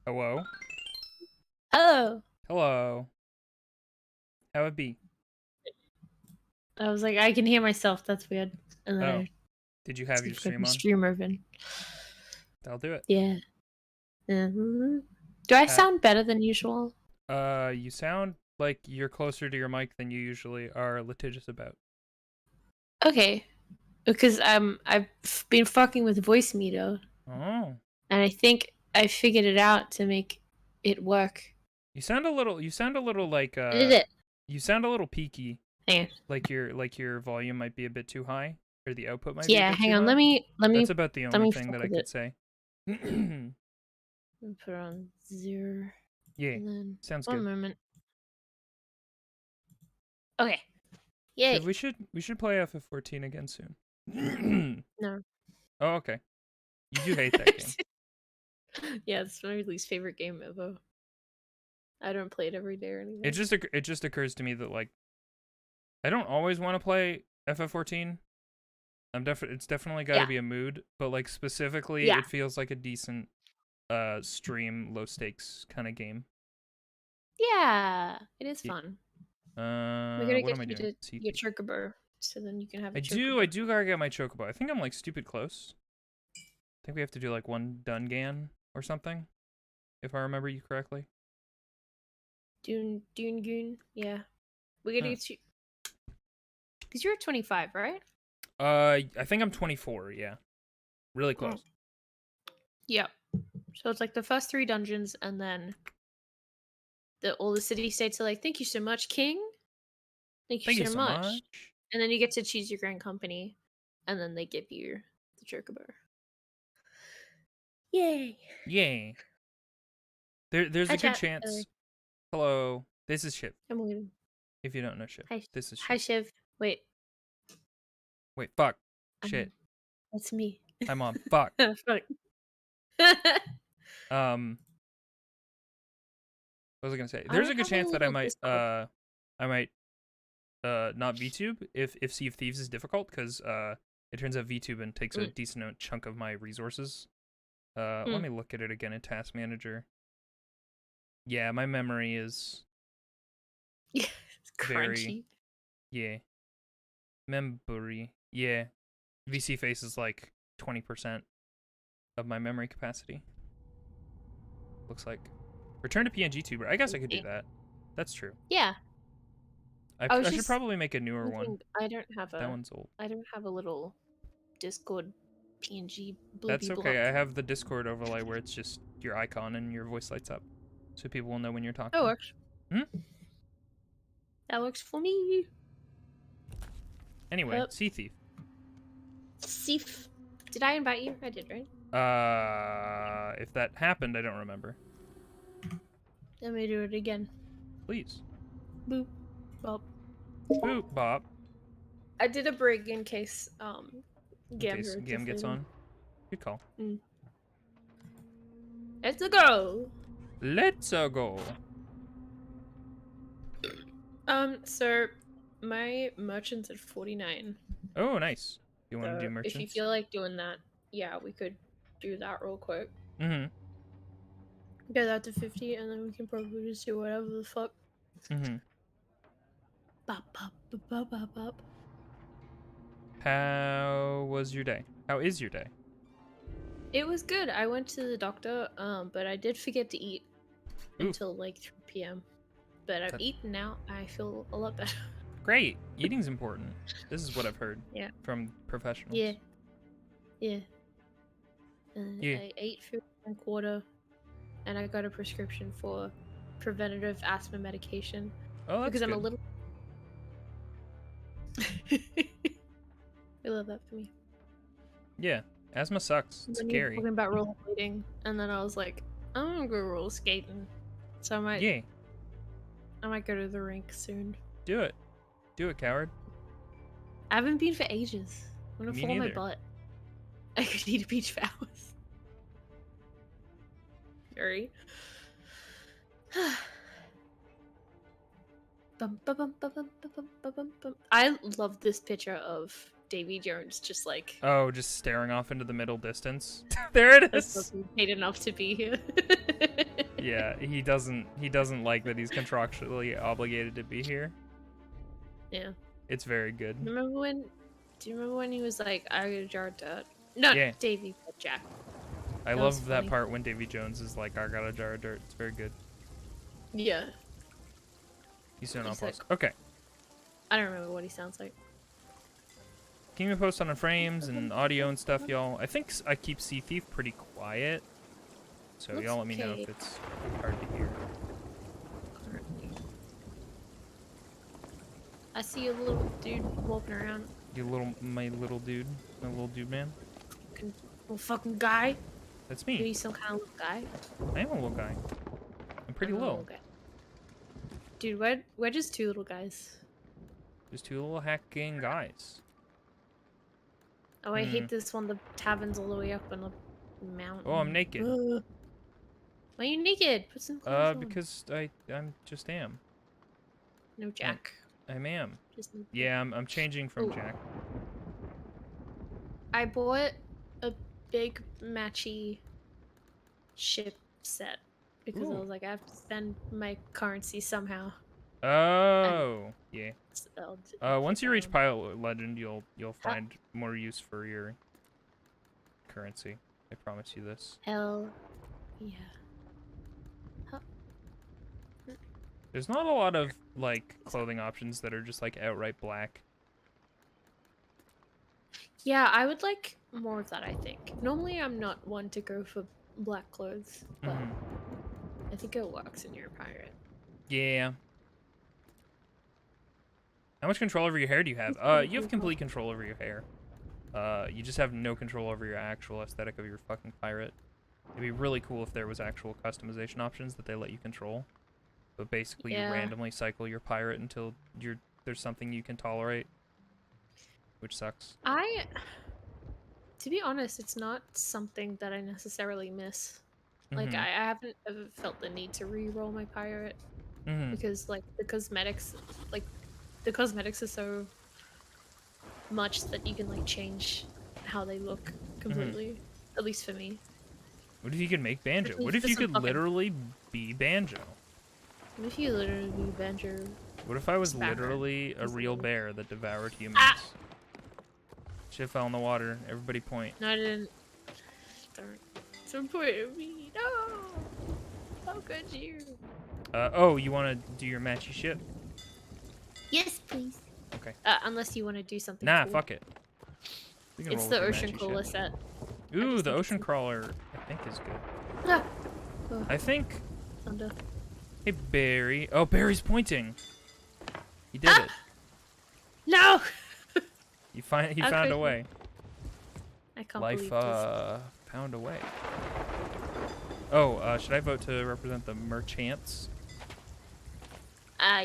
Hello? Hello. Hello. How it be? I was like, I can hear myself. That's weird. And then Oh, I did you have your stream fucking on? stream open. I'll do it. Yeah. Do I Uh, sound better than usual? you sound like you're closer to your mic than you usually are litigious about. Okay. Because I've been fucking with voice meter, Oh. and I think I figured it out to make it work. You sound a little like I did it. you sound a little peaky. Hang on. Like your volume might be a bit too high or the output might be a Yeah, bit hang too on. high. Let That's me about the let only me thing fuck that I with could it. say. Let me put it on 0. Yeah. And then Sounds one good. moment. Okay. Shiv, Yay. we should play FF14 again soon. No. Oh, okay. You do hate that game. Yeah, it's my least favorite game ever. I don't play it every day or anything. It just occurs to me that like I don't always want to play FF14. It's definitely got to Yeah. be a mood, but like specifically Yeah. it feels like a decent stream low stakes kind of game. Yeah. It is Ye- fun. We're gonna what am get I you doing? to your chocobo, so then you can have a I chocobo. do gotta get my chocobo. I think I'm like stupid close. I think we have to do like one Dungan or something, if I remember you correctly. Dune Goon. Yeah. We're gonna Huh. get you, because you're 25, right? I think I'm 24. Yeah, really Mm. close. Yep. So it's like the first 3 dungeons, and then all the city states are like, "Thank you so much, King. Thank you Thank you so so much." much. And then you get to choose your grand company, and then they give you the chocobo. Yay! Yay. There's Hi, a good chat. By the way. chance. Hello, this is Shiv. I'm leaving. If you don't know Shiv, Hi, this is hi, Shiv. Shiv. Wait, Wait, fuck, um, shit, that's me. I'm on. Fuck. Fuck. Um, what was I gonna say? I There's a don't good have a chance that little Discord. I might not VTube if Sea of Thieves is difficult because it turns out VTubing takes a Mm. decent chunk of my resources. Let Mm. me look at it again in Task Manager. Yeah, my memory is Yeah, it's very crunchy. yeah. Memory. Yeah. VC face is like 20% of my memory capacity. Looks like. Return to PNG tuber. I guess I could do that. That's true. Yeah, I was I should just probably make a newer one. thinking That one's old. I don't have a little Discord PNG That's bloopy okay. blop. I have the Discord overlay where it's just your icon and your voice lights up, so people will know when you're That talking. works. Hmm? That works for me. Anyway, Sea Thief. Sif. Did I invite you? I did, right? If that happened, I don't remember. Let me do it again. Please. Boop. Bop. Boop, bop. I did a break in case In Gam case Gam gets on. Good call. Let's go. Let's go. So my merchant's at 49. Oh, nice. You want to do So if you merchants? feel like doing that, yeah, we could do that real quick. Mm-hmm. Get that to 50, and then we can probably just do whatever the fuck. Mm-hmm. Bop, bop, bop, bop, bop, bop. How was your day? How is your day? It was good. I went to the doctor, but I did forget to eat until like 3 p.m. But I've eaten now. I feel a lot better. Great. Eating's important. This is what I've heard. Yeah. From professionals. Yeah. Yeah. Yeah. I ate food and quarter, and I got a prescription for preventative asthma medication. Oh, that's because I'm good. a little. I love that for me. Yeah, asthma sucks. It's When you're scary. talking about rollerblading, and then I was like, I'm gonna go roller skating, so I might go to the rink soon. Do it. Do it, coward. I haven't been for ages. I'm gonna Me fall on my neither. butt. I could eat a beach for hours. Sorry. I love this picture of Davy Jones just like Oh, just staring off into the middle distance. There it is. paid enough to be here. Yeah, he doesn't like that he's contractually obligated to be here. Yeah. It's very good. Do you remember when he was like, I got a jar of dirt? No, Yeah. Davy, but Jack. I That was love that funny. part when Davy Jones is like, I got a jar of dirt. It's very good. Yeah. He's doing on He's post. like- Okay. I don't remember what he sounds like. Keep me posted on frames and audio and stuff, y'all. I think I keep Sea Thief pretty quiet. So Looks y'all let me know okay. if it's hard to hear. I see a little dude walking around. My little dude man. Little fucking guy. That's Are me. you some kind of little guy? I am a little guy. I'm pretty I'm a low. little guy. Dude, we're just two little guys. Just two little hacking guys. Oh, I hate this one. The tavern's all the way up on a mountain. Oh, I'm naked. Ugh. Why are you naked? Put some clothes on. Because I'm just am. No Jack. I am. Just no Yeah, I'm changing from Oh. Jack. I bought a big matchy ship set because I Ooh. was like, I have to spend my currency somehow. Oh, yeah. So I'll Once pick you that reach one. pilot legend, you'll find more use for your currency. I promise you this. Hell yeah. There's not a lot of like clothing options that are just like outright black. Yeah, I would like more of that, I think. Normally I'm not one to go for black clothes, but I think it works in your pirate. Yeah. How much control over your hair do you have? You have complete control over your hair. You just have no control over your actual aesthetic of your fucking pirate. It'd be really cool if there was actual customization options that they let you control. But basically you randomly cycle your pirate until there's something you can tolerate. Which sucks. To be honest, it's not something that I necessarily miss. Like, I haven't ever felt the need to re-roll my pirate. Because, like, the cosmetics are so much that you can, like, change how they look completely. At least for me. What if you could make Banjo? Especially What if for you some could fucking- literally be Banjo? What if you literally be Banjo? What if I was Sparrow. literally a real bear that devoured humans? Shit fell in the water. Everybody point. No, I didn't. Don't point at me. No! How could you? Oh, you want to do your matchy shit? Yes, please. Okay. Unless you want to do something Nah, cool. fuck it. We can It's roll the with your ocean matchy cooler shit. set. Ooh, just the think ocean it's- crawler, I think is good. Ah! Oh, I think... thunder. Hey, Barry. Oh, Barry's pointing. He did it. No! He How found could a you? way. I can't Life, believe this. found a way. Oh, should I vote to represent the merchants?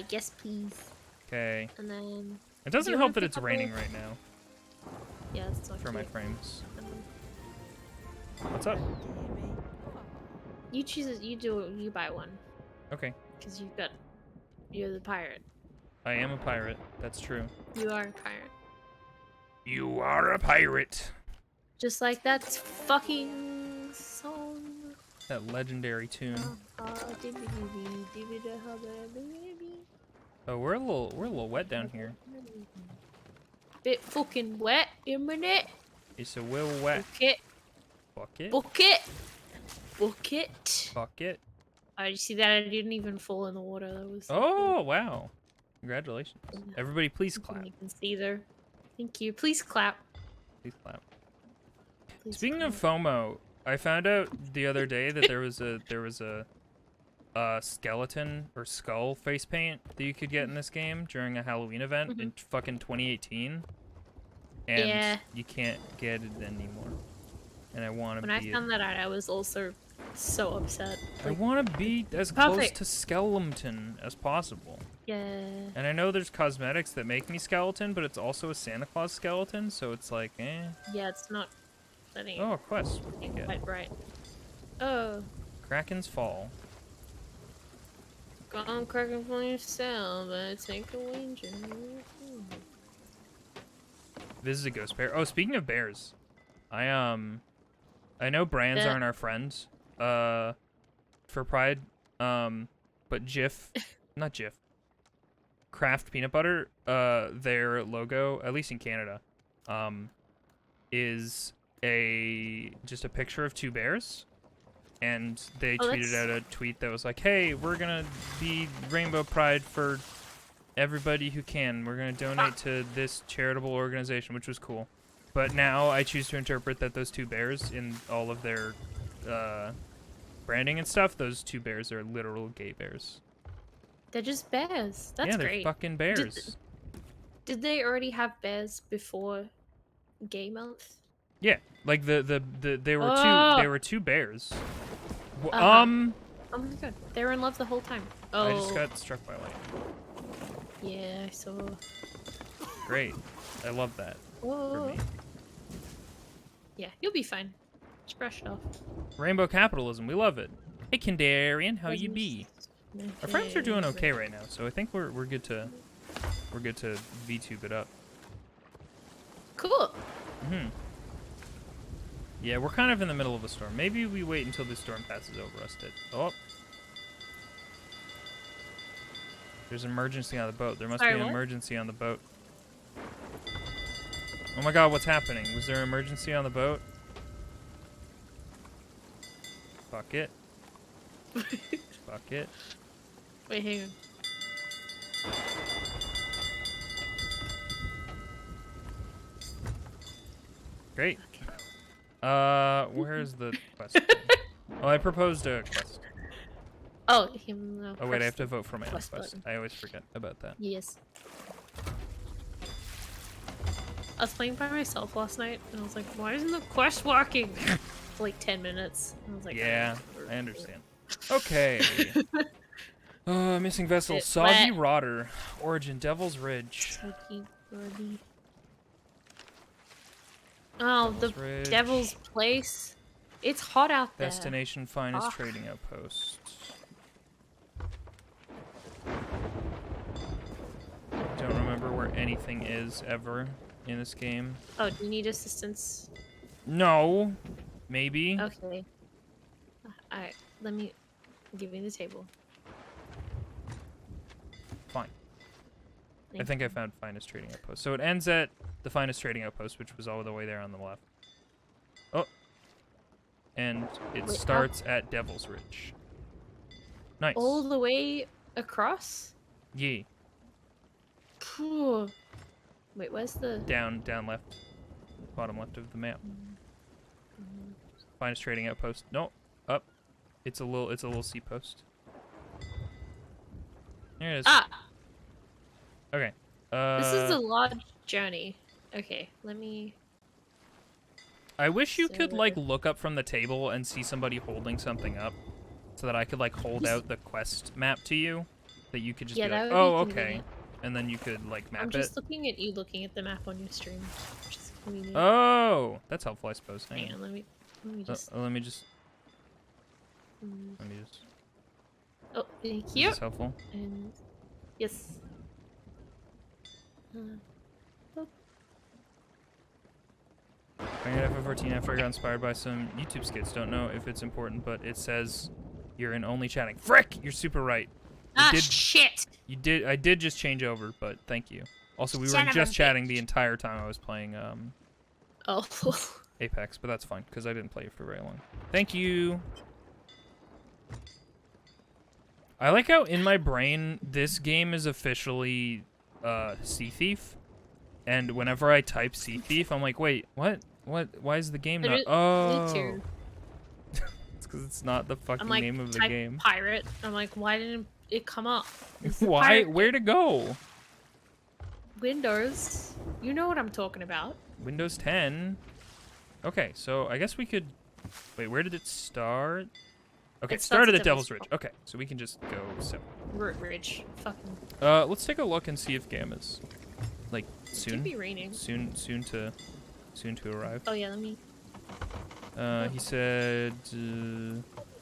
Yes, please. Okay. And then... It doesn't you help wanna that pick it's up raining a- right now Yeah, that's not for my cute. frames. What's up? You choose. You buy one. Okay. Because you're the pirate. I am a pirate. That's true. You are a pirate. You are a pirate. Just like that fucking song. That legendary tune. Oh, we're a little wet down here. Bit fucking wet, isn't it? It's a little wet. Bucket. Bucket. Bucket. Bucket. Bucket. Oh, you see that? I didn't even fall in the water. That was. Oh, wow. Congratulations. Everybody, please clap. You can see there. Thank you. Please clap. Please clap. Please Speaking clap. of FOMO, I found out the other day that there was a skeleton or skull face paint that you could get in this game during a Halloween event in fucking 2018, and Yeah. you can't get it anymore. And I want to When I be. found that out, I was also so upset. I Like, want to be as close perfect. to skeleton as possible. yeah. And I know there's cosmetics that make me skeleton, but it's also a Santa Claus skeleton, so it's like, eh. Yeah, it's not. That ain't Oh, a quest. What did you get? quite right. Oh. Kraken's Fall. Go on, cracking for yourself, but take a wind. This is a ghost bear. Oh, speaking of bears, I know brands aren't our friends, for Pride, but not Jif, Kraft peanut butter, their logo, at least in Canada, is just a picture of two bears, and they tweeted out a tweet that was like, "Hey, we're gonna be Rainbow Pride for everybody who can. We're gonna donate to this charitable organization," which was cool. But now I choose to interpret that those two bears in all of their branding and stuff, those two bears are literal gay bears. They're just bears. That's yeah, they're great. Fucking bears. Did they already have bears before Gay Month? Yeah, like there were two bears. Oh my god, they were in love the whole time. Oh. I just got struck by lightning. Yeah, I saw. Great, I love that. Whoa. For me. Yeah, you'll be fine. Just brush it off. Rainbow capitalism, we love it. Hey, Kindarian, how you be? Our frames are doing okay right now, so I think we're good to VTube it up. Cool. Yeah, we're kind of in the middle of a storm. Maybe we wait until the storm passes over us. Oh. There's an emergency on the boat. There must be an emergency on the boat. Oh my god, what's happening? Was there an emergency on the boat? Fuck it. Fuck it. Wait, hang on. Great. Where's the quest? Oh, I proposed a quest. Oh, oh wait, I have to vote for my own quest. I always forget about that. Yes. I was playing by myself last night, and I was like, why isn't the quest working? For like 10 minutes. I was like, yeah, I understand. Okay. Missing vessel, Soggy Rotter. Origin, Devil's Ridge. Soggy Roddy. Oh, the Ridge. Devil's Place. It's hot out there. Destination Finest Trading Outpost. Don't remember where anything is ever in this game. Oh, do you need assistance? No. Maybe. Okay. Alright, let me give you the table. Fine. I think I found Finest Trading Outpost. So it ends at the Finest Trading Outpost, which was all the way there on the left. Oh. And it starts at Devil's Ridge. Nice. All the way across? Yeah. Wait, where's the... Down left. Bottom left of the map. Finest Trading Outpost. No, up. It's a little sea post. There it is. Ah! Okay. This is a large journey. Okay, let me... I wish you could, like, look up from the table and see somebody holding something up. So that I could, like, hold out the quest map to you. That you could just be like, oh, okay. And then you could, like, map it. I'm just looking at you looking at the map on your stream. Which is convenient. Oh! That's helpful, I suppose. Hang on, let me just... let me just... Oh, thank you. Is this helpful? And... Yes. I got FF14 after I got inspired by some YouTube skits. Don't know if it's important, but it says you're in only chatting. Frick! You're super right. Shit! I did just change over, but thank you. Also, we were just chatting the entire time I was playing Apex, but that's fine, because I didn't play it for very long. Thank you! I like how in my brain, this game is officially Sea Thief. And whenever I type Sea Thief, I'm like, wait, what? Why is the game not... Oh! Me too. It's because it's not the fucking name of the game. Pirate. I'm like, why didn't it come up? Why? Where to go? Windows. You know what I'm talking about. Windows 10. Okay, so I guess we could... Wait, where did it start? Okay, it started at Devil's Ridge. Okay, so we can just go separate. Ridge. Fucking... let's take a look and see if Gamma's... Like, soon? It could be raining. Soon to arrive. Oh, yeah, let me... He said...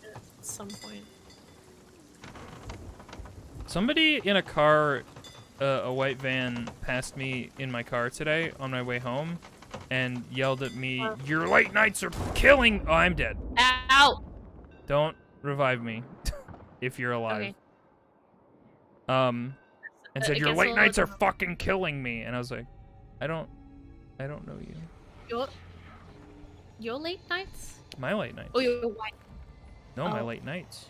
At some point. Somebody in a car a white van passed me in my car today on my way home and yelled at me, "Your late nights are killing." Oh, I'm dead. Ow! Don't revive me if you're alive. Okay. And said, "Your late nights are fucking killing me." And I was like, I don't know you. Your late nights? My late nights. Oh, your white. No, my late nights.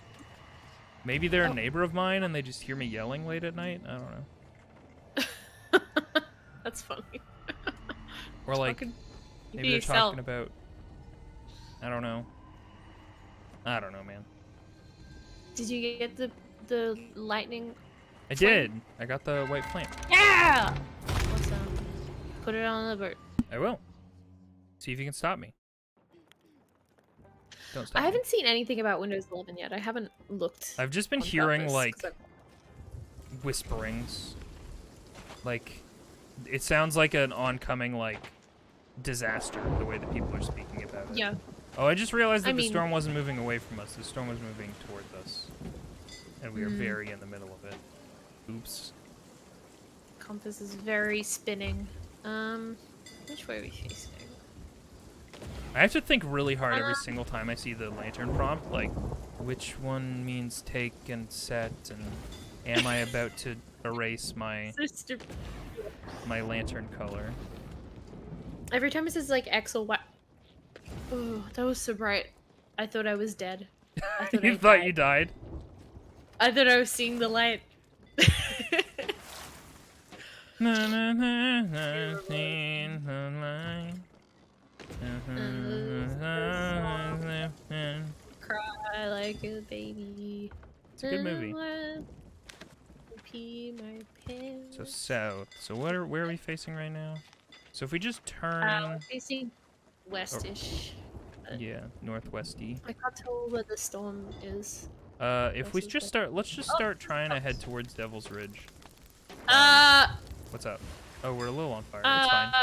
Maybe they're a neighbor of mine and they just hear me yelling late at night. I don't know. That's funny. Or like, maybe they're talking about. I don't know. I don't know, man. Did you get the lightning? I did. I got the white flame. Yeah. Awesome. Put it on the bird. I will. See if you can stop me. Don't stop I me. haven't seen anything about Windows 11 yet. I haven't looked. I've just been hearing like whisperings. Like, it sounds like an oncoming like disaster the way that people are speaking about it. Yeah. Oh, I just realized that the storm wasn't moving away from us. The storm was moving towards us. And we are very in the middle of it. Oops. Compass is very spinning. Which way are we facing? I have to think really hard every single time I see the lantern prompt, like, which one means take and set, and am I about to erase my lantern color? Every time it says like X or Y. Oh, that was so bright. I thought I was dead. I thought You thought you died? I thought I was seeing the light. Cry like a baby. It's a good movie. Pee my pants. So south. So where are we facing right now? So if we just turn facing westish. Yeah, northwesty. I can't tell where the storm is. If we just start, let's just start trying to head towards Devil's Ridge. What's up? Oh, we're a little on fire. It's fine.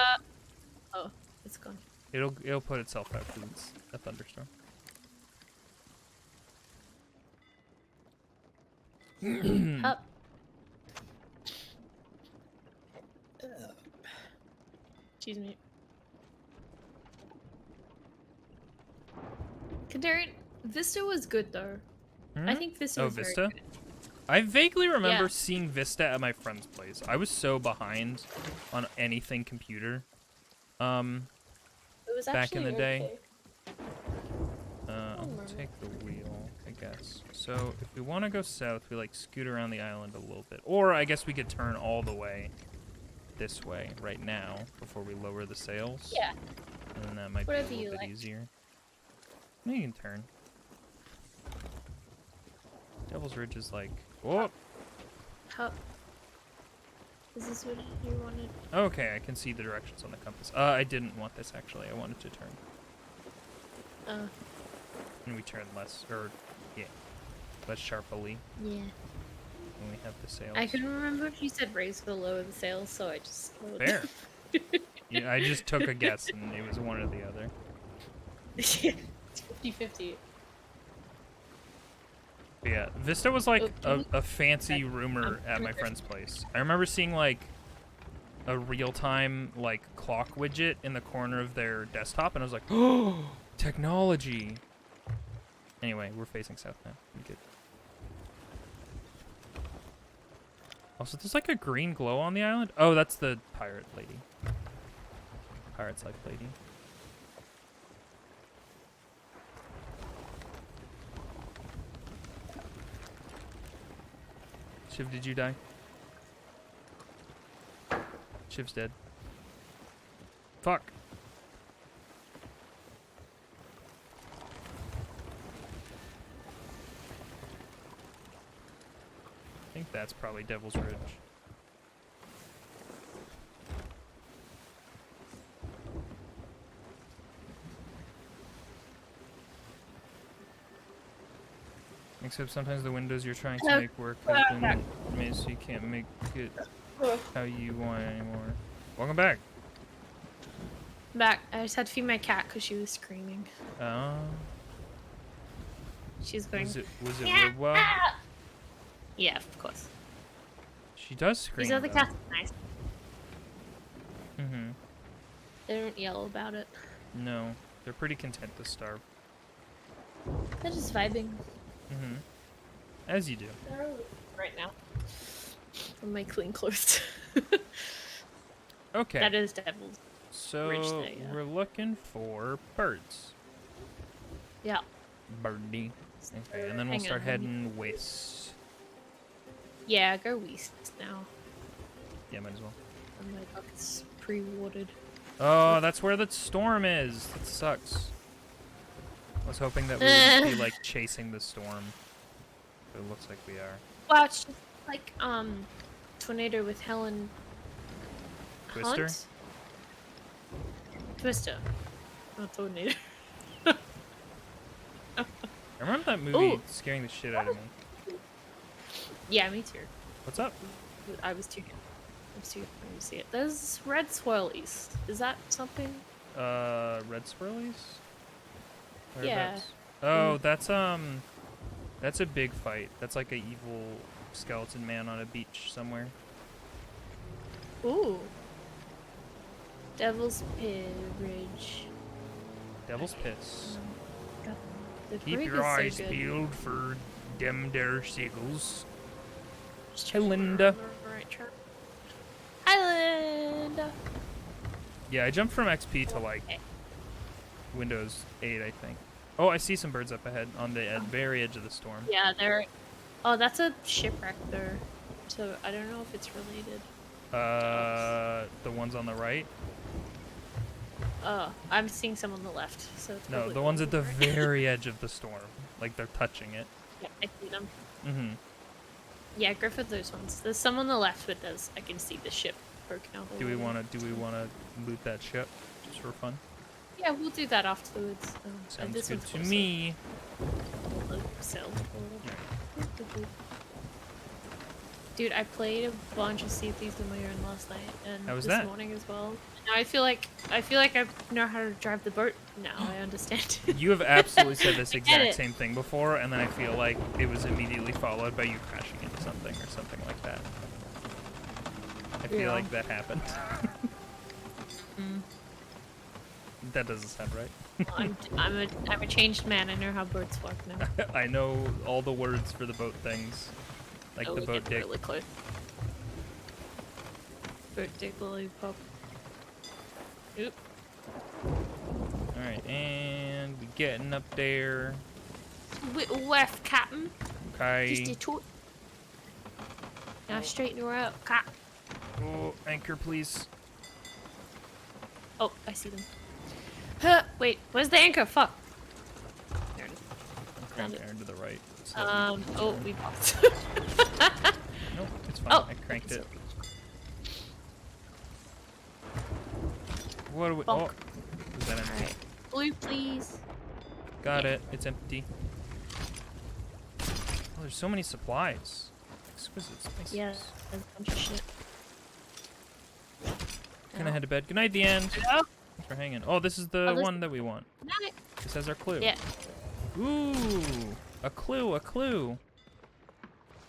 Oh, it's gone. It'll put itself out because it's a thunderstorm. Up. Excuse me. Kadarian, Vista was good though. I think Vista was Vista? very good. I vaguely remember seeing Vista at my friend's place. I was so behind on anything computer. It was back in the day. Okay. I'll take the wheel, I guess. So if we want to go south, we like scoot around the island a little bit. Or I guess we could turn all the way this way right now before we lower the sails. Yeah. And then that might be a little bit easier. No, you can turn. Devil's Ridge is like, whoa. How? Is this what you wanted? Okay, I can see the directions on the compass. I didn't want this actually. I wanted to turn. And we turn less, or yeah, less sharply. Yeah. When we have the sails. I couldn't remember if you said raise or lower the sails, so I just slowed. Fair. Yeah, I just took a guess, and it was one or the other. Yeah, 50-50. Yeah, Vista was like a fancy rumor at my friend's place. I remember seeing like a real-time like clock widget in the corner of their desktop, and I was like, oh, technology. Anyway, we're facing south now. I'm good. Also, there's like a green glow on the island. Oh, that's the pirate lady. Pirate's Life lady. Shiv, did you die? Shiv's dead. Fuck. I think that's probably Devil's Ridge. Except sometimes the windows you're trying to make work have been made so you can't make it how you want anymore. Welcome back. Back. I just had to feed my cat because she was screaming. Oh. She's going. Was it Ribwa? Yeah, of course. She does scream. These other though. cats are nice. Mm-hmm. They don't yell about it. No, they're pretty content to starve. They're just vibing. Mm-hmm. As you do. Right now. On my clean clothes. Okay. That is Devil's. So Day, yeah. we're looking for birds. Yeah. Birdie. Okay, and then we'll start heading west. Yeah, go west now. Yeah, might as well. And my bucket's pre-watered. Oh, that's where the storm is. That sucks. I was hoping that we wouldn't be like chasing the storm. But it looks like we are. Well, it's just like Tornado with Helen Twister? Hunt? Twister. Not Tornado. I remember that movie Ooh. scaring the shit out of me. Yeah, me too. What's up? I was too young. I was too young to see it. There's red swirlies. Is that something? Red swirlies? Yeah. Oh, that's a big fight. That's like a evil skeleton man on a beach somewhere. Ooh. Devil's Ridge. Devil's Piss. God, the Keep brig your is eyes so good. peeled for them there seagulls. Just Hey, check Linda. we're on the right track. Hi, Linda. Yeah, I jumped from XP to like Windows 8, I think. Oh, I see some birds up ahead on the very edge of the storm. Yeah, they're. Oh, that's a shipwreck there. So I don't know if it's related. The ones on the right? Oh, I'm seeing some on the left. So it's No, probably the ones at the right. very edge of the storm. Like they're touching it. Yeah, I see them. Mm-hmm. Yeah, go for those ones. There's some on the left, but there's I can see the ship poking out. Do we wanna loot that ship just for fun? Yeah, we'll do that afterwards. Sounds this good one's to closer. me. We'll sell a little bit. Dude, I played a bunch of Sea of Thieves on my own last night and How was this that? morning as well. Now I feel like I know how to drive the boat now. I understand. You have absolutely said this I get exact it. same thing before, and then I feel like it was immediately followed by you crashing into something or something like that. I feel like that happened. That doesn't sound right. I'm a changed man. I know how boats work now. I know all the words for the boat things. Like Oh, the we're boat getting dick. really close. Boat dick lollipop. Oop. Alright, and we getting up there. Left, Captain. Okay. Just a toot. Now straighten her out, Cap. Oh, anchor, please. Oh, I see them. Huh, wait, where's the anchor? Fuck. There it is. Crank iron to the right. so that we can Oh, turn. we popped. Nope, it's fine. Oh, I cranked it's it. What do we? Bonk. Oh, is that empty? Alright. Blue, please. Got it. It's empty. Oh, there's so many supplies. Exquisite spices. Yeah, there's a bunch of shit. Gonna head to bed. Good night, the end. Hello? Thanks for hanging. Oh, this is the one that we want. Night. This has our clue. Yeah. Ooh, a clue, a clue.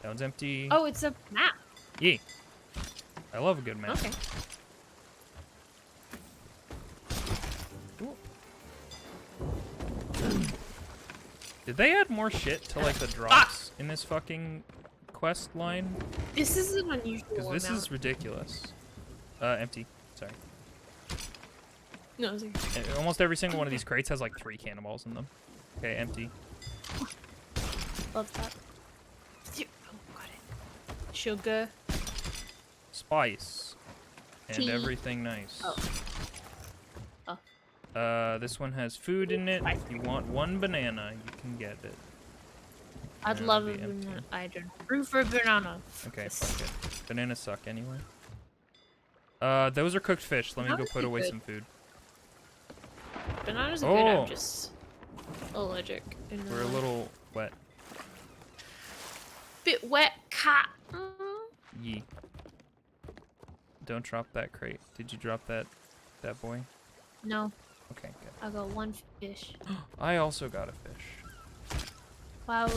That one's empty. Oh, it's a map. Yeah. I love a good map. Okay. Ooh. Did they add more shit to like the drops in this fucking quest line? This is an unusual Because amount. this is ridiculous. Empty. Sorry. No, it's okay. Almost every single one of these crates has like 3 cannonballs in them. Okay, empty. Love that. Oh, got it. Sugar. Spice. And Tea. everything nice. Oh. This one has food in it. If you want 1 banana, you can get it. I'd It'll love be a empty. banana. I don't. Room for a banana. Okay, fuck it. Bananas suck anyway. Those are cooked fish. Let me go Bananas put are away good. some food. Bananas are good. Oh. I'm just allergic. We're a little wet. bit wet, cat. Yee. Don't drop that crate. Did you drop that boy? No, Okay, good. I got 1 fish. I also got a fish. Wow.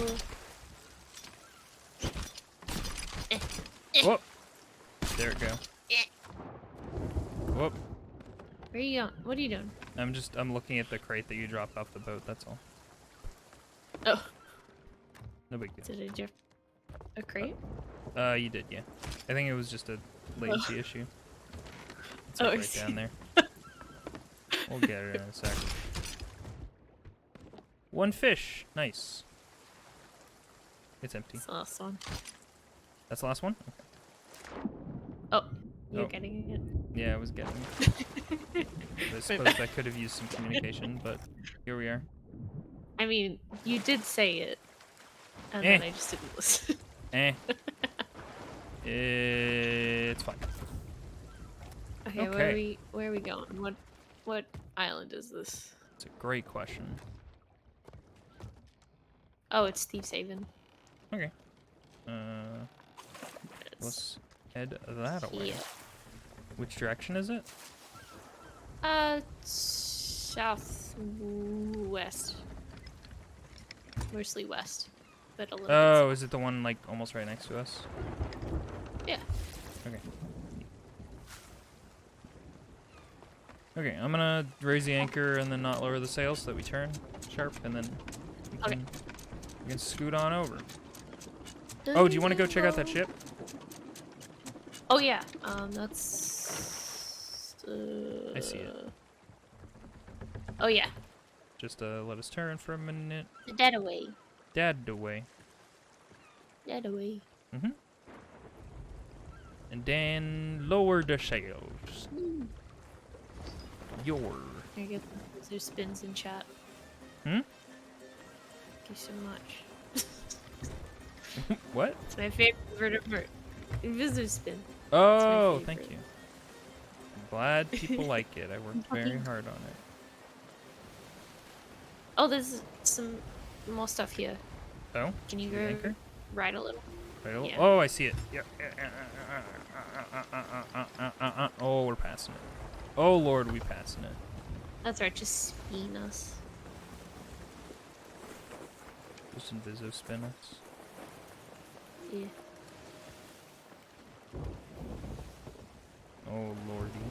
Whoa! There it go. Eh. Whoop. Where are you going? What are you doing? I'm looking at the crate that you dropped off the boat, that's all. Oh. No big deal. Did I drop a crate? You did, yeah. I think it was just a latency issue. It's like right down there. We'll get it in a sec. 1 fish. Nice. It's empty. It's the last one. That's the last one? Okay. Oh, you're getting it. Yeah, I was getting it. I suppose I could have used some communication, but here we are. I mean, you did say it, and then I just didn't listen. It's fine. Okay, where are we going? What island is this? It's a great question. Oh, it's Thieves Haven. Okay. Let's head that away. Yeah. Which direction is it? Southwest. Mostly west, but a little. Oh, is it the one like almost right next to us? Yeah. Okay. Okay, I'm gonna raise the anchor and then not lower the sails so that we turn sharp, and then we can scoot on over. Oh, do you want to go check out that ship? Oh yeah. That's. I see it. Oh yeah. Just let us turn for a minute. Dead away. Dead away. Dead away. Mhm. And then lower the sails. Your. I get those spins in chat. Hmm? Thank you so much. What? It's my favorite of Invisoguy spin. Oh, thank you. I'm glad people like it. I worked very hard on it. Oh, there's some more stuff here. Oh? Can you go ride a little? Yeah. Oh, I see it. Yep. Oh, we're passing it. Oh, Lord, we passing it. That's right, just spin us. Just Inviso spin us. Yeah. Oh, Lordy.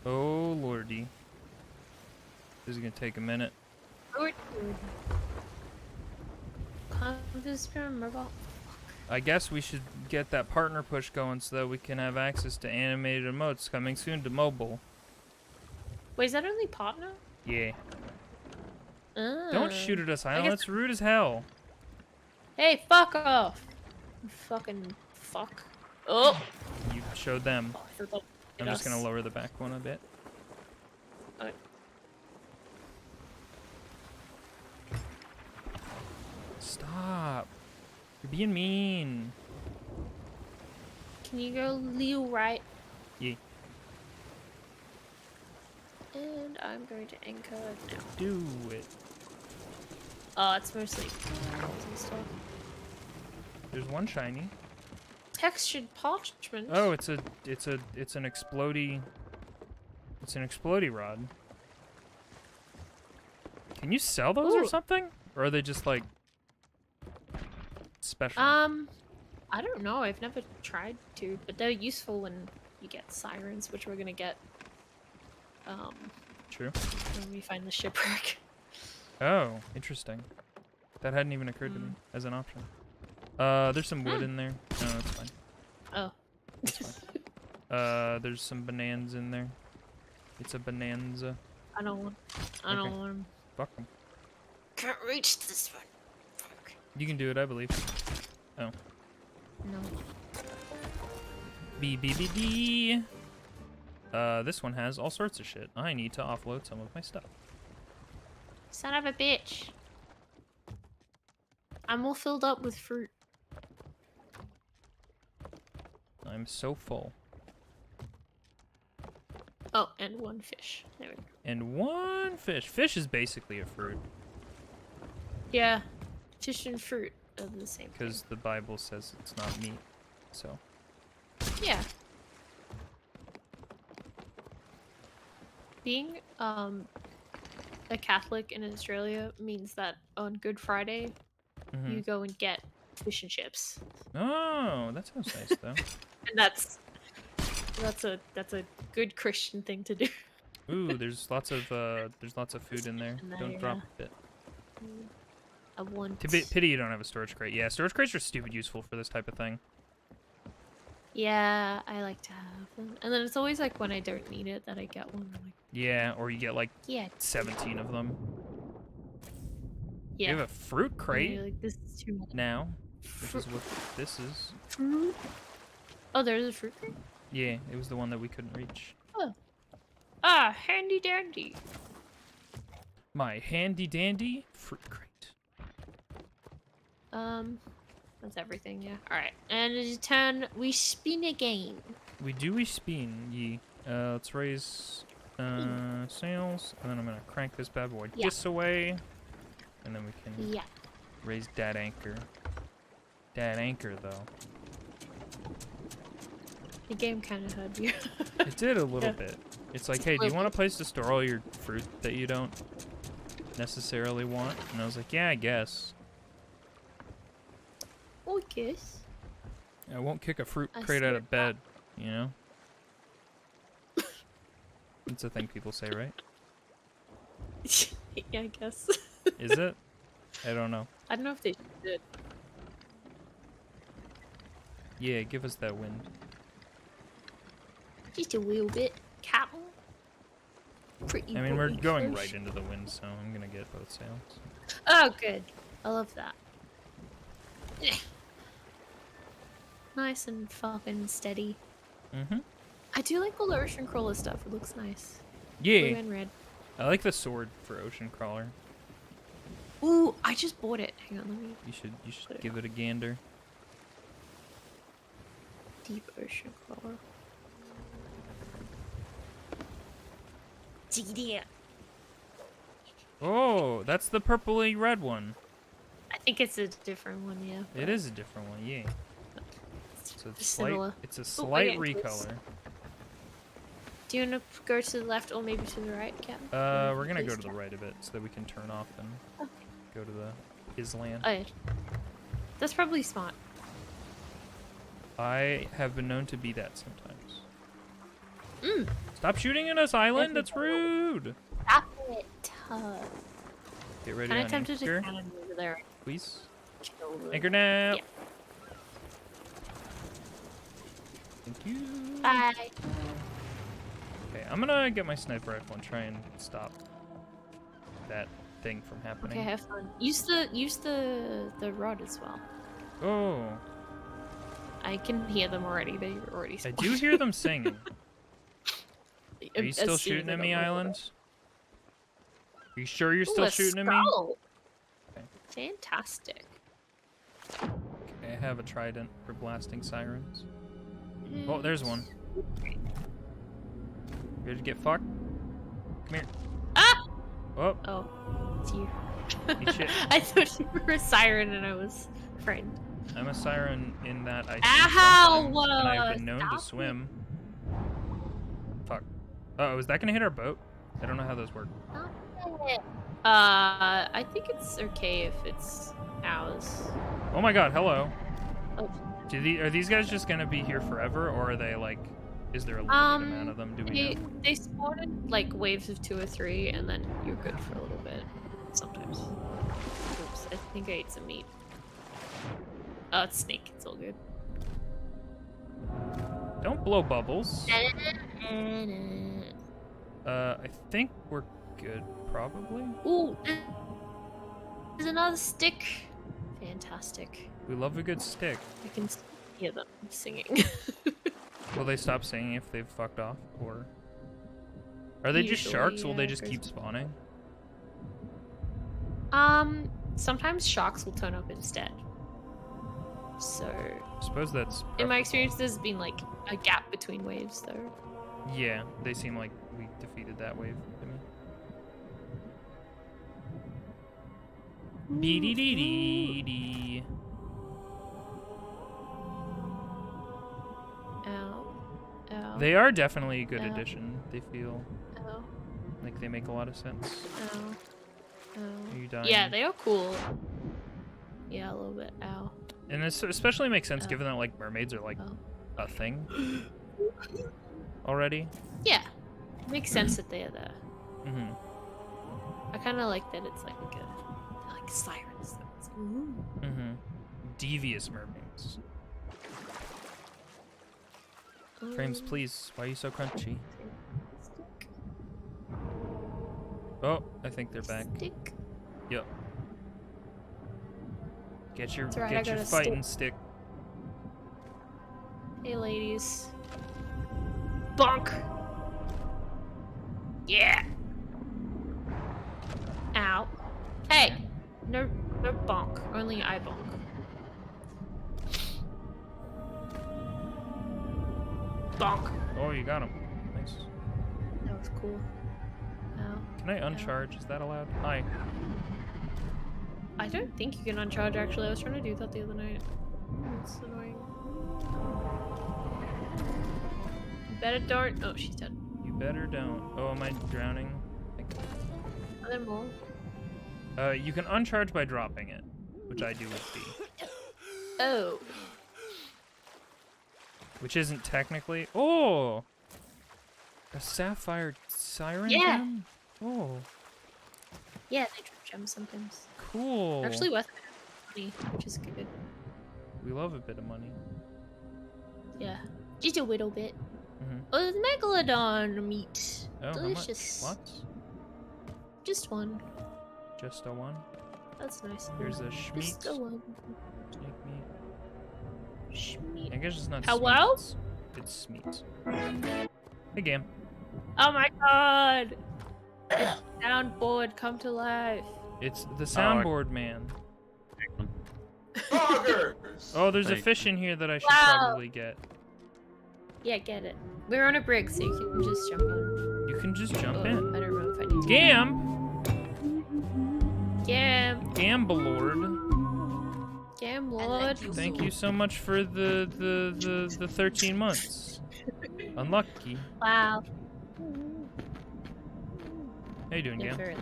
Oh, Lordy. This is gonna take a minute. I guess we should get that partner push going so that we can have access to animated emotes coming soon to mobile. Wait, is that only partner? Yeah. Don't shoot at us, Island. That's rude as hell. Hey, fuck off. You fucking fuck. Oh! You showed them. Oh, I'm just gonna lower the back one a bit. Okay. Stop. You're being mean. Can you go Leo right? Yeah. And I'm going to anchor now. Do it. Oh, it's mostly gold and stuff. There's one shiny. Textured parchment. Oh, it's an explodey. It's an explodey rod. Can you sell those or something? Or are they just like special? I don't know. I've never tried to, but they're useful when you get sirens, which we're gonna get. True. When we find the shipwreck. Oh, interesting. That hadn't even occurred to me as an option. There's some wood in there. No, that's fine. Oh. That's fine. There's some bananas in there. It's a bonanza. I don't want them. Fuck them. Can't reach this one. Fuck. You can do it, I believe. Oh. No. B. This one has all sorts of shit. I need to offload some of my stuff. Son of a bitch. I'm all filled up with fruit. I'm so full. Oh, and one fish. There we go. And one fish. Fish is basically a fruit. Yeah. Fish and fruit are the same thing. Because the Bible says it's not meat. So. Yeah. Being a Catholic in Australia means that on Good Friday, you go and get fish and chips. Oh, that sounds nice though. And that's a good Christian thing to do. Ooh, there's lots of food in there. Don't drop it. I want. Pity you don't have a storage crate. Yeah, storage crates are stupid useful for this type of thing. Yeah, I like to have them, and then it's always like when I don't need it that I get one. I'm like, Yeah, or you get like yeah, 17 of them. yeah. You have a fruit And crate you're like, this is too much. now, which is what this is. Fruit? Oh, there's a fruit crate? Yeah, it was the one that we couldn't reach. Oh. Ah, handy dandy. My handy dandy fruit crate. That's everything, yeah. Alright, and it's turn, we spin again. We spin, ye. Let's raise sails, and then I'm gonna crank this bad boy this away, and then we can raise that anchor. That anchor, though. The game kind of had you. It did a little bit. It's like, hey, do you want a place to store all your fruit that you don't necessarily want? And I was like, yeah, I guess. I guess. I won't kick a fruit crate out of bed, you know? It's a thing people say, right? Yeah, I guess. Is it? I don't know. I don't know if they did. Yeah, give us that wind. Just a little bit. Cattle. Pretty. I mean, we're going right into the wind, so I'm gonna get both sails. Oh, good. I love that. Nice and fucking steady. Mm-hmm. I do like all the ocean crawler stuff. It looks nice. Yeah. Blue and red. I like the sword for ocean crawler. Ooh, I just bought it. Hang on, let me. You should give it a gander. Deep ocean crawler. Oh, that's the purpley red one. I think it's a different one, yeah. It is a different one, yeah. So it's similar. It's a slight recolor. Do you want to go to the left or maybe to the right, Captain? We're gonna go to the right a bit so that we can turn off and go to the island. Oh, yeah. That's probably smart. I have been known to be that sometimes. Mm. Stop shooting at us, island. That's rude. Stop it. Get ready Kind on of tempted anchor, to cannon over there. please. Kill them. Anchor now. Yeah. Thank you. Bye. Okay, I'm gonna get my sniper rifle and try and stop that thing from happening. Okay, have fun. Use the rod as well. Oh. I can hear them already. They already I spawned. do hear them singing. Are you As still soon as shooting I at got me, my Island? rod. Are you sure you're Ooh, still a shooting at me? skull. Okay. Fantastic. Okay, I have a trident for blasting sirens. Oh, there's one. Ready to get fucked? Come here. Ah! Oh, Oh, it's you. Eat shit. I thought you were a siren and I was frightened. I'm a siren in that I Ow! swim sometimes, and I've been known to Stop swim. Fuck. Uh-oh, is that gonna hit our boat? I don't know how those work. I think it's okay if it's ours. Oh my god, hello. Oh. Are these guys just gonna be here forever, or are they like, is there a limited amount of them? Do we know? They spawned like waves of 2 or 3, and then you're good for a little bit. Sometimes. Oops, I think I ate some meat. Oh, it's snake. It's all good. Don't blow bubbles. I think we're good, probably. Ooh, there's another stick. Fantastic. We love a good stick. I can hear them singing. Will they stop singing if they've fucked off, or are they just sharks? Will they just keep spawning? Sometimes sharks will turn up instead. So, I suppose that's in my experience, there's been like a gap between waves, though. Yeah, they seem like we defeated that wave to me. Dee dee dee dee dee. Ow. Ow. They are definitely a good Ow. addition. They feel Ow. like they make a lot of sense. Ow. Ow. Are you dying? Yeah, they are cool. Yeah, a little bit. Ow. And this especially makes sense given that like mermaids are like a thing already. Yeah, it makes sense that they are there. Mm-hmm. I kind of like that it's like sirens. Ooh. Mm-hmm. Devious mermaids. Frames, please. Why are you so crunchy? Oh, I think they're back. Stick. Yep. Get your Right, get your fighting stick. Hey, ladies. Bonk. Yeah. Ow. Hey. No bonk. Only I bonk. Bonk. Oh, you got him. Nice. That was cool. Ow. Can I uncharge? Is that allowed? Hi. I don't think you can uncharge, actually. I was trying to do that the other night. It's annoying. You better don't. Oh, she's dead. You better don't. Oh, am I drowning? Are there more? You can uncharge by dropping it, which I do with B. Oh. Which isn't technically... Oh! A sapphire siren Yeah. gem? Oh. Yeah, they drop gems sometimes. Cool. They're actually worth money, which is good. We love a bit of money. Yeah. Just a little bit. Mm-hmm. Oh, there's megalodon meat. Oh, Delicious. how much? What? Just one. Just a one? That's nice. Here's a schmeat. Just a one. Snake meat. Schmeat. I guess it's not Hello? smeats. It's smeat. Hey, Gam. Oh my god! The soundboard come to life. It's the soundboard man. Oh, there's a fish in here that I should probably get. Yeah, get it. We're on a brig, so you can just jump on. You can just jump in. I don't know if I need to. Gam! Gam! Gamblord. Gam Lord. Thank you so much for the 13 months. Unlucky. Wow. How you doing, Gam? Very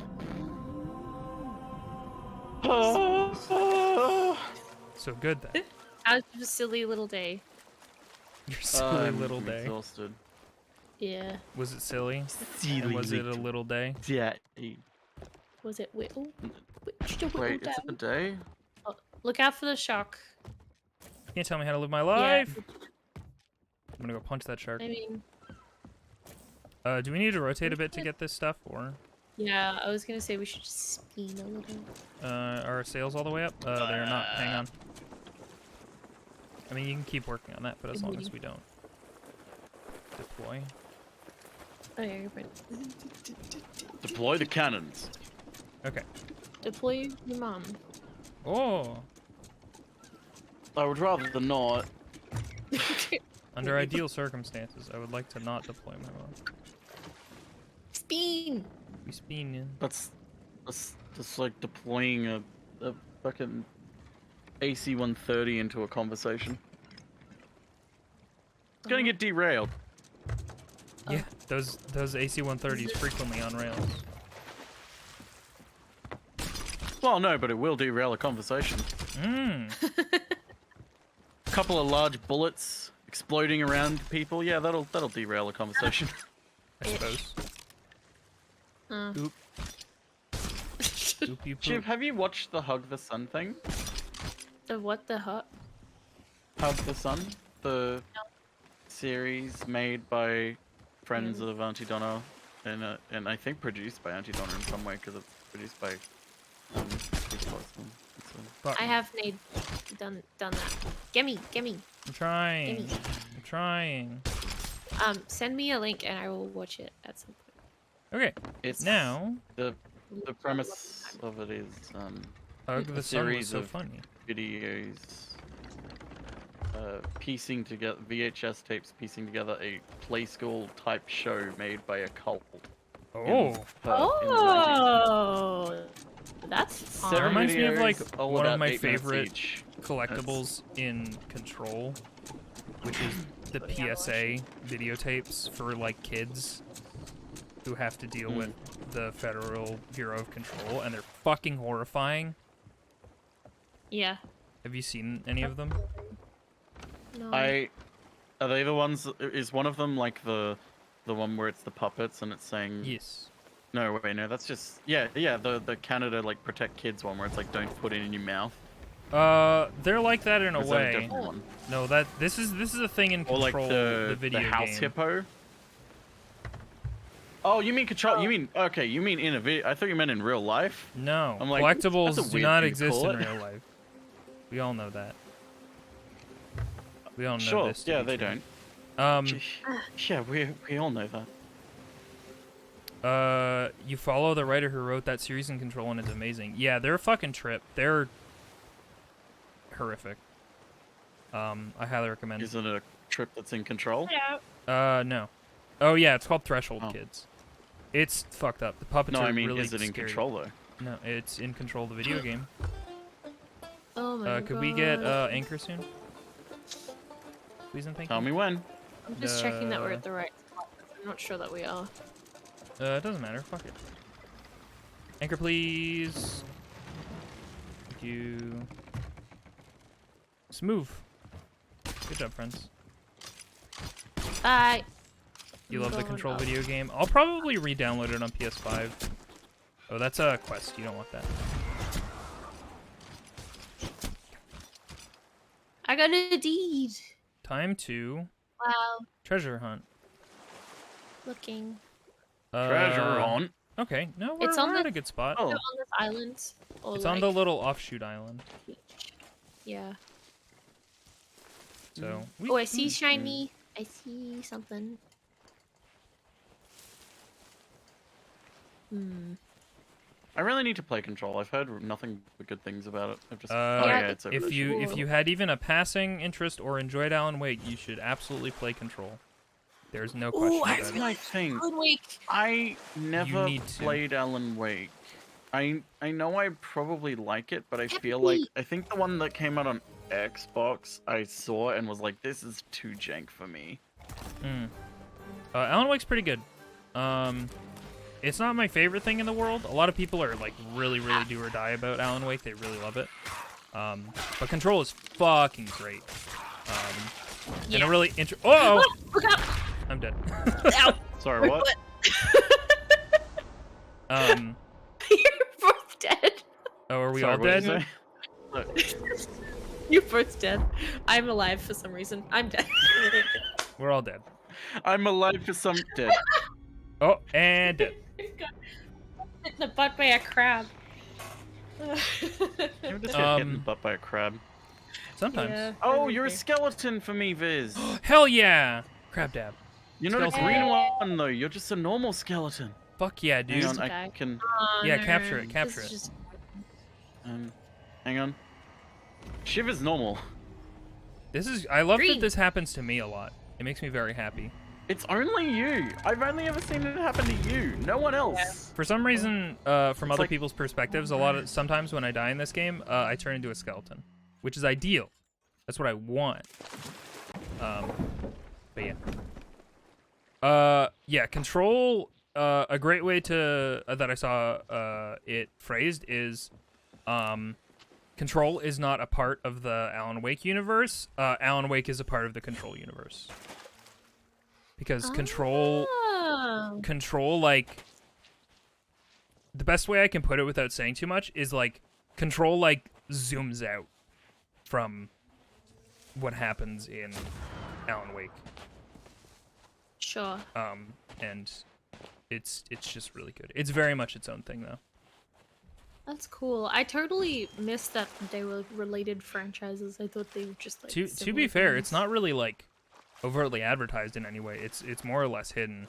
So good then. How's your silly little day? Your silly little day. Exhausted. Yeah. Was it silly? Silly And was it a little day? Yeah. Was it whittle? Wait, it's a day? Oh, look out for the shark. You can't tell me how to live my life. I'm gonna go punch that shark. I mean, Do we need to rotate a bit to get this stuff, or? yeah, I was gonna say we should just spin a little. Are our sails all the way up? They're not. Hang on. I mean, you can keep working on that, but as long as we don't deploy. Oh yeah, you're right. Deploy the cannons. Okay. Deploy your mom. Oh. I would rather not. Under ideal circumstances, I would like to not deploy my mom. Spin. We spin. That's like deploying a fucking AC-130 into a conversation. It's gonna get derailed. Yeah, those AC-130s frequently on rails. Well, no, but it will derail a conversation. Mmm. Couple of large bullets exploding around people. Yeah, that'll derail a conversation. I suppose. Oop. Oop, you Jim, poop. have you watched the Hug the Sun thing? The what the hut? Hug the Sun, the series made by friends of Auntie Donna, and I think produced by Auntie Donna in some way because it's produced by. I have made done that. Gimme. I'm trying. Gimme. I'm trying. Send me a link and I will watch it at some point. Okay. It's now the premise of it is Hug the a Sun was series so of funny. videos piecing together VHS tapes, piecing together a play school type show made by a cult. Oh. Oh, that's fun. That reminds me of like all one of about my 8 minutes favorite each. collectibles in Control, which is the PSA videotapes for like kids who have to deal with the Federal Bureau of Control, and they're fucking horrifying. Yeah. Have you seen any of them? No. Are they the ones? Is one of them like the one where it's the puppets and it's saying? Yes. No, wait, no, that's just yeah. The Canada like protect kids one where it's like don't put it in your mouth. They're like that in a Or is that a way. different one? No, this is a thing in Or Control, like the video the house game. hippo. Oh, you mean Control? You mean okay? You mean in a video? I thought you meant in real life. No, I'm like, collectibles that's a do weird not thing to exist call in it. real life. We all know that. We all know Sure. this. to Yeah, be they true. don't. Yeah, we all know that. You follow the writer who wrote that series in Control, and it's amazing. Yeah, they're a fucking trip. They're horrific. I highly recommend. Is it a trip that's in Control? No. Oh yeah, it's called Threshold Oh. Kids. It's fucked up. The puppets No, are I mean, really is it in scary. Control though? No, it's in Control, the video game. Oh my god. Could we get Anchor soon? Please and thank Tell you. me when. I'm just checking that we're at the right spot. I'm not sure that we are. It doesn't matter. Fuck it. Anchor, please. Thank you. Smooth. Good job, friends. Bye. You I'm love the going Control up. video game? I'll probably re-download it on PS5. Oh, that's a quest. You don't want that. I got a deed. Time to Wow. treasure hunt. Looking. Treasure hunt. Okay, no, It's we're on at the- a good spot. Oh. On this island. Or It's like, on the little offshoot island. beach. Yeah. So. Oh, I see shiny. I see something. I really need to play Control. I've heard nothing but good things about it. I've just Yeah, it's over. If you had even a passing interest or enjoyed Alan Wake, you should absolutely play Control. There's no question I about That's it. my thing. Alan Wake. I never need to. played Alan Wake. I know I probably like it, but I feel like I think the one that came out on Xbox I saw and was like, this is too jank for me. Alan Wake's pretty good. It's not my favorite thing in the world. A lot of people are like really do or die about Alan Wake. They really love it. But Control is fucking great. And a really Oh! Look out! I'm dead. Ow! Sorry, what? You're both dead. Oh, are we Sorry, all what did you dead? say? Look, You're both dead. I'm alive for some reason. I'm dead. We're all dead. I'm alive for some dead. Oh, and dead. Got hit in the butt by a crab. You ever just get hit in the butt by a crab? Sometimes. Yeah, Oh, you're a skeleton for me, Viz. Hell yeah! Crab dab. You're not a Skeleton. green one though. You're just a normal skeleton. Fuck yeah, dude. Hang on, I Okay. can. Yeah, capture it, This capture is it. just- Hang on. Shiv is normal. I love that Green. this happens to me a lot. It makes me very happy. It's only you. I've only ever seen it happen to you. No one else. For some reason, from It's other like- people's perspectives, sometimes when I die in this game, I turn into a skeleton, which is ideal. That's what I want. But yeah. Yeah, Control. A great way to that I saw it phrased is, Control is not a part of the Alan Wake universe. Alan Wake is a part of the Control universe. Because Control, like, the best way I can put it without saying too much is, like, Control, like, zooms out from what happens in Alan Wake. Sure. And it's just really good. It's very much its own thing, though. That's cool. I totally missed that they were related franchises. I thought they were just like. To be fair, it's not really, like, overtly advertised in any way. It's more or less hidden.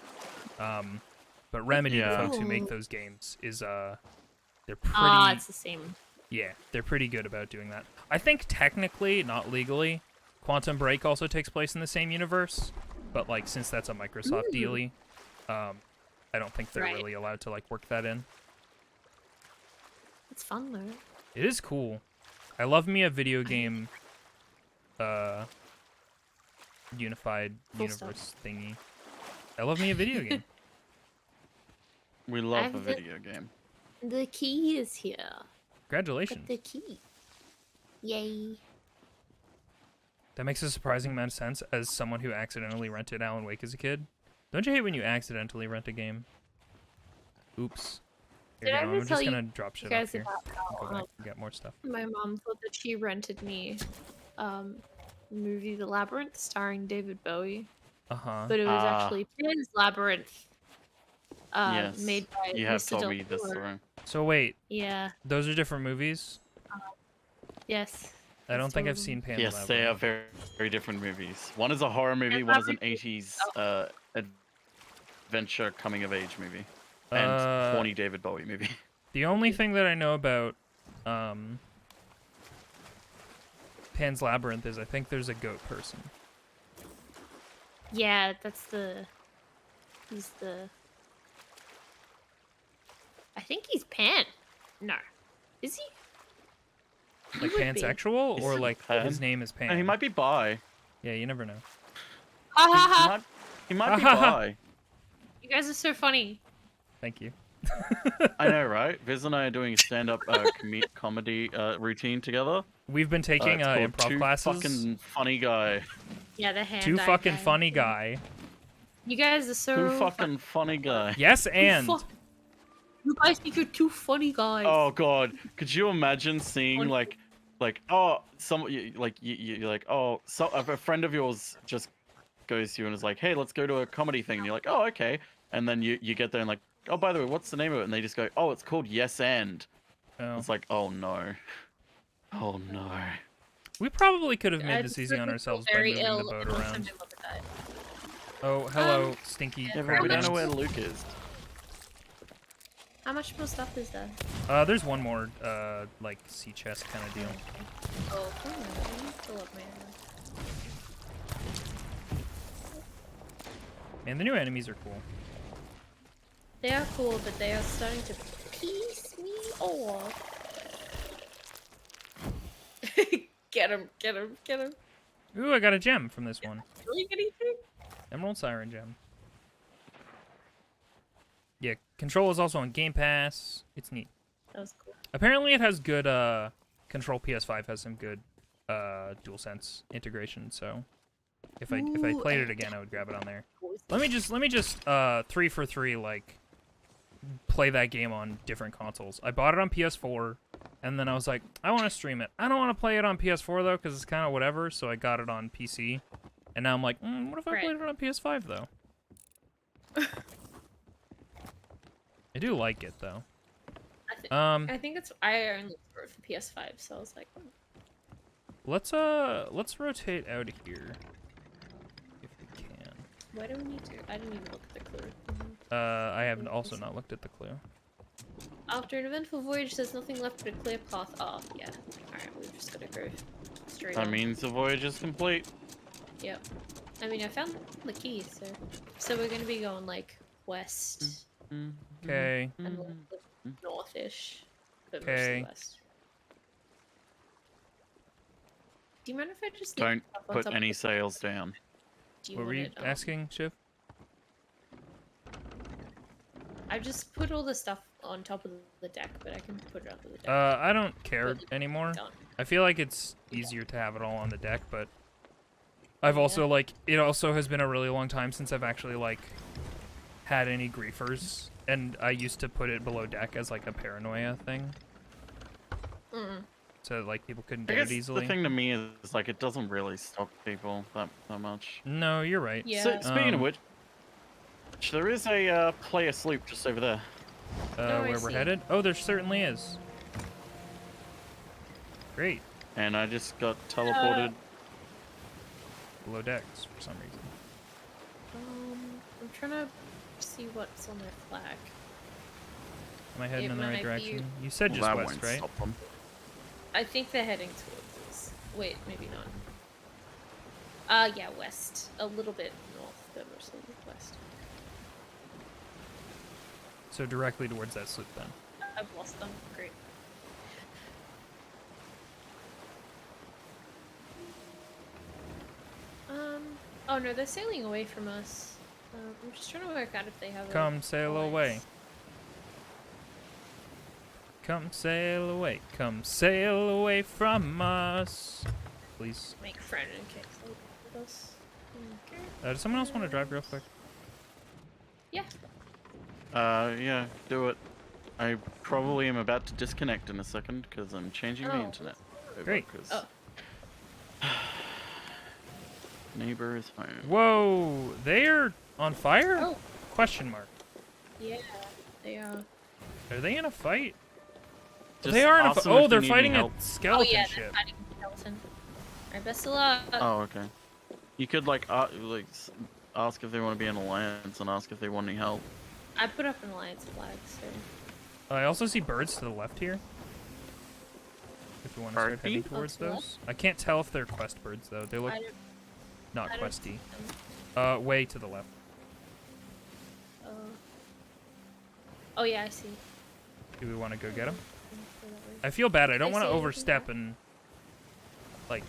But Remedy, the folks who make those games, is they're pretty. It's the same. Yeah, they're pretty good about doing that. I think technically, not legally, Quantum Break also takes place in the same universe, but like since that's a Microsoft dealie, I don't think they're really allowed to like work that in. It's fun though. It is cool. I love me a video game unified universe thingy. I love me a video game. We love a video game. The key is here. Congratulations. The key. Yay. That makes a surprising amount of sense as someone who accidentally rented Alan Wake as a kid. Don't you hate when you accidentally rent a game? Oops. Here Did you I go. ever I'm tell just you gonna drop shit off guys here. about Go how back and get more stuff. my mom thought that she rented me movie The Labyrinth starring David Bowie, Uh-huh. but it was actually Pan's Labyrinth Yes. made by You have Mr. told Del me this Toro. story. So wait, Yeah. those are different movies? Yes. I don't It's think I've totally- seen Pan's Yes, Labyrinth. they are very, very different movies. One is a horror movie, Pan's one is an Labyrinth- 80s adventure coming of age movie. And horny David Bowie movie. The only thing that I know about Pan's Labyrinth is I think there's a goat person. Yeah, that's the. He's the. I think he's Pan. No, is he? Like He would be. pansexual, or He's like Pan. his name is Pan? And he might be bi. Yeah, you never know. Ha ha He ha! might be bi. You guys are so funny. Thank you. I know, right? Viz and I are doing a stand-up comedy routine together. We've been taking It's called improv Too classes. Fucking funny guy. Yeah, the hand. Too eye fucking guy. funny guy. You guys are so. Too fucking funny guy. Yes, and You guys think you're two funny guys. Oh god, could you imagine seeing like oh you're like oh so a friend of yours just goes to you and is like, hey, let's go to a comedy thing. And you're like, oh okay, and then you get there and like, oh by the way, what's the name of it? And they just go, oh, it's called Yes and. oh. It's like, oh no, oh no. We probably could have made I this just easy on feel ourselves by very moving the ill boat and also around. my mother died. Oh, hello, stinky yeah, Yeah, but crab we don't know nuts. where Luke is. How much more stuff is there? There's one more, like, sea chest kind of deal. Oh, let me fill up my. Man, the new enemies are cool. They are cool, but they are starting to piece me off. Get him! Get him! Get him! Ooh, I got a gem from this one. Really anything? Emerald Siren gem. Yeah, Control is also on Game Pass. It's neat. That was cool. Apparently it has good, Control PS5 has some good, DualSense integration, so if I played it again, I would grab it on there. Let me just 3 for 3, like, play that game on different consoles. I bought it on PS4, and then I was like, I want to stream it. I don't want to play it on PS4, though, because it's kind of whatever, so I got it on PC. And now I'm like, what if I played it on PS5, though? I do like it, though. I think it's. I only for it for PS5, so I was like, let's rotate out of here. If we can. why do we need to? I didn't even look at the clue. I have also not looked at the clue. After an eventful voyage, there's nothing left but a clear path. Oh, yeah. Alright, we've just gotta go straight That on. means the voyage is complete. Yep. I mean, I found the key, so we're gonna be going like west Okay. and like, north-ish, but Okay. mostly west. Do you mind if I just Don't up on put top any of the- sails down. Do you What were want you it, asking, Shiv? I just put all the stuff on top of the deck, but I can put it under the deck. I don't care But- anymore. Done. I feel like it's easier to have it all on the deck, but I've also, like, it also has been a really long time since I've actually, like, had any griefers, and I used to put it below deck as, like, a paranoia thing, so, like, people couldn't I get guess it easily. the thing to me is like it doesn't really stop people that much. No, you're right. Yeah. So, speaking of Um, which, there is a player sloop just over there. Oh, I Where we're see. headed? Oh, there certainly is. Great. And I just got teleported. Below decks for some reason. I'm trying to see what's on their flag. Am I heading It in the right might be- direction? You said Well, just that west, won't right? stop them. I think they're heading towards us. Wait, maybe not. Yeah, west. A little bit north, but mostly west. So directly towards that sloop then. I've lost them. Great. Oh no, they're sailing away from us. I'm just trying to work out if they have Come sail alliance. away. come sail away from us. Please. Make friend and kick with us. Okay. Does someone else want to drive real quick? Yeah. Yeah, do it. I probably am about to disconnect in a second because I'm changing the internet. Great. Oh. Neighbor is home. Whoa, they're on fire? Oh. Question mark. Yeah, they are. Are they in a fight? Just They are in a ask fight. them Oh, if they're you need fighting any a help. skeleton Oh yeah, they're ship. fighting a skeleton. Alright, best of luck. Oh, okay. You could like ask if they want to be in alliance and ask if they want any help. I put up an alliance flag, so. I also see birds to the left here. If you want to start heading Birdie? towards To the those. left? I can't tell if they're quest birds though. They look not I don't questy. see them. Way to the left. Oh yeah, I see. Do we want to go get them? Go that way. I feel bad. I don't I want to see anything overstep there? and like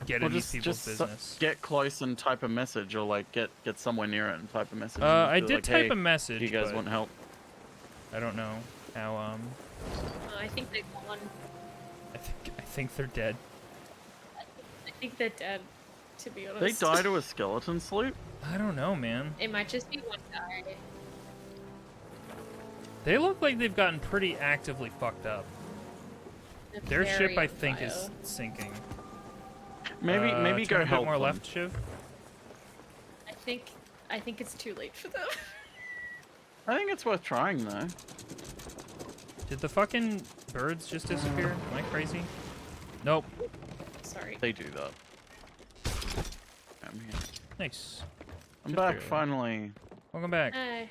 get Well, in these people's just business. get close and type a message, or like get somewhere near it and type a message. I Be did like, type hey, a message. You guys but want help? I don't know how. I think they won. I think they're dead. I think they're dead. To be They honest. die to a skeleton sloop? I don't know, man. It might just be one guy. They look like they've gotten pretty actively fucked up. They're Their very ship, I on think, fire. is sinking. Maybe Turn go a bit help more them. left, Shiv. I think it's too late for them. I think it's worth trying though. Did the fucking birds just disappear? Am I crazy? Nope. Sorry. They do that. I'm here. Nice. I'm Good back for you. finally. Welcome back. Hey.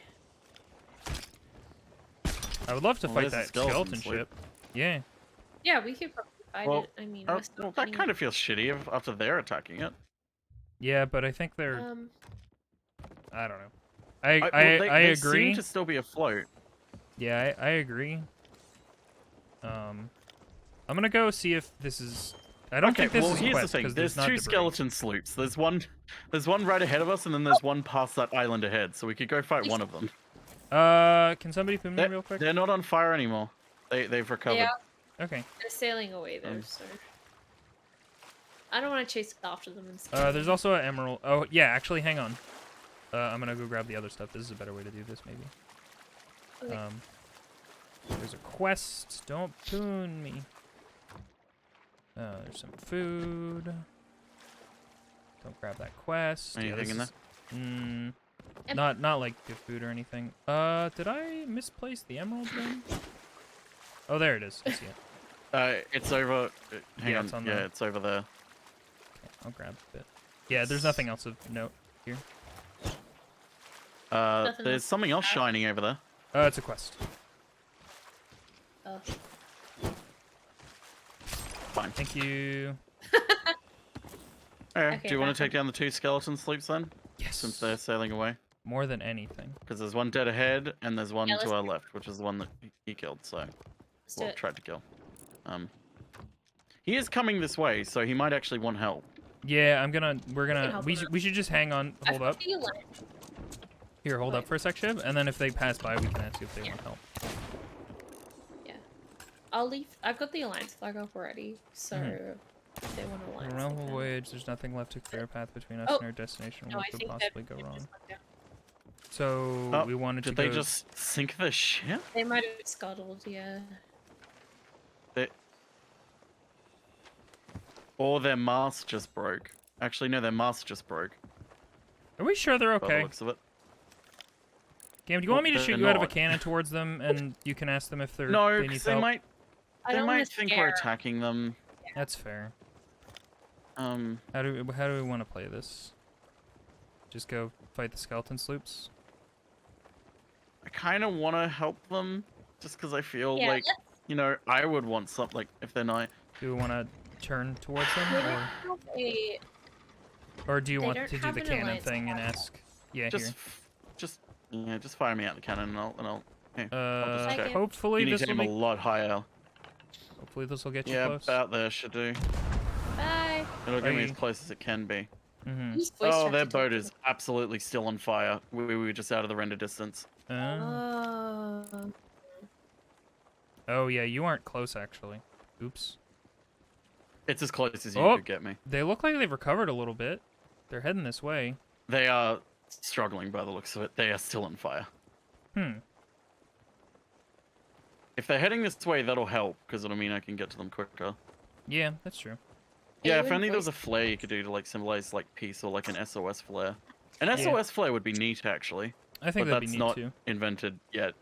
I would love to Well, fight there's a that skeleton skeleton sloop. ship. Yeah. Yeah, we could probably fight Well, it. I mean, well, that kind of feels shitty after they're attacking it. Yeah, but I think they're. I don't know. I Well, they agree. seem to still be afloat. Yeah, I agree. I'm gonna go see if this is. I don't think this well, is here's quest the thing. because There's not two debris. skeleton sloops. There's one right ahead of us, and then there's one past that island ahead. So we could go fight one of them. Can somebody put me real quick? They're not on fire anymore. They've recovered. Yeah, Okay. they're sailing away though, so. I don't want to chase after them and stuff. There's also an emerald. Oh yeah, actually, hang on. I'm gonna go grab the other stuff. This is a better way to do this, maybe. Okay. There's a quest. Don't poon me. There's some food. Don't grab that quest. Anything in there? Not like good food or anything. Did I misplace the emerald then? Oh, there it is. I see it. It's over. Hang Yeah, on. it's on Yeah, the- it's over there. Okay, I'll grab a bit. Yeah, there's nothing else of note here. Nothing There's else. something else shining over there. It's a quest. Oh. Fine. Thank you. Okay. Okay, Do you want back to take down the two skeleton sloops then? Yes. Since they're sailing away. More than anything. Because there's one dead ahead, and there's one Yeah, let's to our do it. left, which is the one that he killed. So, Let's do well, it. tried to kill. He is coming this way, so he might actually want help. Yeah, we're can gonna, help we them out. we should just hang on, hold up. I feel like Here, hold up for a sec, Shiv, and then if they pass by, we can ask if they Yeah. want help. I'll leave. I've got the alliance flag up already, so if they want to alliance. Around they the can. voyage, there's nothing left to clear a path between us Oh. and our destination. No, What I could think possibly that go wrong? just went down. So Oh, we wanted to Did go. they just sink the ship? They might have scuttled, yeah. Or their mast just broke. Actually, no, their mast just broke. Are we sure they're By the okay? looks of it. Cam, do you want me to they're shoot you out of a not. cannon towards them, and you can ask them if they're No, they need because they help? might. I They don't might wanna think scare we're 'em. attacking them. That's fair. Um, How do we want to play this? Just go fight the skeleton sloops? I kind of want to help them, just because I feel Yeah, like, you know, I would want something like if they're not. Do we want to turn towards them, They don't have a- or do you They want don't to do have the an cannon alliance thing and flag. ask? Yeah, Just, here. just fire me out the cannon, and I'll. Hey, I'll just Like check. it. Hopefully You need this to will aim a make. lot higher. Hopefully this will get you Yeah, close. about there should do. Bye. It'll get me you- as close as it can be. Mm-hmm. Whose voice Oh, chat their to talk boat to is them? absolutely still on fire. We were just out of the render distance. Oh. Oh yeah, you aren't close actually. Oops. It's as close as you Oh, could get me. they look like they've recovered a little bit. They're heading this way. They are struggling by the looks of it. They are still on fire. Hmm. If they're heading this way, that'll help, because it'll mean I can get to them quicker. Yeah, that's true. Yeah, if only there was a flare you could do to like symbolize like peace, or like an SOS flare. An Yeah. SOS flare would be neat, actually. I think But that'd be that's neat not too. invented yet.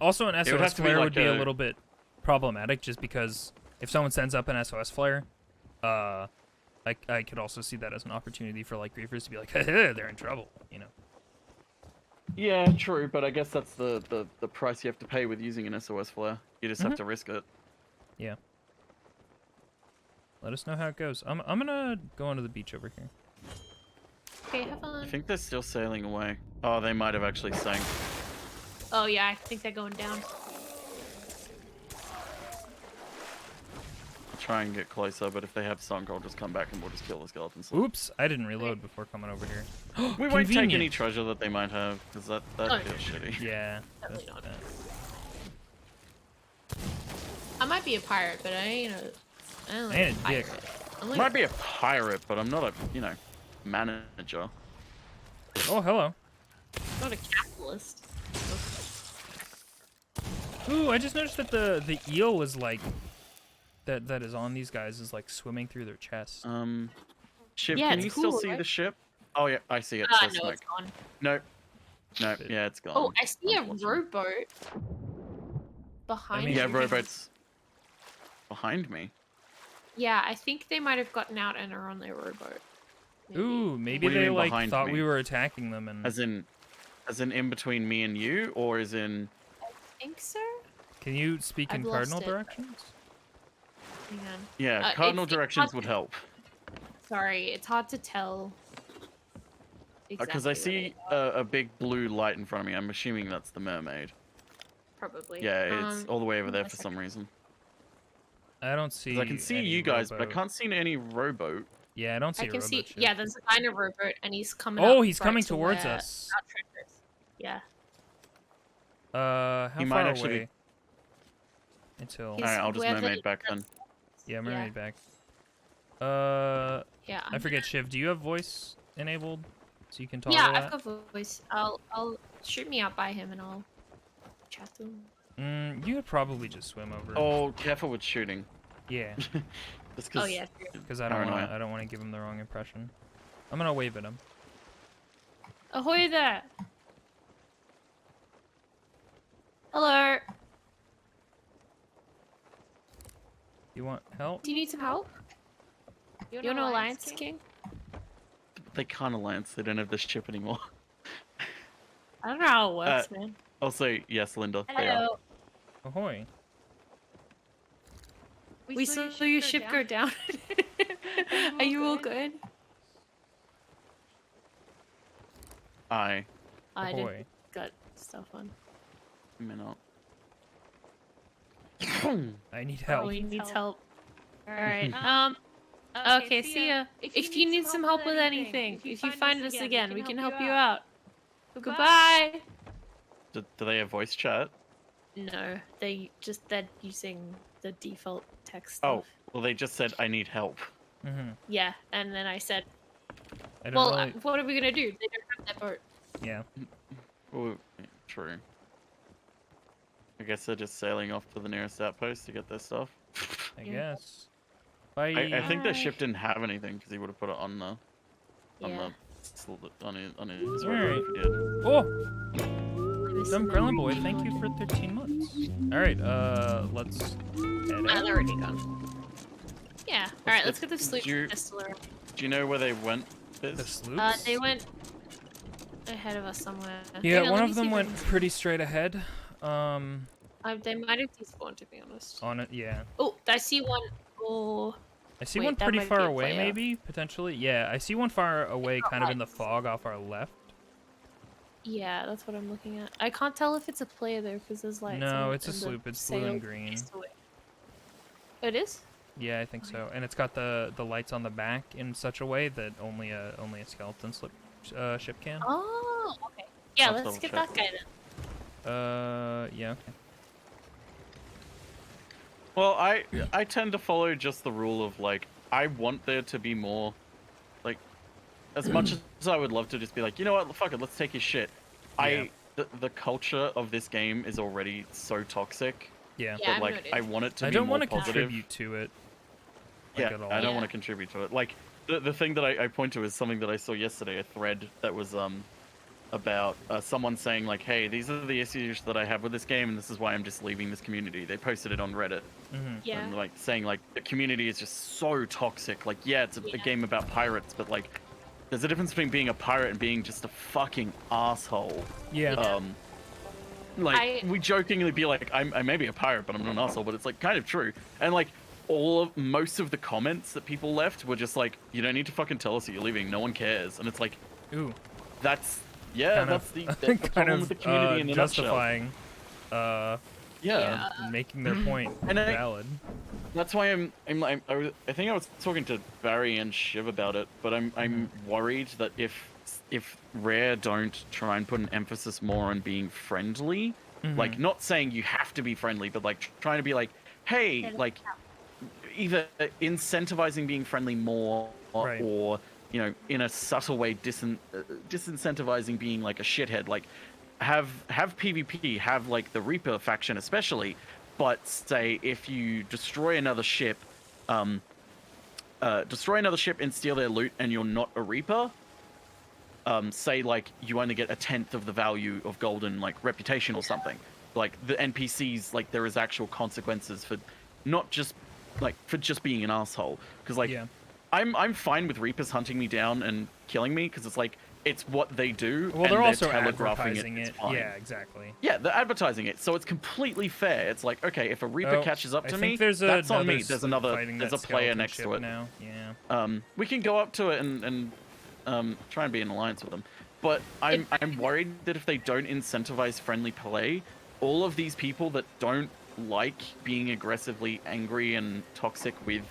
Also, an would SOS have to be flare like would be a a- little bit problematic, just because if someone sends up an SOS flare, I could also see that as an opportunity for like griefers to be like, they're in trouble, you know. Yeah, true, but I guess that's the price you have to pay with using an SOS flare. You just have to risk it. Yeah. Let us know how it goes. I'm gonna go onto the beach over here. Okay, have fun. I think they're still sailing away. Oh, they might have actually sank. Oh yeah, I think they're going down. I'll try and get closer, but if they have sunk, I'll just come back and we'll just kill the skeletons. Oops, I didn't reload before coming over here. We won't take any Convenient. treasure that they might have, because that Oh, feels shitty. Yeah. Definitely that's not. bad. I might be a pirate, but I ain't a. I don't Ain't like a dick. pirate. I'm like, Might be a pirate, but I'm not a, manager. Oh, hello. not a capitalist. Ooh, I just noticed that the eel is like that is on these guys is like swimming through their chest. Ship, Yeah, can it's you still cool, see right? the ship? Oh yeah, I see it. Ah, There's no, smoke. it's gone. Nope. Nope. Yeah, it's gone. Oh, I see a unfortunately. rowboat behind mean- you. Yeah, rowboats behind me. Yeah, I think they might have gotten out and are on their rowboat. Maybe. Ooh, maybe What do you they mean like behind thought me? we were attacking them and. As in between me and you, or as in? I think so. Can you speak in I've lost cardinal it. directions? Hang on. Yeah, cardinal it's directions hard would to- help. Sorry, it's hard to tell. Because Exactly I see a big blue light in front of me. I'm assuming that's the mermaid. probably. Yeah, it's all the way over there a for second. some reason. I don't see. 'Cause I can see any you guys, but I rowboat. can't see any rowboat. Yeah, I don't see I a can rowboat see. ship. Yeah, there's a kind of rowboat, and he's coming. Oh, up he's right coming to towards where us. our treasure is. Yeah. How He far might actually away? Until. He's Alright, I'll just where the- mermaid back then. Yeah, Yeah. mermaid back. Yeah. I forget, Shiv. Do you have voice enabled, so you can talk? Yeah, I've got voice. I'll shoot me out by him, and I'll chat to him. You could probably just swim over. Oh, careful with shooting. Yeah, Just 'cause Oh yeah. True. because I don't Paranoia. want. I don't want to give him the wrong impression. I'm gonna wave at him. Ahoy there! Hello. You want help? Do you need some help? You want to Alliance King? they can't alliance. They don't have this ship anymore. I don't know how it works, man. I'll say yes, Linda. They are. Hello. Ahoy! We saw your ship go down. Are you all good? I I Ahoy! did got stuff on. may not. I need Oh, help. he needs help. Alright, okay, see ya. If you need some help with anything, if you find us again, we can help you out. Goodbye! Do they have voice chat? No, they're using the default text Oh, stuff. well, they just said I need help. Yeah, and then I said, I don't well, really. what are we gonna do? They don't have that boat. Yeah. Oh, true. I guess they're just sailing off to the nearest outpost to get their stuff. I Yeah. guess. Bye. I think their Bye. ship didn't have anything because he would have put it on the Yeah. on his Alright. if he did. Oh, Listen, Dumb Gremlin Boy, thank you for 13 months. Alright, let's head Ah, out. they're already gone. Yeah. Alright, let's get the sloop you- distiller. Do you know where they went? The Biz? sloops? They went ahead of us somewhere. Yeah, Hang on, one let of me them see if I went can- pretty straight ahead. They might have despawned, to be honest. On it, yeah. Oh, I see one. Oh, I see Wait, one that pretty might be far a away, player. maybe, potentially. Yeah, I see one far away, kind of in the fog off our left. yeah, that's what I'm looking at. I can't tell if it's a player though, because there's like. No, it's a sloop. It's blue and green. It is. Yeah, I think so. And it's got the lights on the back in such a way that only a skeleton ship can. Oh, okay. Yeah, I'll let's double get check. that guy then. Yeah, okay. Well, I tend to follow just the rule of like I want there to be more, like, as much as I would love to just be like, you know what, fuck it, let's take his shit. Yeah. The culture of this game is already so toxic Yeah. Yeah, that like I want it to I be don't more want to positive. contribute to it. Like, Yeah, at all. I don't Yeah. want to contribute to it. Like the thing that I point to is something that I saw yesterday, a thread that was about someone saying like, hey, these are the issues that I have with this game, and this is why I'm just leaving this community. They posted it on Reddit, Yeah. and like saying like the community is just so toxic. Like, yeah, it's a game about pirates, but like, there's a difference between being a pirate and being just a fucking asshole. Yeah. Like we jokingly be like, I may be a pirate, but I'm not an asshole. But it's like kind of true. And like most of the comments that people left were just like, you don't need to fucking tell us that you're leaving. No one cares. And it's like, Ooh. that's Kind that's of, the kind problem of with the community in a justifying, yeah. making their point valid. That's why I think I was talking to Barry and Shiv about it, but I'm worried that if Rare don't try and put an emphasis more on being friendly, like not saying you have to be friendly, but like trying to be like, hey, like either incentivizing being friendly more, Right. or you know, in a subtle way disincentivizing being like a shithead. Like have PvP, have like the Reaper faction especially, but say if you destroy another ship and steal their loot and you're not a Reaper, say like you only get 1/10 of the value of golden like reputation or something. Like the NPCs, like there is actual consequences for not just like for just being an asshole. Because like I'm fine with Reapers hunting me down and killing me because it's like it's what they do. Well, and they're also telegraphing advertising it. Yeah, exactly. Yeah, they're advertising it, so it's completely fair. It's like, okay, if a Reaper catches up to me, that's on me. There's a player next to it. Now. Yeah. We can go up to it and try and be in alliance with them. But I'm worried that if they don't incentivize friendly play, all of these people that don't like being aggressively angry and toxic with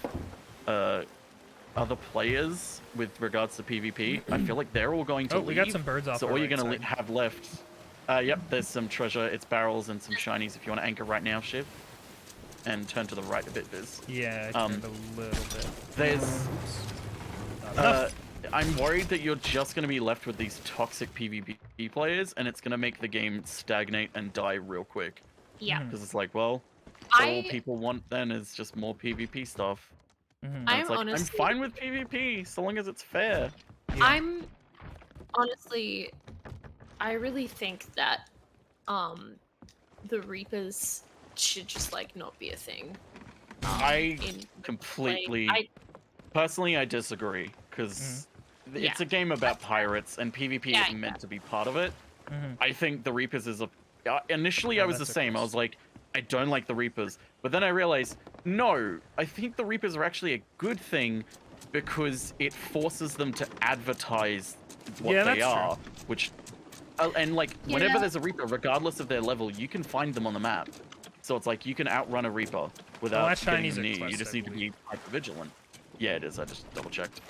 other players with regards to PvP, I feel like they're all going to leave. We got some birds off. So all you're going to have left, yep, there's some treasure. It's barrels and some shinies. If you want to anchor right now, Shiv, and turn to the right a bit, Viz. Yeah, I turned a little bit. There's, I'm worried that you're just going to be left with these toxic PvP players, and it's going to make the game stagnate and die real quick. Yeah. Because it's like, well, all people want then is just more PvP stuff. I'm fine with PvP so long as it's fair. Yeah. I'm honestly, I really think that the Reapers should just like not be a thing. Personally, I disagree because it's a game about pirates and PvP isn't meant to be part of it. I think the Reapers is initially I was the same. I was like, I don't like the Reapers. But then I realized, no, I think the Reapers are actually a good thing because it forces them to advertise what they are. True. Which, and like, whenever there's a Reaper, regardless of their level, you can find them on the map. So it's like, you can outrun a Reaper without getting them near you. You just need to be hyper vigilant. Yeah, it is. I just double checked.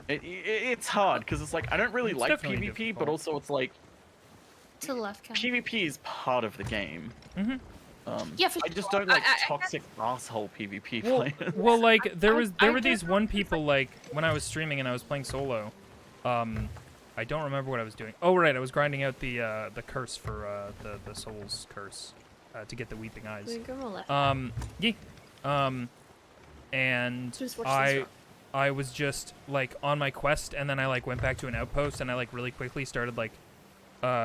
It's hard because it's like, I don't really like PvP, difficult. But also it's like, to the left, PvP is part of the game. Yeah, for I just don't like toxic asshole PvP players. Well, like there were these one people like when I was streaming and I was playing solo. I don't remember what I was doing. Oh right, I was grinding out the curse for the soul's curse to get the weeping eyes. And I was just like on my quest, and then I like went back to an outpost, and I like really quickly started like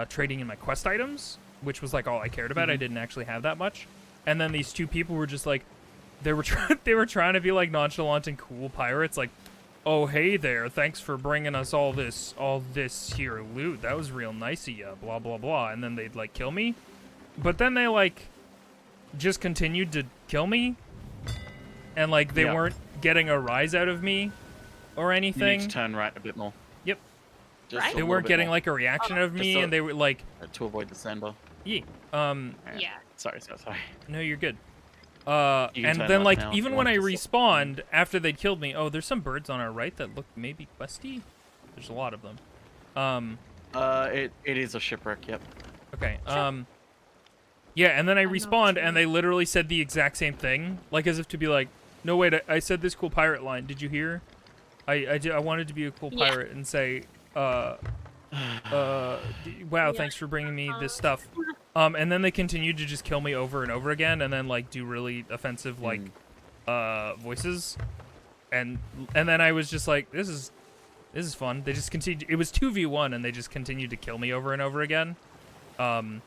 trading in my quest items, which was like all I cared about. I didn't actually have that much. And then these two people were just like, they were trying to be like nonchalant and cool pirates, like, oh hey there, thanks for bringing us all this here loot. That was real nice of ya, blah blah blah. And then they'd like kill me, but then they like just continued to kill me, and like they weren't getting a rise out of me or anything. You need to turn right a bit more. Yep. Right? They weren't getting like a reaction out of me, and they were like to avoid the sandbar. Yeah. Yeah. Sorry. No, you're good. And then like even when I respawned after they'd killed me, oh, there's some birds on our right that look maybe questy. There's a lot of them. It is a shipwreck. Yep. Okay. Yeah, and then I I'm not respawned, sure. and they literally said the exact same thing, like as if to be like, "No, wait, I said this cool pirate line. Did you hear? I wanted to be a cool Yeah. pirate and say, wow, Yeah. thanks for bringing me this stuff." And then they continued to just kill me over and over again, and then like do really offensive like voices, and then I was just like, this is fun. They just continued. It was 2v1, and they just continued to kill me over and over again. And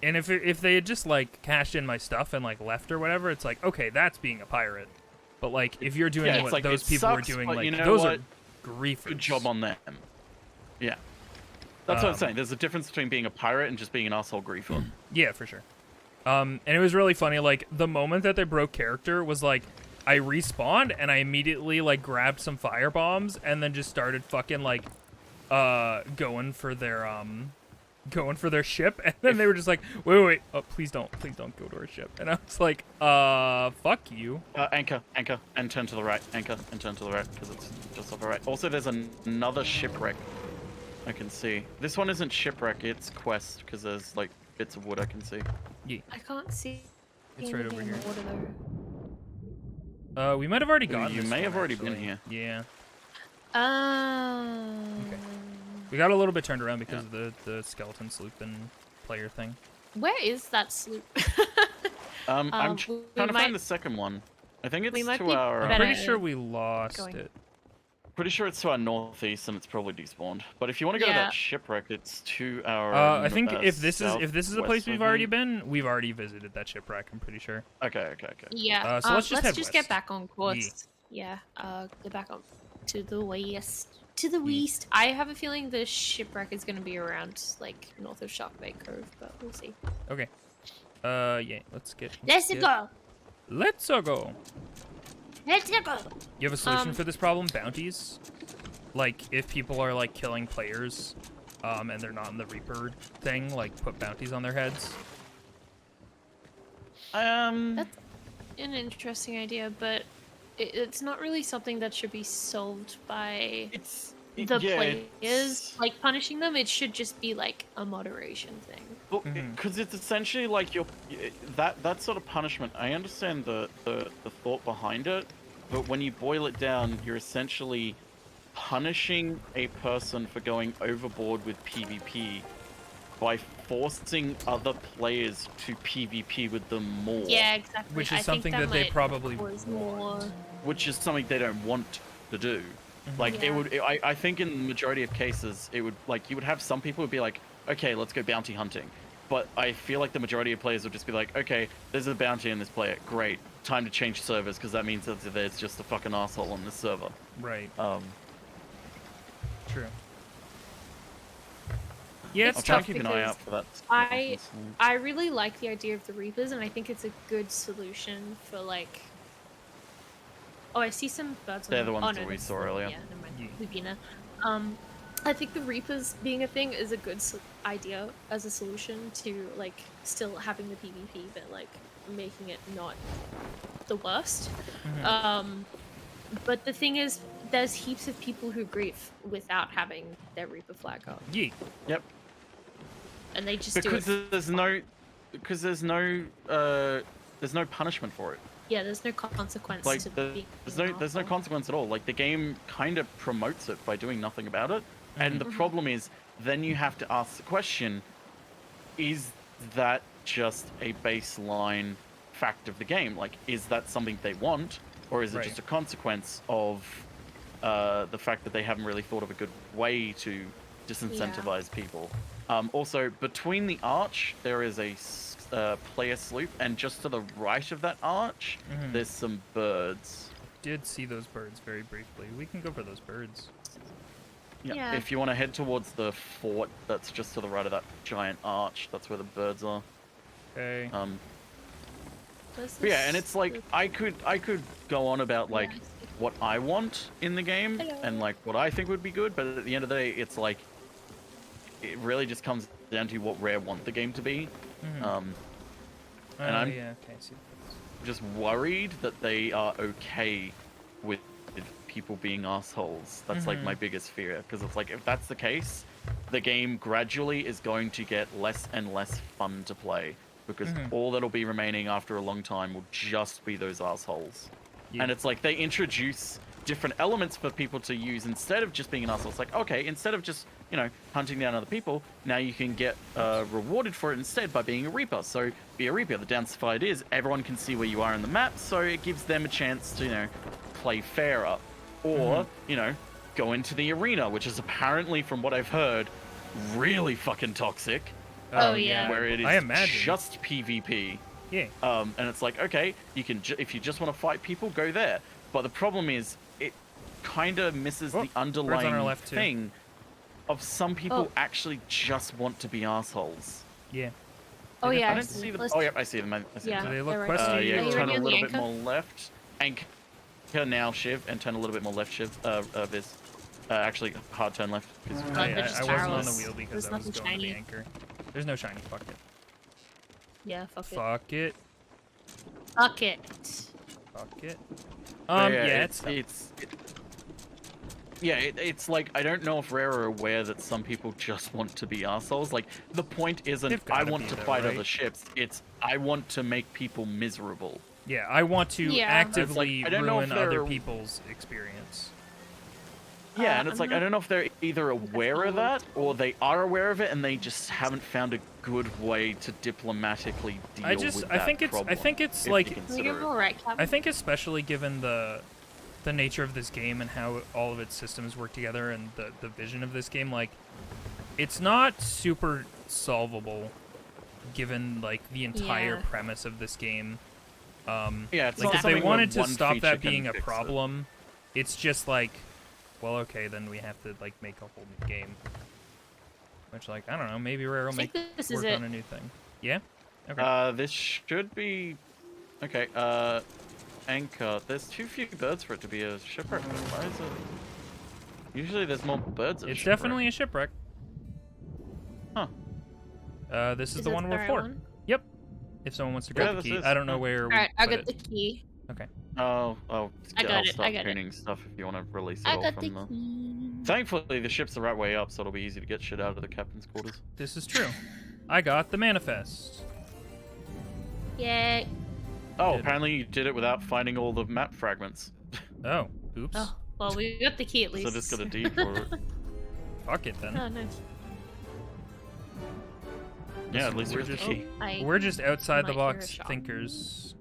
if they had just like cashed in my stuff and like left or whatever, it's like, okay, that's being a pirate. But like if you're doing what like, those people were sucks, doing, but like you know those what? are griefers. Good job on them. Yeah. That's what I'm saying. There's a difference between being a pirate and just being an asshole griefer. Yeah, for sure. And it was really funny. Like the moment that they broke character was like, I respawned and I immediately like grabbed some fire bombs and then just started fucking like, going for their ship. And then they were just like, wait, oh, please don't go to our ship. And I was like, fuck you. Anchor, and turn to the right. Anchor, and turn to the right, because it's just off the right. Also, there's another shipwreck I can see. This one isn't shipwreck, it's quest, because there's like bits of wood I can see. Yeah. I can't see. It's right over anything in here. the water, though. We might have already gotten You this may one, have already actually. been here. Yeah. Okay. We got a little bit turned around because of the skeleton sloop and player thing. Where is that sloop? I'm trying to might- find the second one. I think it's might to be our... I'm better pretty sure we lost going. it. Pretty sure it's to our northeast and it's probably despawned. But if you want to go to Yeah. that shipwreck, it's to our I think if this is a southwest, place I we've already think. been, we've already visited that shipwreck. I'm pretty sure. Okay. Yeah. So let's just head get west. back on course. Yeah. Get back on to the west. To the Ye- west. I have a feeling the shipwreck is going to be around like north of Shark Bay Cove, but we'll see. Okay. Yeah. Let's go. Let's go. Let's go. Let's go. You have a solution for this problem? Bounties. Like if people are like killing players, and they're not in the Reaper thing, like put bounties on their heads. That's an interesting idea, but it's not really something that should be solved by the players. Like punishing them, it should just be like a moderation thing. Because it's essentially like that sort of punishment. I understand the thought behind it, but when you boil it down, you're essentially punishing a person for going overboard with PvP by forcing other players to PvP with them more. Yeah, exactly. Which is I something think that they might probably cause more. Which is something they don't want to do. Like Yeah. it would. I think in the majority of cases, it would like you would have some people would be like, okay, let's go bounty hunting. But I feel like the majority of players would just be like, okay, there's a bounty in this player. Great. Time to change servers because that means that there's just a fucking asshole on this server. Right. True. Yeah, I'll it's try tough. to keep an eye out for that. I really like the idea of the Reapers, and I think it's a good solution for like. Oh, I see some birds. They're the ones no, that we that's saw the- earlier. Yeah, never mind. Lubina. I think the Reapers being a thing is a good idea as a solution to like still having the PvP, but like making it not the worst. But the thing is, there's heaps of people who grief without having their Reaper flag up. Yeah. Yep. And they just Because do it. there's no punishment for it. Yeah, there's no consequence Like to being there's no consequence at all. Like the game kind of promotes it by doing nothing about it. And the problem is then you have to ask the question, is that just a baseline fact of the game? Like, is that something they want, or is it just a consequence of the fact that they haven't really thought of a good way to disincentivize people? Also, between the arch, there is a player sloop, and just to the right of that arch, there's some birds. Did see those birds very briefly. We can go for those birds. Yeah. If you want to head towards the fort, that's just to the right of that giant arch. That's where the birds are. Okay. But yeah, and it's like I could go on about like what I want in the game and like what I think would be good, but at the end of the day, it's like it really just comes down to what Rare want the game to be. And I'm just worried that they are okay with people being assholes. That's like my biggest fear, because it's like if that's the case, the game gradually is going to get less and less fun to play because all that'll be remaining after a long time will just be those assholes. Yeah. And it's like they introduce different elements for people to use instead of just being an asshole. It's like, okay, instead of just, you know, hunting down other people, now you can get rewarded for it instead by being a Reaper. So be a Reaper. The downside is everyone can see where you are in the map, so it gives them a chance to, you know, play fairer. Or, you know, go into the arena, which is apparently, from what I've heard, really fucking toxic. Oh, yeah. Where it is I imagine. just PvP. Yeah. And it's like, okay, you can if you just want to fight people, go there. But the problem is, it kind of misses the underlying thing of some people actually just want to be assholes. Yeah. Oh yeah. I don't see them. Oh yeah, I see them. I see Yeah. them. Do they look right questy? Yeah, Are you turn a already on the little bit anchor? more left. Anchor now, Shiv, and turn a little bit more left, Shiv. Viz. Actually, hard turn left. I just wasn't on the powerless. wheel because There's I was nothing going to the shiny. anchor. There's no shiny. Fuck it. Yeah, fuck it. Fuck it. Fuck it. Fuck it. Yeah, Yeah, it's like, I don't know if Rare are aware that some people just want to be assholes. Like, the point isn't They've I gotta want be to though, fight right? other ships. It's I want to make people miserable. yeah. I want to Yeah. actively I don't know ruin if they're- other people's experience. Yeah, and it's I'm like, I not- don't know if they're either aware of that or they are aware of it and they just haven't found a good way to diplomatically deal with that I think problem, it's if like, you Can we consider give it. him a right cap? I think especially given the nature of this game and how all of its systems work together and the vision of this game, like, it's not super solvable given like the entire Yeah. premise of this game. Yeah, it's Like, not if they something wanted where to one stop feature that can being a fix it. problem, it's just like, well, okay, then we have to like make a whole new game. Which, like, I don't know, maybe Rare will I make think this is work it. on a new thing. Yeah. Okay. This should be okay. Anchor. There's too few birds for it to be a shipwreck. Why is it? Usually there's more birds. At a It's shipwreck. definitely a shipwreck. Huh. This is Is the it one we're right for. one? Yep. If someone wants to Yeah, grab the this key, is. I don't know Oh. where. Alright, I we got put the key. Oh, I got I'll it, start I got it. tuning stuff if you want to release it I all got the from the. key. Thankfully, the ship's the right way up, so it'll be easy to get shit out of the captain's quarters. This is true. I got the manifest. Yay. Oh, Did it. apparently you did it without finding all the map fragments. Oh, oops. Oh, well, we got the key at least. So just got a D for it. Fuck it then. Oh, nice. Yeah, at least we're we got the just- key. We're just outside the might hear a box shot. thinkers.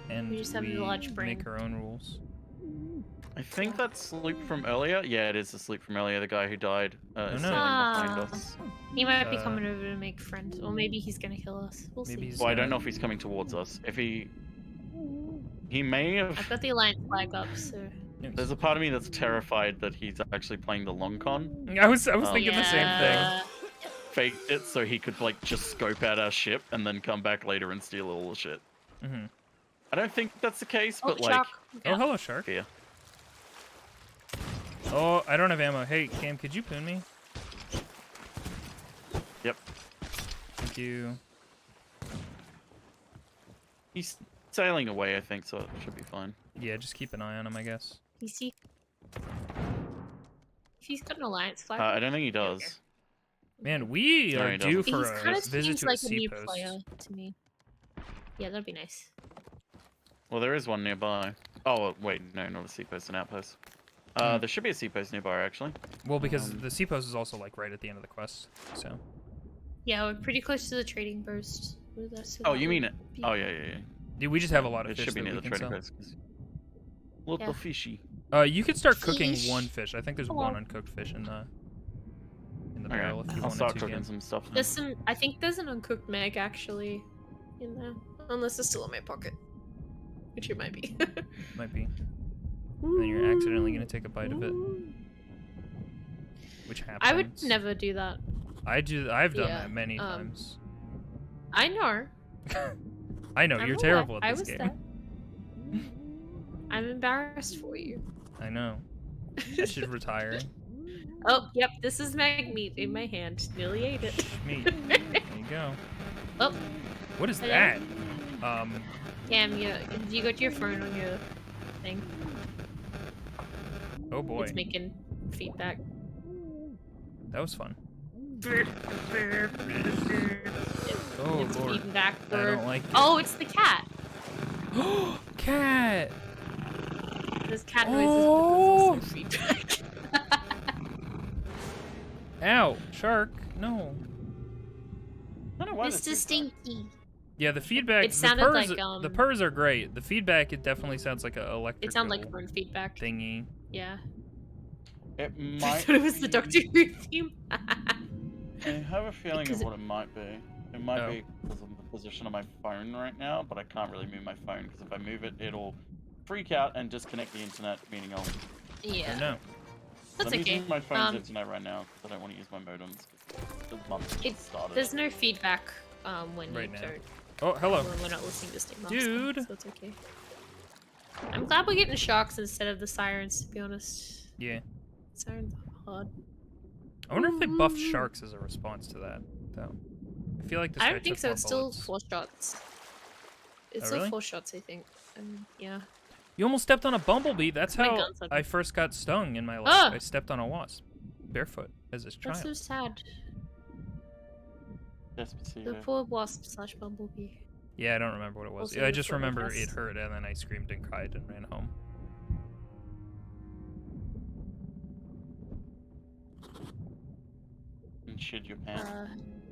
And We just have a large brain. make our own rules. I think that's Sloop from earlier. Yeah, it is the Sloop from earlier. The guy who died is no. sailing behind Ah. us. He might be Uh, coming over to make friends. Or maybe he's gonna kill us. We'll Maybe see. he's- Well, I don't know if he's coming towards us. If he may have. I've got the alliance flag up, so... There's a part of me that's terrified that he's actually playing the long con. I was Oh. thinking the same thing. Yeah. Faked it so he could like just scope out our ship and then come back later and steal all the shit. Mm-hmm. I don't think that's the case, Oh, but like, shark. Oh, hello, shark. here. Oh, I don't have ammo. Hey, Cam, could you poon me? Yep. Thank you. He's sailing away, I think, so it should be fine. Yeah, just keep an eye on him, I guess. Is he... If he's got an alliance flag... I don't think he does. Man, we No, are he due doesn't. for He's a kind of visit seems to like a a new sea post. player to me. Yeah, that'd be nice. Well, there is one nearby. Oh, wait, no, not a sea post, an outpost. There should be a sea post nearby, actually. Well, because the sea post is also like right at the end of the quest, so. Yeah, we're pretty close to the trading post. So Oh, that you mean would it? be- Oh, yeah. Dude, we just have a lot of It fish should be that near we the can trading sell. post. Little Yeah. fishy. You could start cooking Fish. one fish. I think there's Hello. one uncooked fish in the Okay, barrel if you I'll wanted start to. cooking Cam. some stuff. Then. There's some... I think there's an uncooked meg, actually, in there. Unless it's still in my pocket. Which it might be. Might be. And then you're accidentally gonna take a bite of it, which happens. I would never do that. I've done Yeah, that many times. I know. I know I'm you're aware. terrible at I this was game. there. I'm embarrassed for you. I know. I should retire. Oh, yep, this is mag meat in my hand. Nearly ate it. Me. There you go. Oh, What is Hello? that? Cam, you got your phone on your thing. Oh boy, It's making feedback. that was fun. Oh, It's Lord. feeding back. I Or... don't like it. Oh, it's the cat. Cat! There's cat noises, but there's also feedback. Ow! Shark! No. I don't know why Mr. this Stinky. Yeah, the feedback. It sounded like the purrs are great. The feedback, it definitely sounds like an electrical. It sounded like phone feedback. Thingy. Yeah. It I might. thought it was the Doctor Who theme. I have a feeling Because of what it might be. It might be because of the position of my phone right now, but I can't really move my phone because if I move it, it'll freak out and disconnect the internet, meaning I'll. Yeah. Oh, no. That's I'm okay. using my phone's internet right now because I don't want to use my modems. The month just started. There's no feedback when Right you now. don't. Oh, hello. When we're not listening to Steam. Dude. So it's okay. I'm glad we're getting sharks instead of the sirens, to be honest. Yeah. Sirens are hard. I wonder if they buffed sharks as a response to that, though. I feel like this I guy don't think took so. more It's still bullets. 4 shots. It's Oh, still really? 4 shots, I think. Yeah. You almost stepped on a bumblebee. That's My how gun's up. I first got stung in my life. Ah! I stepped on a wasp. Barefoot as a child. That's so sad. The Despacito. poor wasp slash bumblebee. Yeah, I don't remember what it was. Also Yeah, I the just fur remember it vest. hurt, and then I screamed and cried and ran home. And shit your pants.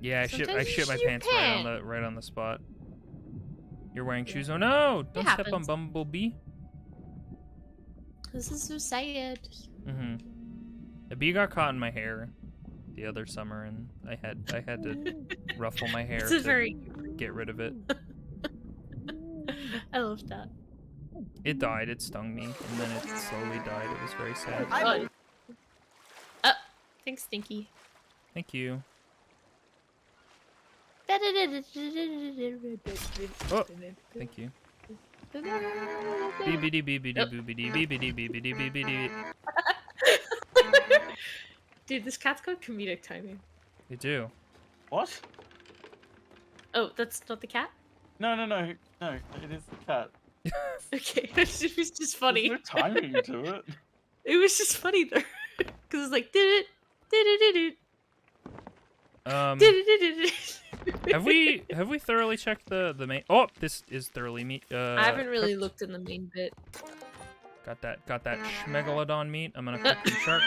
Yeah, I shit Sometimes you my shit your pants pants. right on the spot. You're wearing Yeah. shoes. Oh no! Don't step on happens. Bumblebee. This is so sad. A bee got caught in my hair the other summer, and I had to ruffle my hair It's a to very... get rid of it. I love that. It died. It stung me, and then it slowly died. It was very sad. Thanks, Stinky. Thank you. Oh, Thank you. Beebity beebity boobity beebity beebity beebity. Dude, this cat's got comedic timing. You do. What? Oh, that's not the cat? No, it is the cat. Okay, it was just funny. There's no timing to it. It was just funny though. Because it's like, did it. Have we thoroughly checked the main? Oh, this is thoroughly meat. I haven't really cooked. looked in the main bit. Got that schmegalodon meat. I'm gonna cook the shark.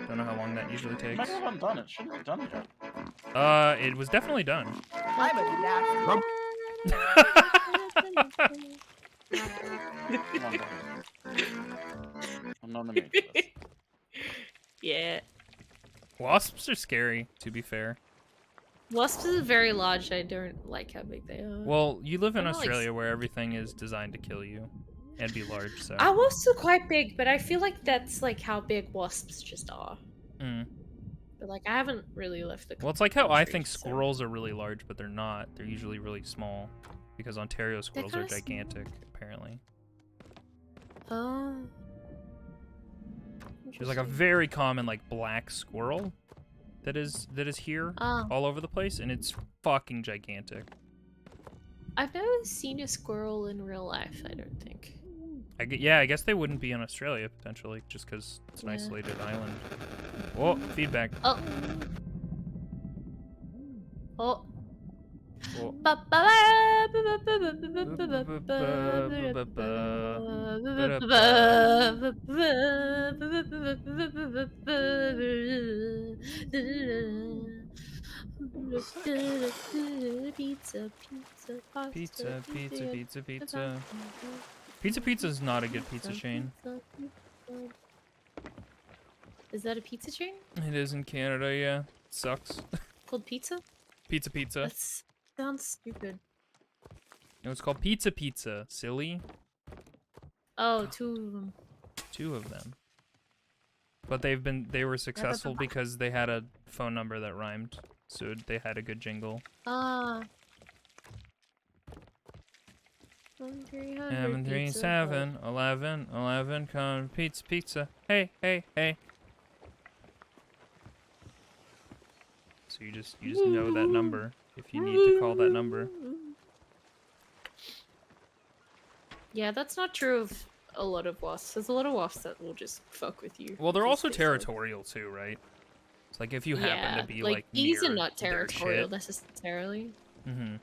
Don't know how long that usually takes. Megalodon done it. Shouldn't have done it yet. It was definitely done. I'm a nasty. I'm not in the mood for this. Yeah. Wasps are scary, to be fair. Wasps are very large. I don't like how big they are. Well, you live in I don't like Australia where everything is designed to kill you and be large, so. Our wasps are quite big, but I feel like that's like how big wasps just are. Mm. But like, I haven't really left the. Well, it's like how I country, think so- squirrels are really large, but they're not. They're usually really small. Because Ontario squirrels are kinda small. gigantic, apparently. Oh. There's like a very common like black squirrel that is here Oh. all over the place, and it's fucking gigantic. I've never seen a squirrel in real life. I don't think. Yeah, I guess they wouldn't be in Australia potentially, just because it's an Yeah. isolated island. Whoa, feedback. Oh. Oh. Whoa. Pizza, Pizza, pizza, pizza, pizza. Pizza Pizza is not a good pizza chain. Is that a pizza chain It is in Canada, yeah. Sucks. called Pizza? Pizza Pizza. That sounds stupid. No, it's called Pizza Pizza, silly. Oh, 2 of them. 2 of them. But they were successful because they had a phone number that rhymed, so they had a good jingle. Ah. 1300 737 11 11 come pizza. Hey, hey, hey. So you just know that number if you need to call that number. Yeah, that's not true of a lot of wasps. There's a lot of wasps that will just fuck with you. Well, they're Just also because, like- territorial too, right? It's like if you happen to be like bees near are not their territorial shit. necessarily. Mm-hmm.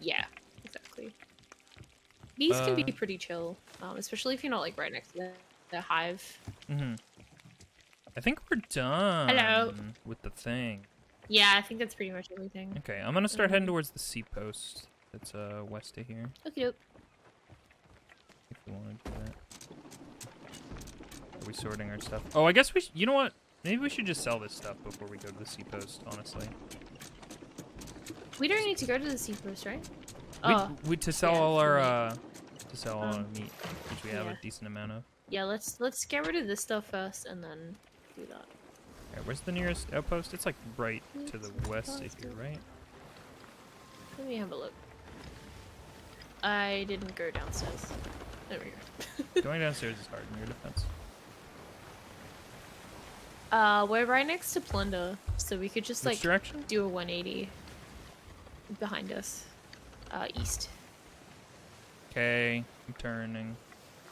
Yeah, exactly. Bees can be pretty chill, especially if you're not like right next to the hive. Mm-hmm. I think we're done Hello. with the thing. Yeah, I think that's pretty much everything. Okay, I'm gonna start heading towards the sea post. That's west of here. Okay. If we want to do that. Are we sorting our stuff? Oh, I guess we. You know what? Maybe we should just sell this stuff before we go to the sea post. Honestly. We don't need to go to the sea post, right? To sell yeah, all for our meat, which we have a yeah. decent amount of. Yeah, let's get rid of this stuff first, and then do that. Alright, where's the nearest outpost? It's like right to the west of here, right? Let me have a look. I didn't go downstairs. There we go. Going downstairs is hard in your defense. We're right next to Plunder, so we could just Which like direction? do a 180 behind us, east. Okay, I'm turning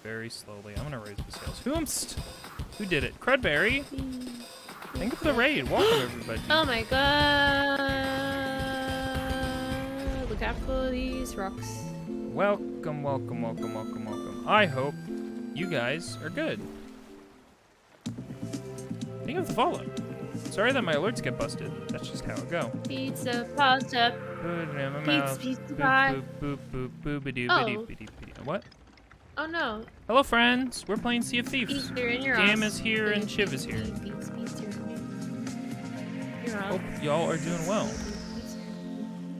very slowly. I'm gonna raise the sails. Who did it? Crudberry. Thank you for the raid. Welcome everybody. Oh my god! Look out for these rocks. Welcome, welcome, welcome, welcome, welcome. I hope you guys are good. Thank you for the follow. Sorry that my alerts get busted. That's just how it go. Pizza, pasta. Put it in my Pizza, mouth. pizza Boop, pie. boop, boop, boop, boop-a-doo, Oh. ba-doo, ba-doo, ba-doo. What? Oh no. Hello, friends. We're playing Sea of Thieves. Pizza in your Gam ass. is here and Shiv is here. Pizza. Your ass. Hope y'all are doing well.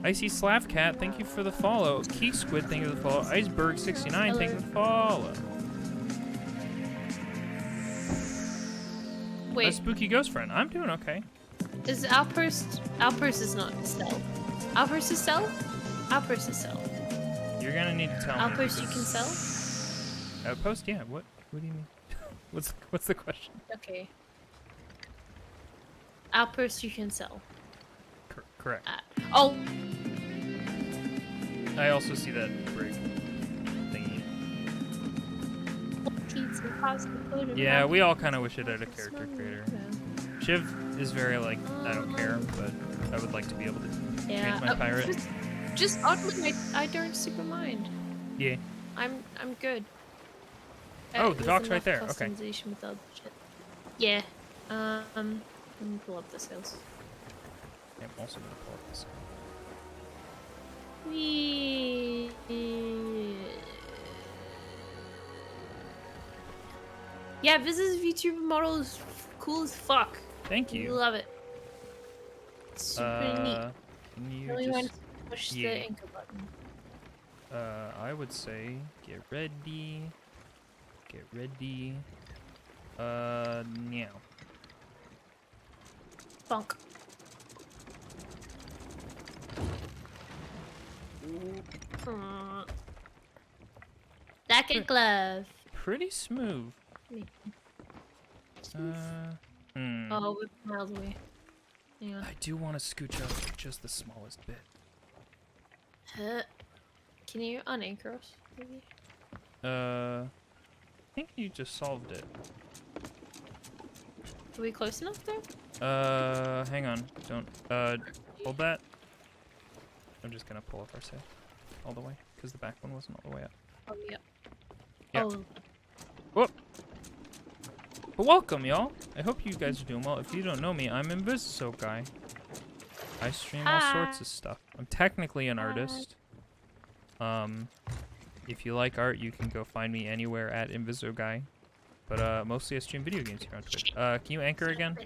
Icy Slavcat, thank you for the follow. Key Squid, thank you for the follow. Iceberg69, thank you for the follow. Wait, A spooky ghost friend. I'm doing okay. is Outpost is not sell. Outpost is sell? Outpost is sell. You're gonna need to tell me. Outpost you can sell? Outpost? Yeah. What do you mean? What's the question? Okay. Outpost you can sell. Correct. Oh! I also see that brig thingy. Pizza, pasta, pudding, Yeah, we all kind of wish it had a character creator. Shiv is very like, I don't care, but I would like to be able to change my pirate. Just oddly, I don't super mind. Yeah. I'm good. Oh, the There's dock's right enough there. Okay. customization with the other shit. Yeah. Let me pull up the sales. I'm also gonna pull up this. Yeah, this is VTuber model is cool as fuck. Thank you. Love it. It's super neat. Can you Really just... want to push the anchor button. I would say get ready. Get ready. Now. Funk. Jacket glove. Pretty smooth. Oh, we're miles away. Yeah. I do want to scooch up just the smallest bit. Can you unanchor us, maybe? I think you just solved it. Are we close enough there? Hang on. Don't, hold that. I'm just gonna pull up our sail all the way, because the back one wasn't all the way up. Oh, yeah. Yeah. Oh. Whoop! But welcome, y'all. I hope you guys are doing well. If you don't know me, I'm Invisoguy. I stream all sorts of stuff. I'm technically an artist. If you like art, you can go find me anywhere at Invisoguy. But mostly I stream video games here on Twitch. Can you anchor again?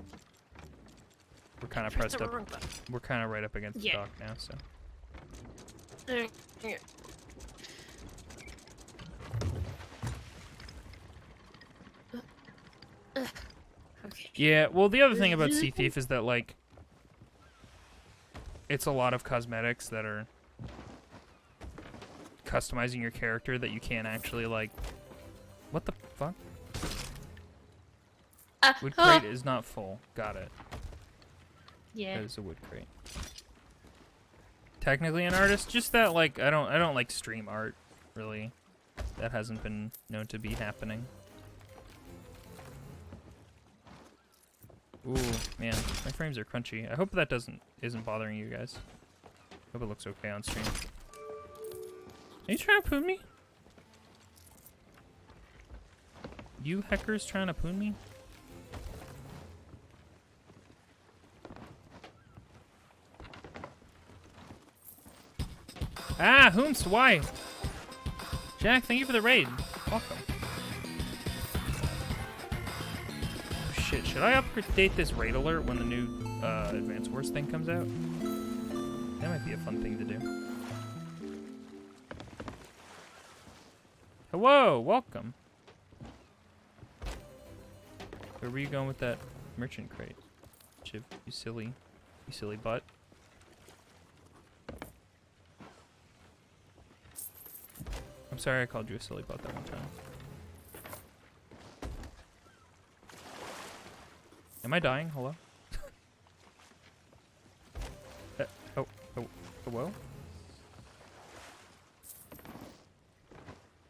We're kind of pressed up. We're kind of right up against the dock now, so. Okay. Yeah, well, the other thing about Sea Thief is that, like, it's a lot of cosmetics that are customizing your character that you can't actually, like... What the fuck? Wood crate is not full. Got it. Yeah. That is a wood crate. Technically an artist, just that, like, I don't like stream art, really. That hasn't been known to be happening. Ooh, man, my frames are crunchy. I hope that isn't bothering you guys. Hope it looks okay on stream. Are you trying to poon me? You hackers trying to poon me? Ah, Hoomst, why? Jack, thank you for the raid. Welcome. Oh, shit, should I update this raid alert when the new Advanced Wars thing comes out? That might be a fun thing to do. Hello, welcome. Where were you going with that merchant crate? Chip, you silly butt. I'm sorry I called you a silly butt that one time. Am I dying? Hello? Oh, hello?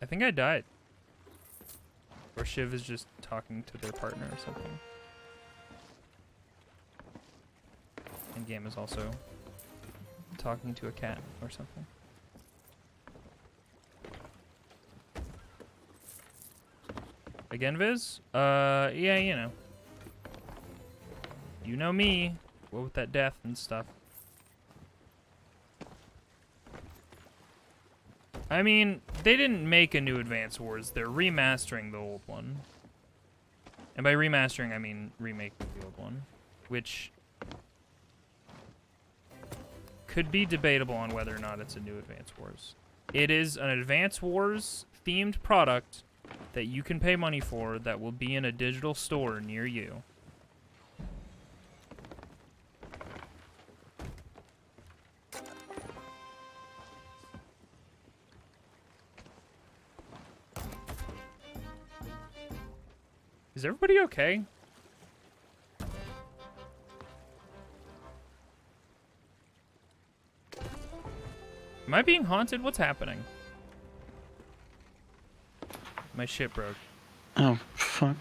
I think I died. Or Shiv is just talking to their partner or something. And Game is also talking to a cat or something. Again, Viz? Yeah, you know. You know me. What with that death and stuff. I mean, they didn't make a new Advance Wars. They're remastering the old one. And by remastering, I mean remaking the old one. Which could be debatable on whether or not it's a new Advance Wars. It is an Advance Wars themed product that you can pay money for that will be in a digital store near you. Is everybody okay? Am I being haunted? What's happening? My shit broke. Oh, fuck.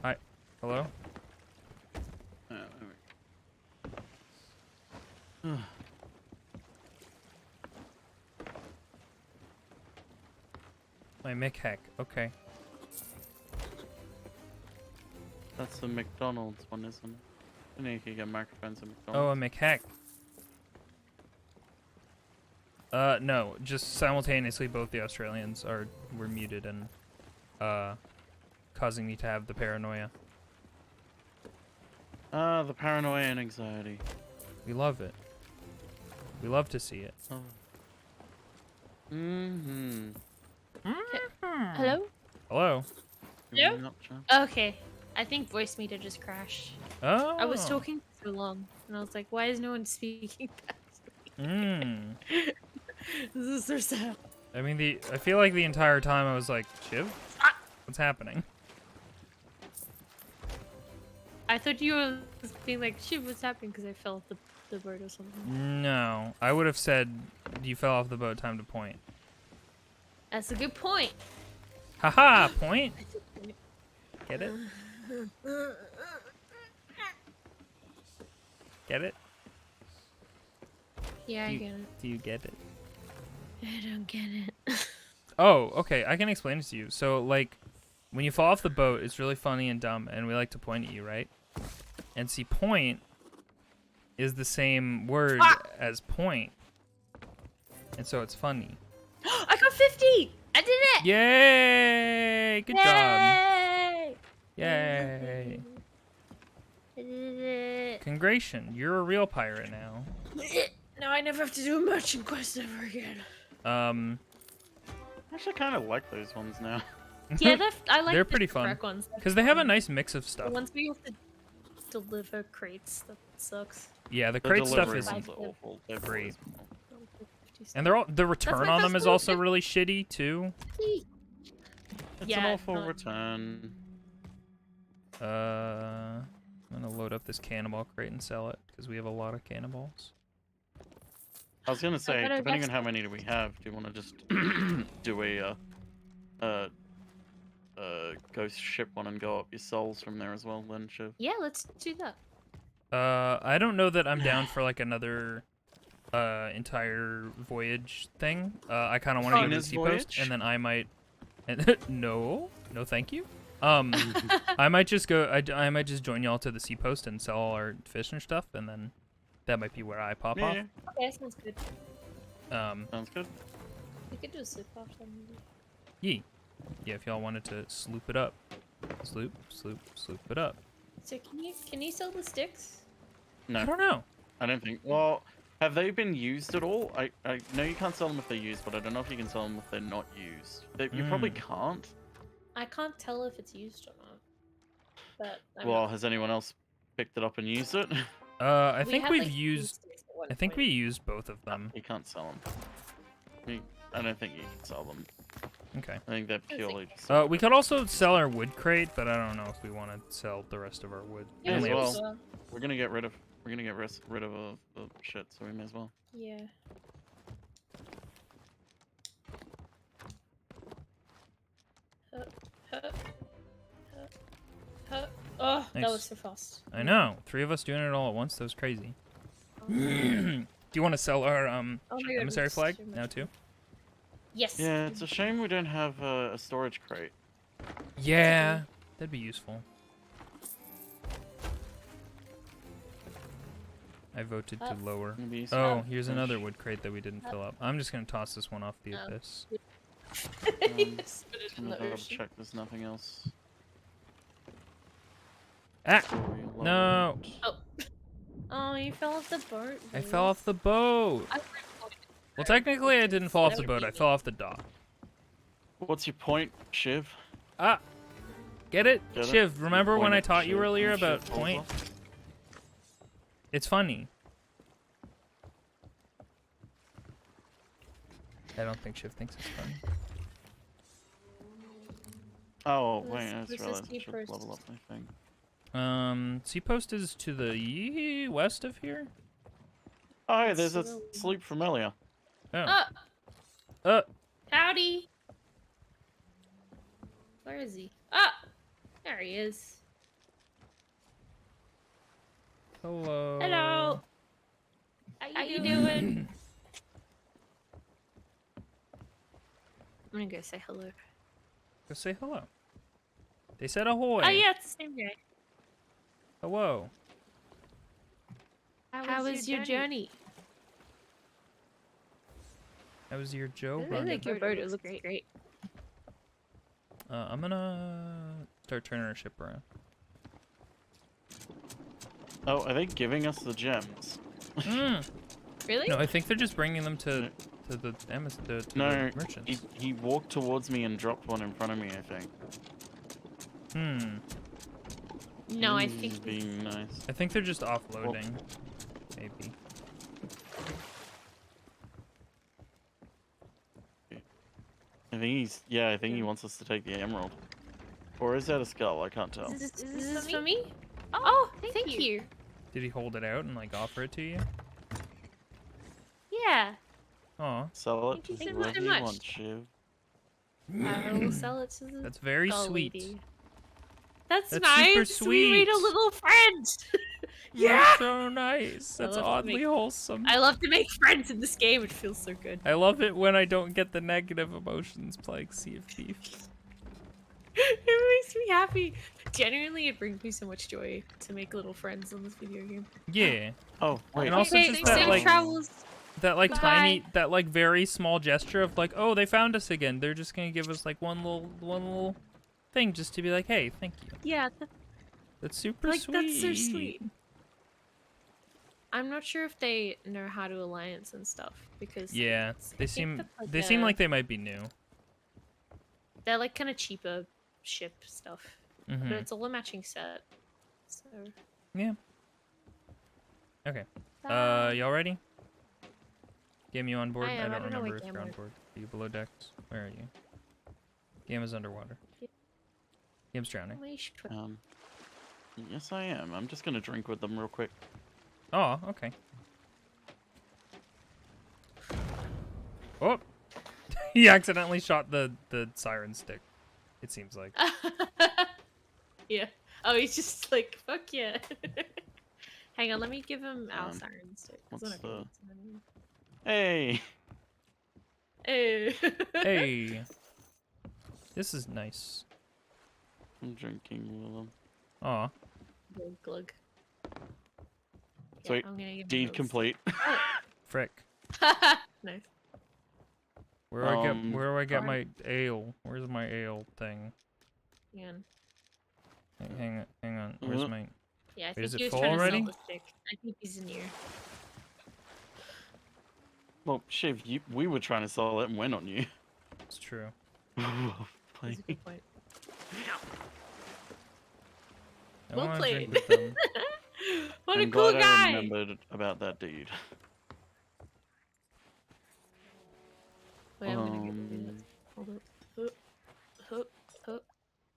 Hi. Hello? My Mick Heck. Okay. That's the McDonald's one, isn't it? I know you can get microphones at Oh, a McDonald's. Mick Heck. No. Just simultaneously, both the Australians were muted and causing me to have the paranoia. Ah, the paranoia and anxiety. We love it. We love to see it. Oh. Mm-hmm. Hello? Hello. Hello? Okay. I think voice meter just crashed. Oh. I was talking for so long, and I was like, why is no one speaking past me? This is so sad. I mean, I feel like the entire time I was like, Shiv? What's happening? I thought you were being like, shit, what's happening? Because I fell off the boat or something. No. I would have said you fell off the boat, time to point. That's a good point. Haha, point? Get it? Get it? Yeah, I get it. Do you get it? I don't get it. Oh, okay. I can explain it to you. So, like, when you fall off the boat, it's really funny and dumb, and we like to point at you, right? And see, point is the same word as point. And so it's funny. I got 50! I did it! Yay! Good job. Yay! Yay. I did it. Congratulations. You're a real pirate now. Now I never have to do a merchant quest ever again. I actually kind of like those ones now. Yeah, I like they're the pretty fun correct ones. because they have a nice mix of The stuff. ones where you have to deliver crates, that sucks. Yeah, the The crate stuff delivery is ones are awful. They're great. always- And the return my on them first is also one. really shitty too. It's Yeah, an awful not- return. I'm gonna load up this cannonball crate and sell it because we have a lot of cannonballs. I was gonna say, better depending on guess- how many do we have, do you want to just do a ghost ship one and go up your souls from there as well, then, Shiv. Yeah, let's do that. I don't know that I'm down for like another entire voyage thing. I kind of want to go to the Venus seapost, voyage? and then I might. No, thank you. I might just go. I might just join y'all to the seapost and sell all our fish and stuff, and then that might be where I pop off. Yeah, Okay, sounds good. sounds good. We could do a slip off then maybe. Yeah, if y'all wanted to sloop it up, sloop it up. So can you sell the sticks? No, I don't know. I don't think. Well, have they been used at all? I know you can't sell them if they're used, but I don't know if you can sell them if they're not used. You probably can't. I can't tell if it's used or not. But Well, has anyone else picked it up and used it? I we think had, we've like, 2 used. sticks at one I think we point. used both of them. You can't sell them. I don't think you can sell them. Okay. I think they're think- purely just. We could also sell our wood crate, but I don't know if we want to sell the rest of our wood. Yeah, We as only have well. We're gonna get rid of the shit, so we may as well. Yeah. Oh, that Nice. was so fast. I know. 3 of us doing it all at once. That was crazy. Do you want to sell our Oh my God, emissary it's flag too much. now too? Yes. Yeah, it's a shame we don't have a storage crate. Yeah, that'd be useful. I voted to lower. It'd be useful. Oh, here's Fish. another wood crate that we didn't fill up. I'm just gonna toss this one off the Oh. abyss. Just put it I'm in gonna the double ocean. check there's nothing else. Ah! before we No. load. Oh, you fell off the boat. I Liz. fell off the boat. I Well, technically, I didn't fall off That the would boat. be I me. fell off the dock. What's your point, Shiv? Ah! Get it? Get it? Shiv, remember when Point I at taught you Shiv earlier and Shiv about falls point? off? It's funny. I don't think Shiv thinks it's funny. Oh, This- wait, I this just is realized I should T-first. level up my thing. Seapost is to the west of here? Oh, hey, That's there's a so- sleep from earlier. Oh. Oh, howdy. Where is he? Ah, there he is. Hello. Hello. How you doing? I'm gonna go say hello. Go say hello. They said ahoy. Oh yeah, it's the same guy. Hello. How was your journey? How was your Joe I run? like your boat. It looks great. I'm gonna start turning our ship around. Oh, are they giving us the gems? Mm. Really? No, I think they're just bringing them to the No, merchants. he walked towards me and dropped one in front of me, I think. No, I He's think being nice. I think they're just offloading. Maybe. I think I think he wants us to take the emerald. Or is that a skull? I can't tell. Is this for me? Oh, thank you. Did he hold it out and like offer it to you? Yeah, Aw, Sell it Thank you to so whoever you much. want, Shiv. I will sell it to the that's very doll sweet. lady. That's That's nice. super We made a sweet. little friend. That's so nice. I That's love to oddly make- wholesome. I love to make friends in this game. It feels so good. I love it when I don't get the negative emotions playing Sea of Thieves. It makes me happy. Genuinely, it brings me so much joy to make little friends on this video game. Yeah, Oh, wait. And also just that, safe like- travels. that like tiny, Bye. that like very small gesture of like, oh, they found us again. They're just gonna give us like one little thing just to be like, hey, thank you. Yeah, That's super like sweet. that's so sweet. I'm not sure if they know how to alliance and stuff because Yeah, I they think seem that's, like, they seem a- like they might be new. they're like kind of cheaper ship stuff, but Hmm. it's all a matching set. So Yeah. Okay. bye. Y'all ready? Game, you on board? I am. I don't don't know remember what if game you're on we're- board. Are you below decks? Where are you? Game is underwater. Yeah. Game's drowning. Yes, I am. I'm just gonna drink with them real quick. Oh, okay. Oh! He accidentally shot the siren stick. It seems like. Yeah. Oh, he's just like, fuck yeah. Hang on, let me give him our sirens. What's the... Hey! Hey. Hey. This is nice. I'm drinking with him. Aw. Glug glug. Sweet. I'm gonna give him Deed those. complete. Frick. Nice. Where do I get Alright. my ale? Where's my ale thing? Yeah. Hang on. Where's my... Yeah, I Wait, think is it he was full trying already? to sell the stick. I think he's in here. Well, Shiv, we were trying to sell it and went on you. It's true. That's a good point. I Well wanna played. drink with them. What I'm a cool glad guy! I remembered about that deed. Wait, I'm gonna go do that. Hold up. Hup, hup.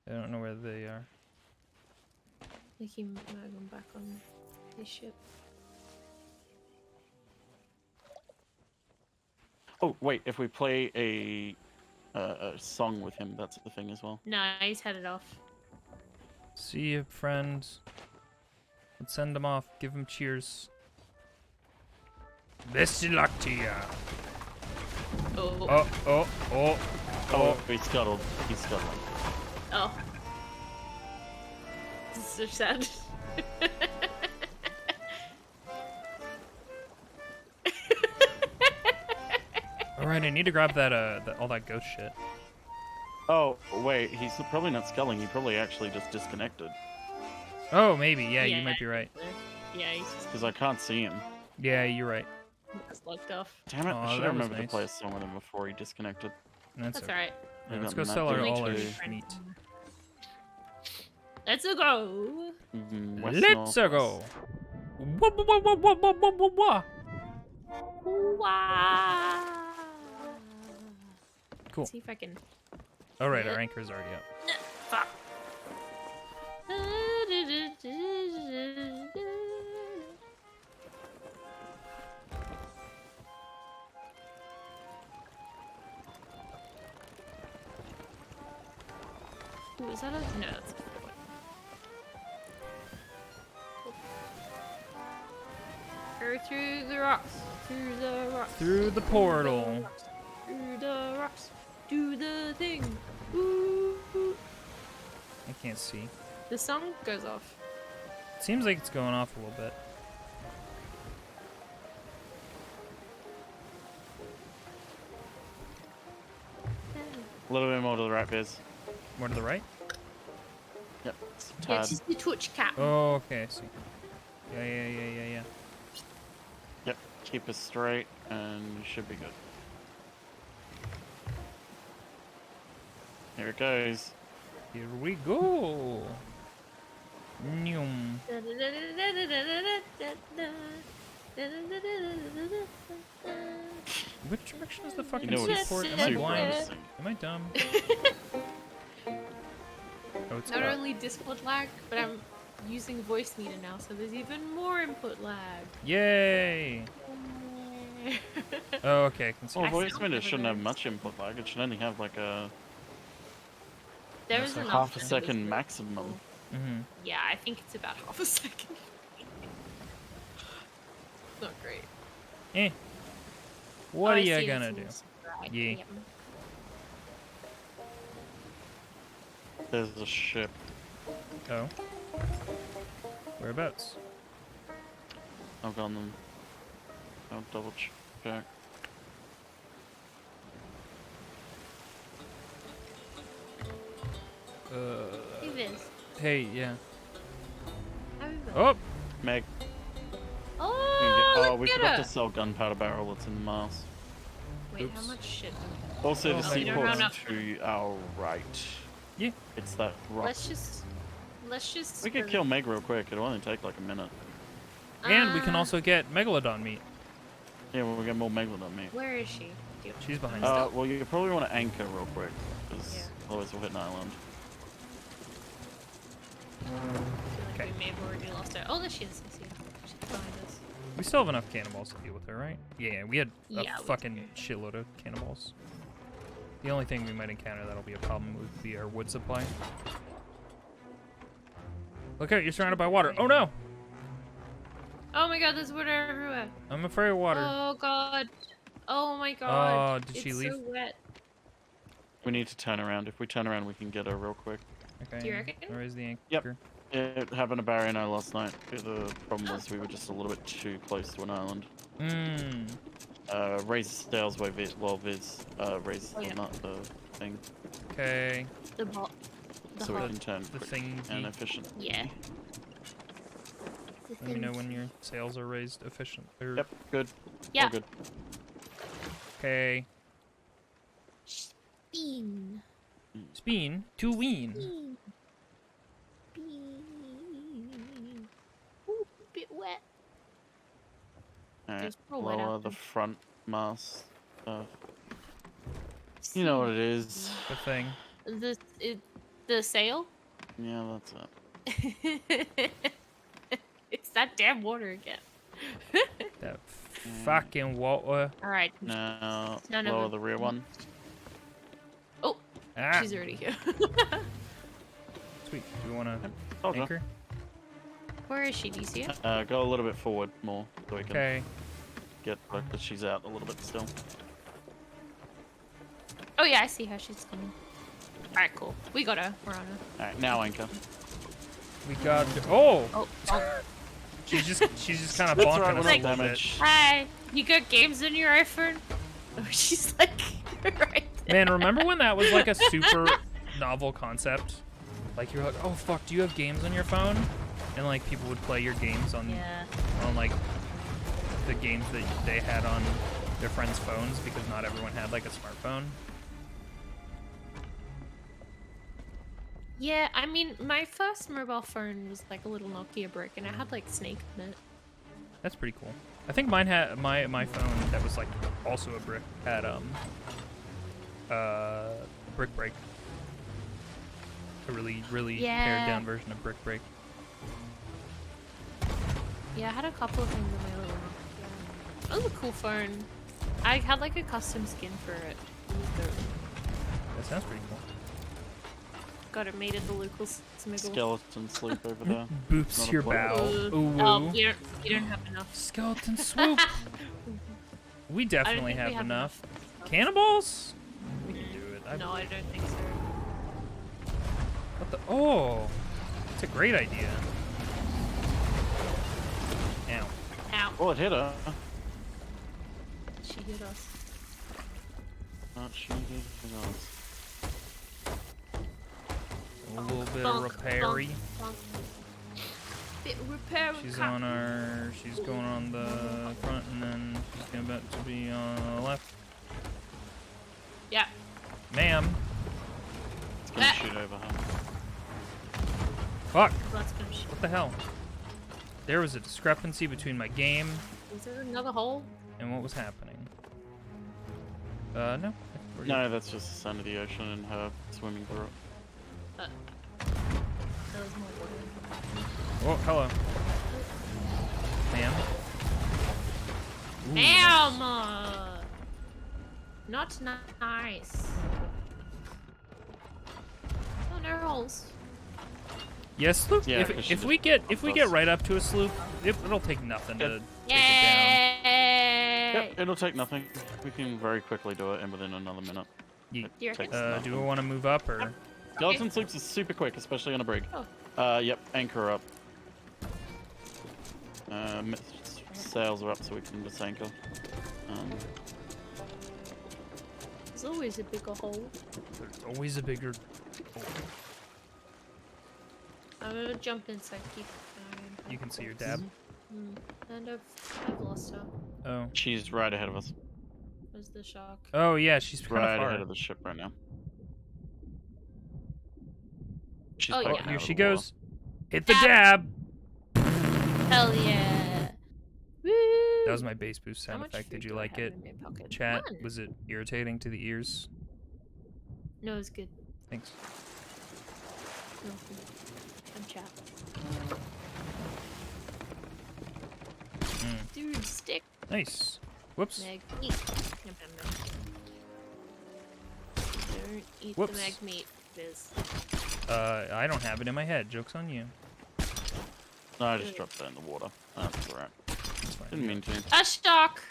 I don't know where they are. Make him Magnum back on his ship. Oh, wait, if we play a song with him, that's the thing as well. No, he's headed off. See you, friend. Let's send him off. Give him cheers. Best of luck to ya. Oh. Oh, he's scuttled. He's scuttled. Oh. This is so sad. Alright, I need to grab that, all that ghost shit. Oh, wait, he's probably not sculling. He probably actually just disconnected. Oh, maybe. Yeah, you might be right. Yeah, he's just Because I can't see him. Yeah, you're right. locked off. Damn it, Aw, I should that have was remembered to nice. play a song with him before he disconnected. That's That's okay. alright. Yeah, I let's got go sell our nothing all our to- meat. Let's go! West, Let's north, go. west. Wah, wah, wah, wah, wah, wah, wah, wah. Wow. Cool. See if I can. All right, our anchor's already up. Fuck. Ooh, is that a... No, that's a... Go through the rocks. Through the rocks. Through the portal. Through the rocks. Do the thing. Ooh. I can't see. The song goes off. It seems like it's going off a little bit. A little bit more to the right, Biz. More to the right? Yep. It's a Yeah, tad. it's just the Twitch cap. Oh, okay, I see. Yeah. Yep. Keep us straight, and you should be good. Here it goes. Here we go. Noom. Which direction is the fucking You know it's seaport? Am I super blind? interesting. Am I dumb? Oh, it's Not up. only Discord lag, but I'm using voice meter now, so there's even more input lag. Yay! Oh, okay, I can see. Well, I voice sound meter never shouldn't have knows. much input lag. It should only have like a There is That's enough. half a for second this maximum. Mm-hmm. Yeah, I think it's about half a second. Not great. Eh. What Oh, are I you see, gonna it's do? in this dry. Yeah. Yep. There's a ship. Oh. Whereabouts? I've got them. I'll double check. Hey, Viz. Hey, yeah. How is it? Oh! Meg, Oh, oh, look we at forgot her. to sell gunpowder barrel that's in the mast. Wait, how Oops. much shit? Also, Oh, the so you don't have seaport's enough. to our right. Yeah. It's that rock. Let's just. We could kill Meg real quick. It'll only take like a minute. And we can also get Megalodon meat. Yeah, we'll get more megalodon meat. Where is she? She's behind you. Well, you probably want to anchor real quick, because Yeah. otherwise we'll hit an island. I feel like Okay. we may have already lost her. Oh, there she is. I see her. She's behind us. We still have enough cannonballs to deal with her, right? Yeah, we had a Yeah, we fucking do. shitload of cannonballs. The only thing we might encounter that'll be a problem would be our wood supply. Look out, you're surrounded by water. Oh no! Oh my god, there's water everywhere. I'm afraid of water. Oh god. Oh my god. Oh, did she leave? It's so wet. We need to turn around. If we turn around, we can get her real quick. Okay. Do you reckon? Raise the anchor. Yep. It happened to Barry and I last night. The problem was we were just a little bit too close to an island. Mmm. Raise the sails while Viz, raise not the thing. Okay. The ball. The So we hole. can turn The quick thing. and efficient. Yeah. Let me know when your sails are raised efficient. Yep, good. Yeah. All good. Okay. Spin. Spin to ween. Spin. Spin. Ooh, a bit wet. Alright, There's more wet lower out the there. front mast. You know what it is. The thing. The sail? Yeah, that's it. It's that damn water again. That fucking water. Alright. Now, None of lower them. the rear one. Oh, Ah, she's already here. sweet. Do we want to Told ya. anchor? Where is she? Do you see it? Go a little bit forward more so we can Okay. get her, because she's out a little bit still. Oh yeah, I see her. She's coming. Alright, cool. We got her. We're on her. Alright, now anchor. We got. Oh. Oh, oh. She's just kind of That's bonking right, us we're a not little bit. damaged. Hi. You got games on your iPhone? Oh, she's like right there. Man, remember when that was like a super novel concept? Like you're like, oh fuck, do you have games on your phone? And like people would play your games on Yeah. like the games that they had on their friends' phones because not everyone had like a smartphone. Yeah, I mean, my first mobile phone was like a little Nokia brick, and it had like Snake on it. That's pretty cool. I think mine had my phone that was like also a brick had Brick Break. A really pared Yeah. down version of Brick Break. Yeah, I had a couple of things on my little Nokia. That was a cool phone. I had like a custom skin for it. It was dope. That sounds pretty cool. Got it made at the local smiggle. Skeleton sleep over there. Boops Not a your problem. bow. Oh, Ooh. you don't have enough. Skeleton swoop. We definitely think have we have enough. enough. Cannonballs? We can do it. No, I don't think so. What the? Oh, it's a great idea. Ow. Ow. Oh, it hit her. She hit us. Not she did hit us. A little bit Bonk, of repairy. bonk, bonk. Bit repair. She's on our. She's going on the front, and then she's about to be on the left. Yeah. Ma'am. It's gonna Ah. shoot over her. Fuck. That's gonna shoot. What the hell? There was a discrepancy between my game Is there another hole? and what was happening. No. We're good. No, that's just the sound of the ocean and her swimming through it. There was more water. Oh, hello. Ma'am. Ooh, Damn! Not nice. Oh, no holes. Yes, sloop. Yeah, 'cause she if just we get bumped get us. right up to a sloop, it'll take nothing to take it Yay! Yep, it'll take nothing. We can very quickly do it and within another minute. Ye- It Do you reckon? takes down. Do nothing. we want to move up or? Skeleton sleeps is super quick, especially on a brig. Oh. Yep, anchor up. Sails are up so we can just anchor. There's always a bigger hole. There's always a bigger. I'm gonna jump in so I keep You can see your dab. And I've lost her. Oh. She's right ahead of us. Where's the shark? Oh yeah, she's kind Right of far. ahead of the ship right now. She's Oh, Oh, poking yeah. out here of she the water. goes. Hit the Dab. dab. Hell yeah! Woo! That was my bass boost How sound much effect. Did food you do I like have it? in my pocket? Chat, None. was it irritating to the ears? No, it's good. Thanks. No, good. I'm chat. Mm. Dude, stick. Nice. Whoops. Meg. Eat. Yum, yum, yum. eat Whoops. the mag meat. It is. I don't have it in my head. Joke's on you. No, I just dropped that in the water. That's alright. It's fine. Didn't mean to. A shock!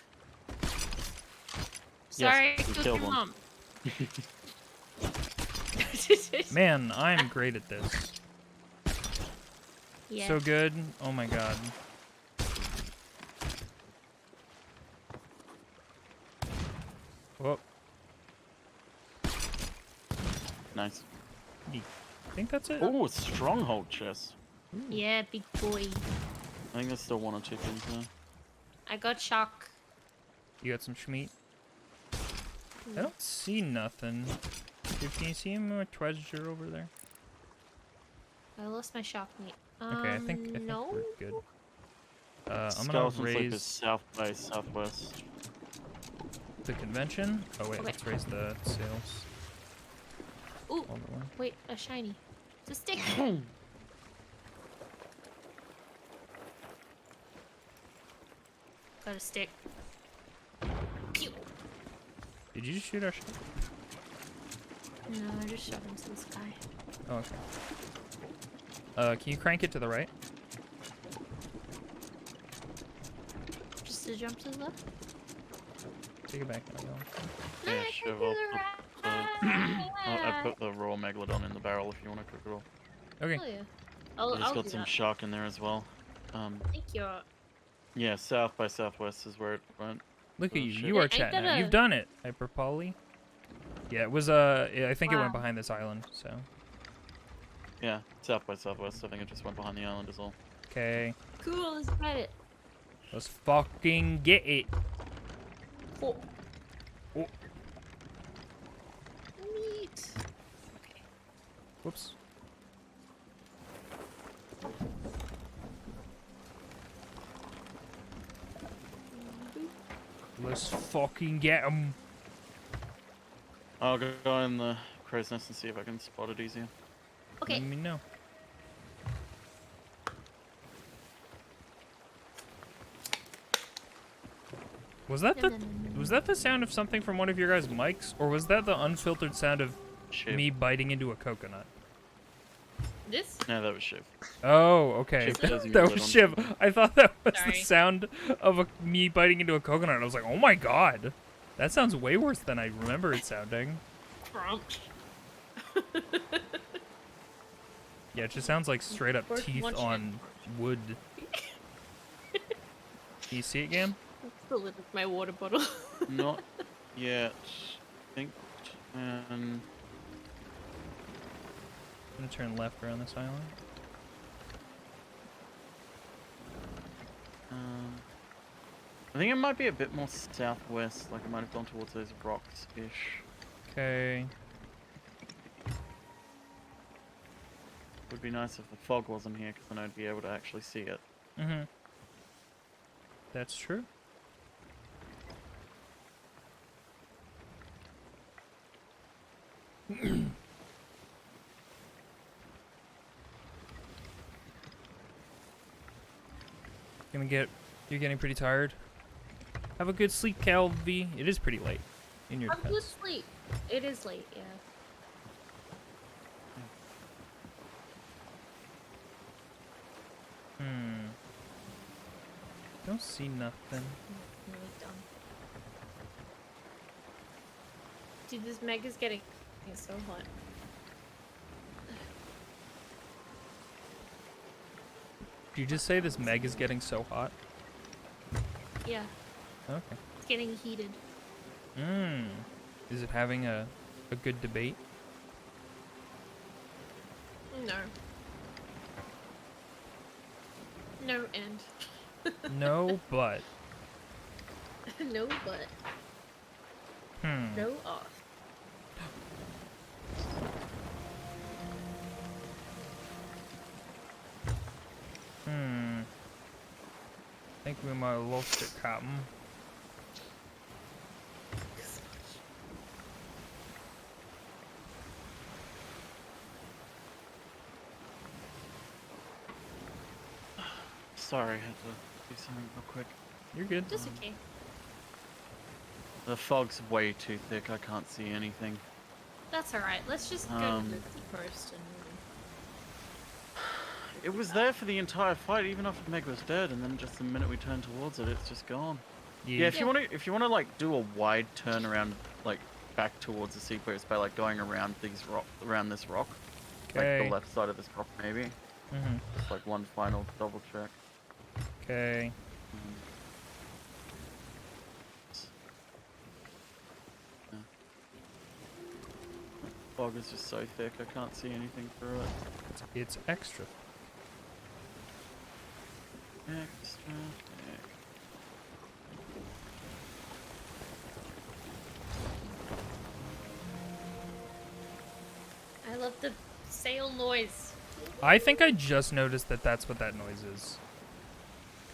Sorry, we I killed killed your one. mom. Man, I'm great at this. Yeah. So good. Oh my god. Whoa. Nice. I think that's it. Oh, stronghold chest. Yeah, big boy. I think there's still one or two things there. I got shock. You got some schmeat? I don't see nothing. Dude, can you see more treasure over there? I lost my shock meat. Okay, I think no. we're good. I'm gonna Skeleton Sleep is raise south by southwest. the convention. Oh wait, Okay. let's raise the sails. Ooh, All the way. wait, a shiny. It's a stick. Got a stick. Pew. Did you just shoot our shot? No, I just shot into the sky. Oh, okay. Can you crank it to the right? Just to jump to the left? Take it back. There we go. No, Yeah, I sure. can do the I put the raw megalodon in the barrel if you want to cook it all. Okay. Oh yeah. I'll It's got do some that. shark in there as well. Thank you. Yeah, south by southwest is where it went. Look at Oh, you. shit. You are Ain't chatting that now. a- You've done it, Hyper Poly. Yeah, it was I think it went Wow. behind this island. So. Yeah, south by southwest. I think it just went behind the island as well. Okay. Cool, let's get it. Let's fucking get it. Oh. Oh. Neat. Okay. Whoops. Let's fucking get him. I'll go in the crow's nest and see if I can spot it easier. Okay. Let me know. Was that No, the no, no, no, was no. that the sound of something from one of your guys' mics, or was that the unfiltered sound of Shiv. me biting into a coconut? This? No, that was Shiv. Oh, okay. Shiv closing That your was lid on Shiv. something. I thought that was the Sorry. sound of me biting into a coconut. I was like, oh my god. That sounds way worse than I remember it sounding. Crunch. Yeah, it just sounds like straight up Worth teeth watching. on wood. Can you see it, Gam? That's the lid of my water bottle. Not yet. I think. I'm gonna turn left around this island. I think it might be a bit more southwest. Like it might have gone towards those rocks-ish. Okay. Would be nice if the fog wasn't here, because then I'd be able to actually see it. Mm-hmm. That's true. You're getting pretty tired. Have a good sleep, Calvi. It is pretty late in your I'm good defense. sleep. It is late, yeah. Don't see nothing. I'm really done. Dude, this meg is getting so hot. Did you just say this Meg is getting so hot? Yeah, Okay. it's getting heated. Is it having a good debate? No. No end. No, but. No but. No off. I think we might have lost it, Captain. Sorry, I had to do something real quick. You're good. Just okay. The fog's way too thick. I can't see anything. That's alright. Let's just go to the coast and... It was there for the entire fight, even after Meg was dead, and then just the minute we turned towards it, it's just gone. Yeah, if you wanna like do a wide turn around, like back towards the seapost by like going around this rock, like the left side of this rock maybe. Just like one final double check. Okay. Fog is just so thick, I can't see anything through it. It's extra. Extra thick. I love the sail noise. I think I just noticed that that's what that noise is.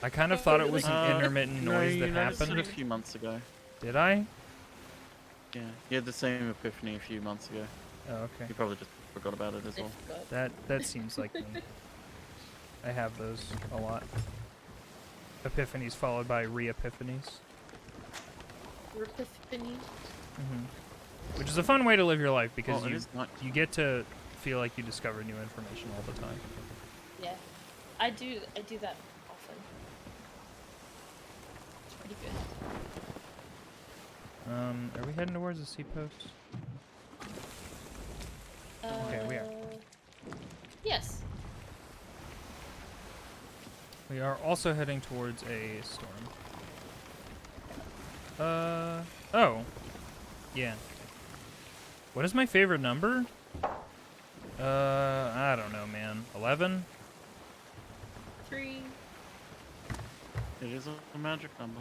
I kind of thought it was an intermittent noise that happened. It a few months ago. Did I? Yeah, you had the same epiphany a few months ago. Oh, okay. You probably just forgot about it as well. That seems like me. I have those a lot. Epiphanies followed by re-epiphanies. Epiphany. Which is a fun way to live your life because Oh, you get to feel like you discover new information all the time. Yeah, I do that often. It's pretty good. Are we heading towards the seapost? Okay, we are. Yes. We are also heading towards a storm. Oh. Yeah. What is my favorite number? I don't know, man. 11? 3. It is a magic number.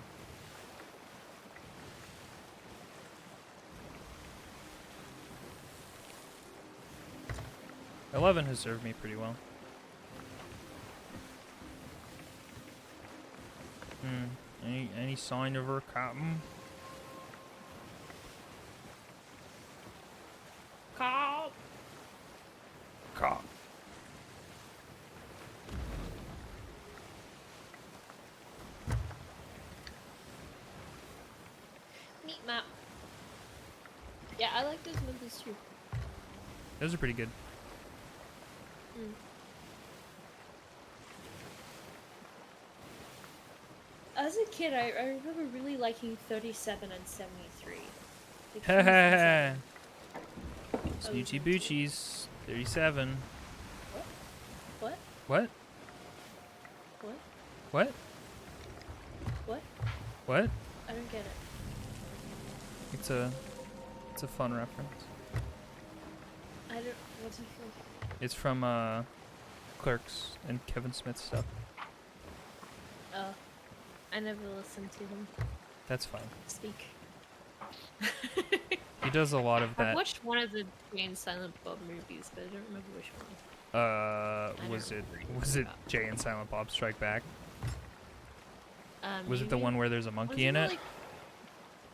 $11 has served me pretty well. Any sign of her, Captain? Cop. Cop. Meat map. Yeah, I like those movies too. Those are pretty good. As a kid, I remember really liking 37 and 73. Haha. Snoochie Boochies. 37. What? What? What? What? What? What? I don't get it. It's a fun reference. I don't. What's it from? It's from Clerks and Kevin Smith stuff. Oh, I never listened to him That's fine. speak. He does a lot of I that. watched one of the Jay and Silent Bob movies, but I don't remember which one. Was it Jay and Silent Bob Strike Back? Was it the Maybe? one where there's a monkey in Wasn't it?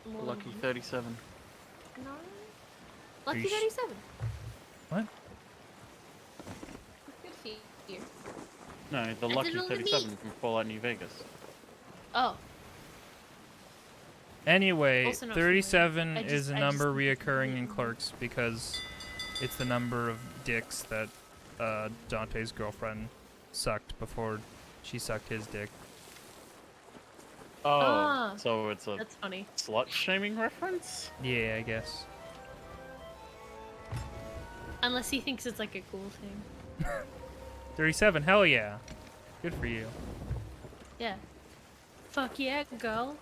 Like more Lucky than- 37. No. Are Lucky you 37. What? Good for you. No, the That's Lucky it only me. 37 from Fallout New Vegas. Oh. Anyway, Also not 37 familiar. is a I number just- reoccurring in Clerks because it's the number of dicks that Dante's girlfriend sucked before she sucked his dick. Oh, Ah. so it's a That's funny. slut shaming reference? Yeah, I guess. Unless he thinks it's like a cool thing. 37, hell yeah. Good for you. Yeah. Fuck yeah, girl.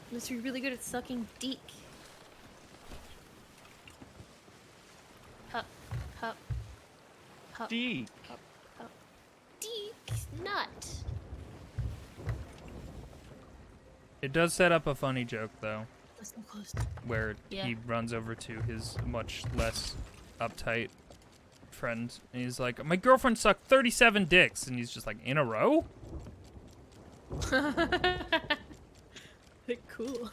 Unless you're really good at sucking dick. Hup, hup, hup, D. hup, hup. Dick nut. It does set up a funny joke, though, Listen close. where Yeah. he runs over to his much less uptight friend, and he's like, my girlfriend sucked 37 dicks, and he's just like, in a row? Cool.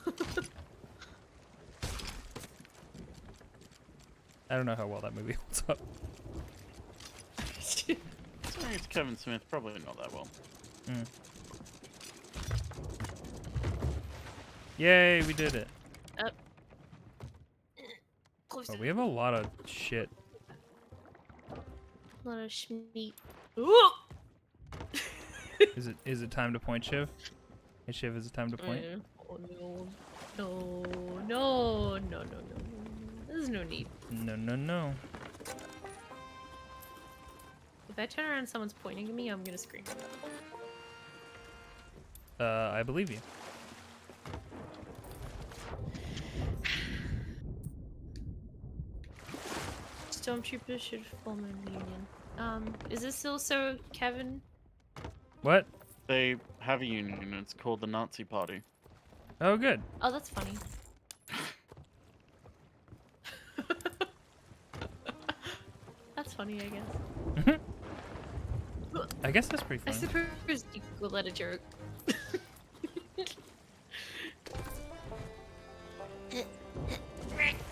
I don't know how well that movie holds up. It's Kevin Smith, probably not that well. Yay, we did it. Close Oh, it. we have a lot of shit. A lot of schmeat. Ooh! Is it time to point, Shiv? Hey, Shiv, is it time to point? Oh no. No, no, no, no, no, no. There's no need. No, no, no. If I turn around and someone's pointing at me, I'm gonna scream. I believe you. Stormtroopers should form a union. Is this also Kevin? What? They have a union. It's called the Nazi Party. Oh, good. Oh, that's funny. That's funny, I guess. I guess that's pretty I funny. suppose you could call that a joke.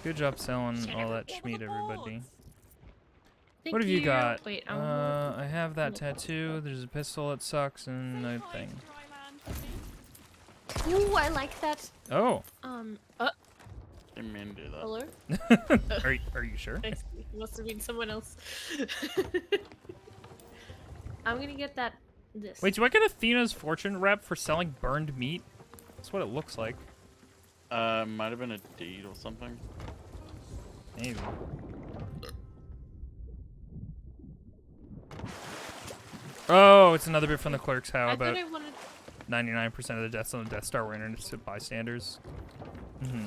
Good job selling all that schmeat, everybody. Thank What have you got? Wait, I have that tattoo. There's a pistol that sucks, and a thing. Ooh, I like that. Oh. Didn't mean to do that. Hello? Are you sure? I see. Must have been someone else. I'm gonna get that. This. Wait, do I get Athena's fortune rep for selling burned meat? That's what it looks like. Might have been a deed or something. Maybe. Oh, it's another bit from the clerks. How I about thought I wanted. 99% of the deaths on the Death Star were innocent bystanders?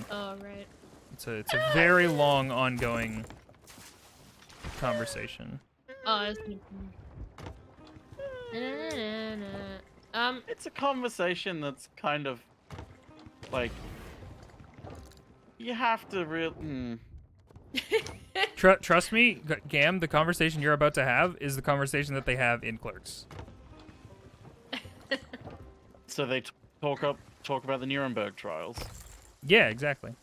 Oh right. It's a very long, ongoing conversation. Oh, it's It's a conversation that's kind of like you have to Trust me, Gam, the conversation you're about to have is the conversation that they have in Clerks. So they talk about the Nuremberg trials. Yeah, exactly.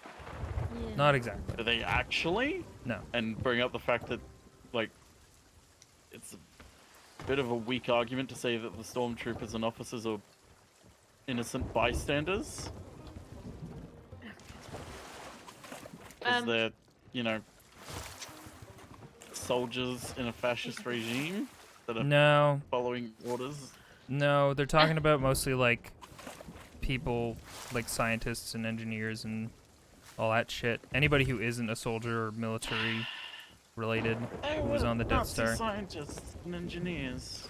Yeah. Not exactly. Do they actually? No. And bring up the fact that, like, it's a bit of a weak argument to say that the stormtroopers and officers are innocent bystanders. Because they're, you know, soldiers in a fascist regime that are No. following orders. No, they're talking about mostly like people, like scientists and engineers and all that shit. Anybody who isn't a soldier or military related who was on the Death Star. Scientists and engineers.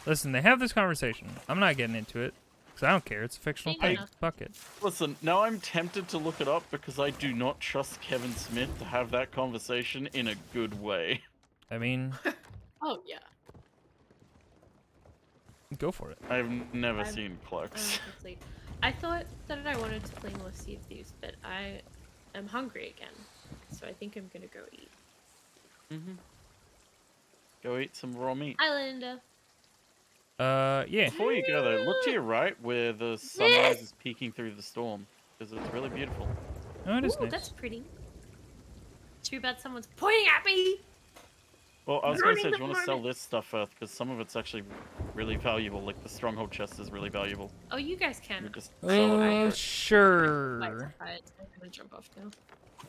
Listen, they have this conversation. I'm not getting into it because I don't care. It's a fictional Fair thing. enough. Fuck it. Listen, now I'm tempted to look it up because I do not trust Kevin Smith to have that conversation in a good way. I mean, Oh yeah. go for it. I've never I'm- seen Clerks. I thought that I wanted to play more Sea of Thieves, but I am hungry again, so I think I'm gonna go eat. Go eat some raw meat. Hi, Linda. Yeah. Before you go though, look to your right where the sunrise is peeking through the storm, because it's really beautiful. Oh, it is Ooh, nice. that's pretty. Too bad someone's pointing at me. Well, I was gonna Running say, the do you want to sell market. this stuff first? Because some of it's actually really valuable. Like the stronghold chest is really valuable. Oh, you guys You can. just sell it real quick. Sure. I'm gonna jump off now.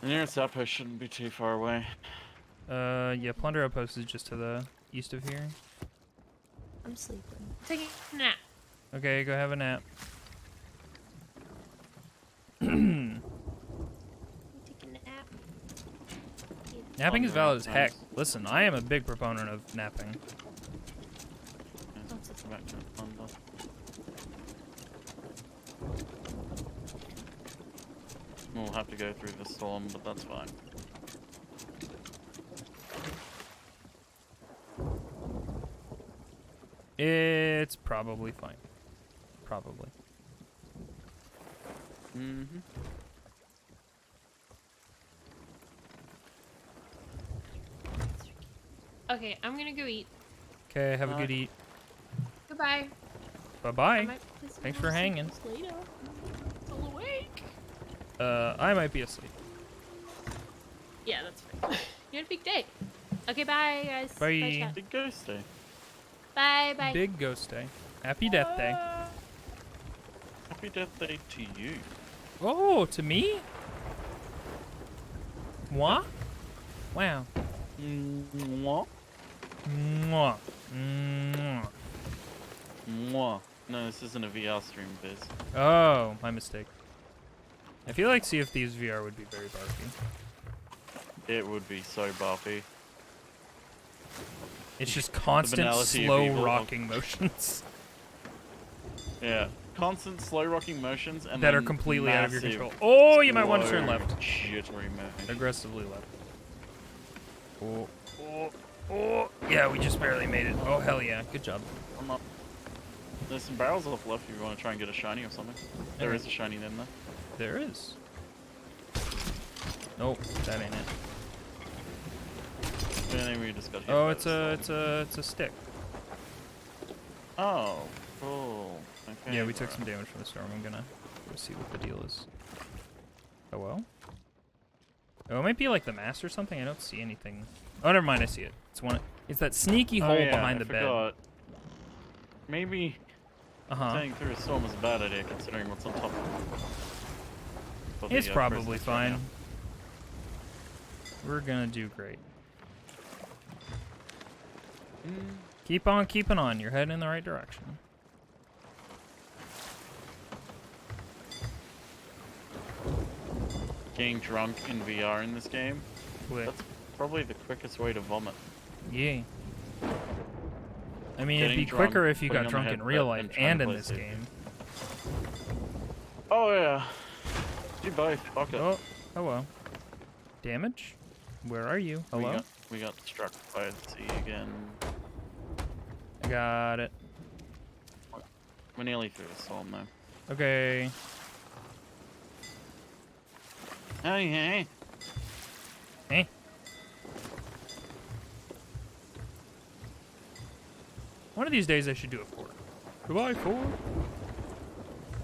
The nearest outpost shouldn't be too far away. Yeah, Plunder Outpost is just to the east of here. I'm sleeping. Taking a nap. Okay, go have a nap. Taking a nap. Napping is valid as heck. Nice. Listen, I am a big proponent of napping. Let's go back to Plunder. We'll have to go through the storm, but that's fine. It's probably fine. Probably. Mm-hmm. Okay, I'm gonna go eat. Okay, have a Bye. good eat. Goodbye. I Bye-bye. might play some Thanks more for hanging. Sims later. Still awake. I might be asleep. Yeah, that's fine. You had a big day. Okay, bye guys. Bye. chat. Big ghost day. Bye. Bye. Big ghost day. Happy Death Day. Happy Death Day to you. Oh, to me? Moi? Wow. Mwah. Mwah. Mwah. Mwah. No, this isn't a VR stream, Biz. Oh, my mistake. I feel like Sea of Thieves VR would be very barky. It would be so boppy. It's just constant banality of slow evil. rocking motions Yeah. Constant slow rocking motions and that are then completely out of your massive, control. Oh, you might want to turn slow, left. Jittery motion. Aggressively left. Oh, oh, oh. Yeah, we just barely made it. Oh, hell yeah. Good job. I'm up. There's some barrels off left if you want to try and get a shiny or something. There Okay. is a shiny in there. There is. Nope, that ain't it. And then we just got hit Oh, by it's the a stick. storm. Oh, cool. Okay. Yeah, we took some damage from the storm. I'm gonna go see what the deal is. Oh well. Oh, it might be like the mast or something. I don't see anything. Oh, never mind. I see it. It's one. It's that sneaky hole yeah, behind I the forgot. Maybe bed. staying through a storm is a bad idea considering what's on top of It's the, probably prisoners right fine. now. We're gonna do great. Mm. Keep on keeping on. You're heading in the right direction. Getting drunk in VR in this game, Quick. that's probably the quickest way to vomit. Yeah. I mean, it'd Getting be drunk, quicker if you putting got on the drunk in headset real life and trying and to in play this Civ. game. Oh yeah. Do both. Fuck it. Oh, hello. Damage? Where are you? Hello? We got struck by the sea again. I got it. We're nearly through the storm though. Okay. Oh yeah. Hey. One of these days I should do a fort. Goodbye, fort.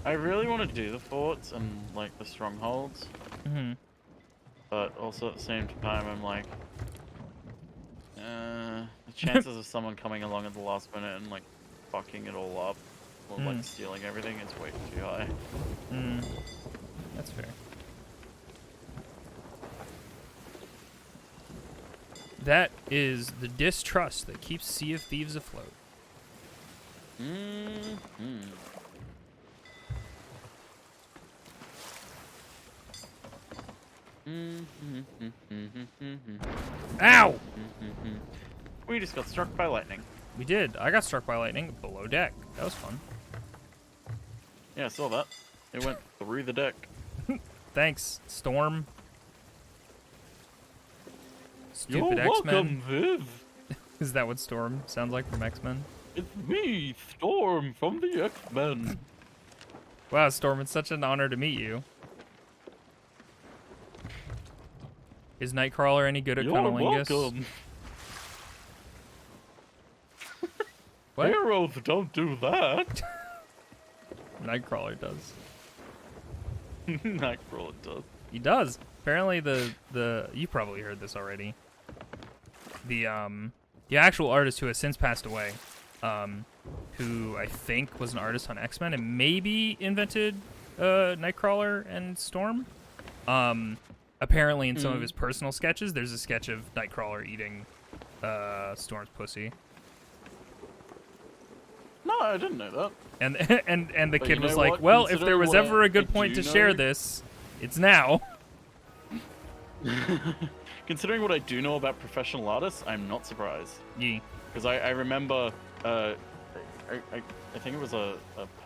I really want to do the forts and like the strongholds, Mm-hmm. but also at the same time I'm like, the chances of someone coming along at the last minute and like fucking it all up or like stealing everything is way too high. Mm. That's fair. That is the distrust that keeps Sea of Thieves afloat. Mm-hmm. Ow! We just got struck by lightning. We did. I got struck by lightning below deck. That was fun. Yeah, I saw that. It went through the deck. Thanks, Storm. You're Stupid X-Men. welcome, Viv. Is that what Storm sounds like from X-Men? It's me, Storm from the X-Men. Wow, Storm, it's such an honor to meet you. Is Nightcrawler any good at You're cunnilingus? welcome. What? Heroes don't do that. Nightcrawler does. Nightcrawler does. He does. Apparently the you probably heard this already. The actual artist who has since passed away, who I think was an artist on X-Men and maybe invented Nightcrawler and Storm. Apparently in some of his personal sketches, there's a sketch of Nightcrawler eating Storm's pussy. No, I didn't know that. And the But kid you was know like, what? well, if there Considering was what ever I a good point to do share know- this, it's now. Considering what I do know about professional artists, I'm not surprised. Yee. Because I remember, I think it was a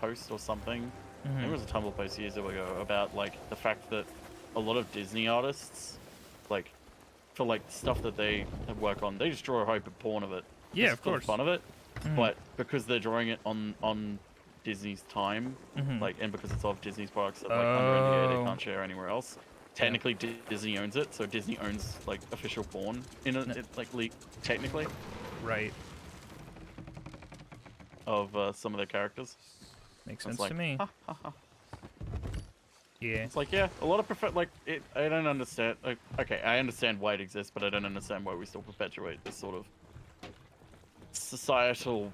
post or something. I think it was a Tumblr post years ago about like the fact that a lot of Disney artists, like, for like stuff that they work on, they just draw a hyper porn of it. Yeah, just of for the course. fun of it. But because they're drawing it on Disney's time, like, and because it's of Disney's products that like under NDA they can't share anywhere else. Technically, Disney owns it, so Disney owns like official porn in it, like technically Right. of some of their characters. Makes It's sense like, to me. ha, ha, ha. Yeah. It's like, yeah, a lot of like it. I don't understand. Like, okay, I understand why it exists, but I don't understand why we still perpetuate this sort of societal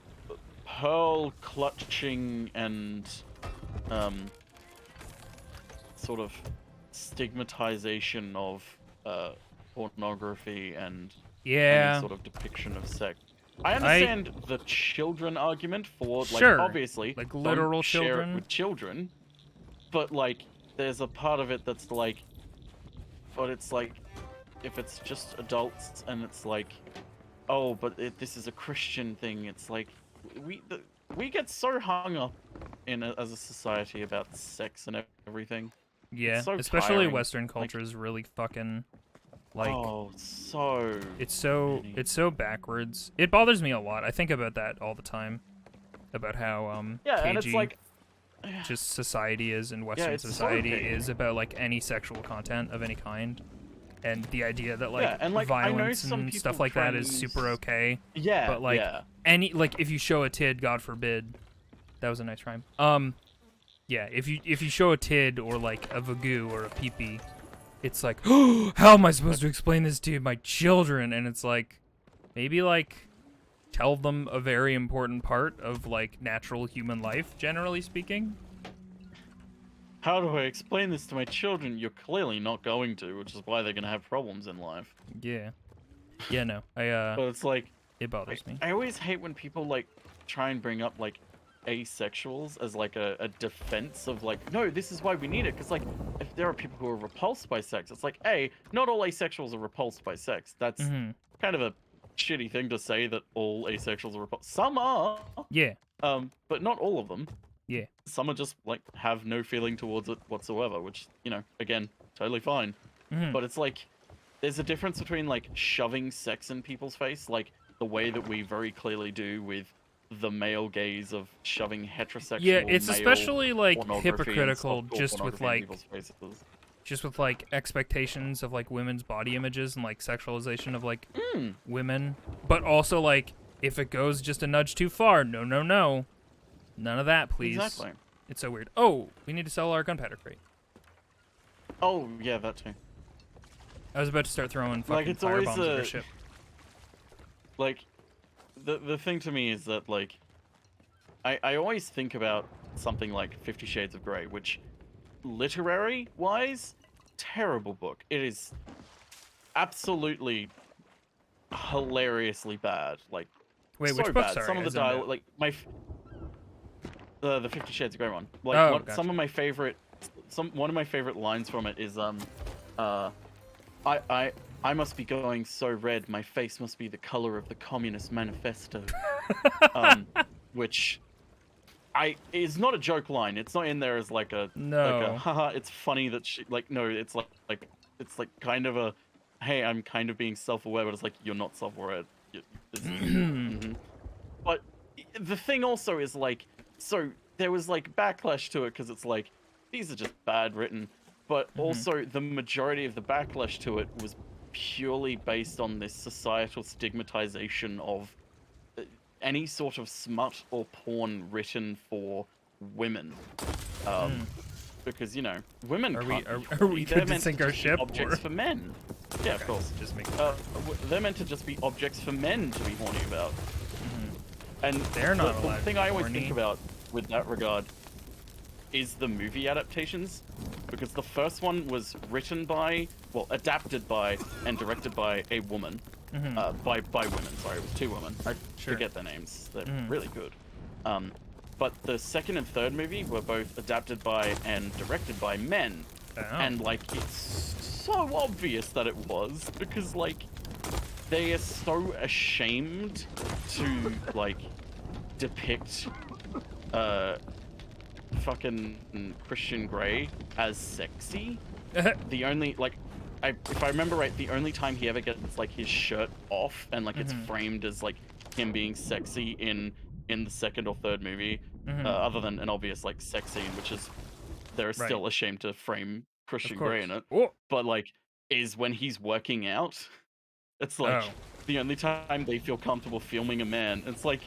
pearl clutching and sort of stigmatization of pornography and any sort of depiction of sex. I understand the children argument for, like, Sure, obviously, like don't literal share children. it with children, but, like, there's a part of it that's like, but it's like, if it's just adults and it's like, oh, but this is a Christian thing, it's like, we get so hung up as a society about sex and everything. Yeah, It's so especially tiring. Western culture is really fucking, like, oh, so it's so backwards. It bothers me a lot. I think about that all the time, about how yeah, and it's cagey like, just society is, and Western it's so society cagey. is about like any sexual content of any kind, and the idea that like, yeah, and like I know violence some and people stuff like that is super okay. Yeah, But like yeah. any, like, if you show a tid, God forbid, that was a nice rhyme. Yeah, if you show a tid or like a vagoo or a peepee, it's like, oh, how am I supposed to explain this to my children? And it's like, maybe like tell them a very important part of like natural human life, generally speaking. How do I explain this to my children? You're clearly not going to, which is why they're gonna have problems in life. Yeah. Yeah, no. But it's like, It bothers me. I always hate when people like try and bring up like asexuals as like a defense of like, no, this is why we need it, because like if there are people who are repulsed by sex, it's like, hey, not all asexuals are repulsed by sex. That's kind of a shitty thing to say, that all asexuals are repulsed. Some are, Yeah. but not all of them. Yeah. Some are just like have no feeling towards it whatsoever, which, you know, again, totally fine. But it's like, there's a difference between like shoving sex in people's face, like the way that we very clearly do with the male gaze of shoving heterosexual Yeah, it's male especially like pornography and hypocritical softcore just with pornography in like people's faces. just with like expectations of like women's body images and like sexualization of like women, but also like if it goes just a nudge too far, no, none of that, please. Exactly. It's so weird. Oh, we need to sell our gunpowder crate. Oh yeah, that too. I was about to start throwing Like, fucking it's always firebombs at your ship. Like, the thing to me is that like, I always think about something like 50 Shades of Grey, which literary wise, terrible book. It is absolutely hilariously bad. Like, Wait, so which book? bad. Sorry, Some of the I zoned out. dialogue, like the 50 Shades of Grey one. Like, Oh, one gotcha. of my favorite, one of my favorite lines from it is I must be going so red, my face must be the color of the Communist Manifesto. Which is not a joke line. It's not in there as like a haha. It's funny that she, like, no, it's like it's like kind of a, hey, I'm kind of being self-aware, but it's like, you're not self-aware. But the thing also is like, so there was like backlash to it because it's like, these are just bad written, but also the majority of the backlash to it was purely based on this societal stigmatization of any sort of smut or porn written for women. Because, you know, women Are can't we be horny. good They're to meant sink to our just be ship, objects or- for men. Yeah, of course. Just make They're meant to just be objects for men to be horny about. And They're not the allowed to thing be I always horny. think about with that regard is the movie adaptations, because the first one was written by, well, adapted by and directed by a woman. By women, sorry, it was two women. I forget their names. They're really good. But the second and third movie were both adapted by and directed by men. Oh. And like, it's so obvious that it was, because like, they are so ashamed to like depict fucking Christian Grey as sexy. The only, like, if I remember right, the only time he ever gets like his shirt off and like it's framed as like him being sexy in the second or third movie, other than an obvious like sex scene, which is they're still ashamed to frame Christian Grey in it. Oh. But like, is when he's working out. It's like the only time they feel comfortable filming a man. It's like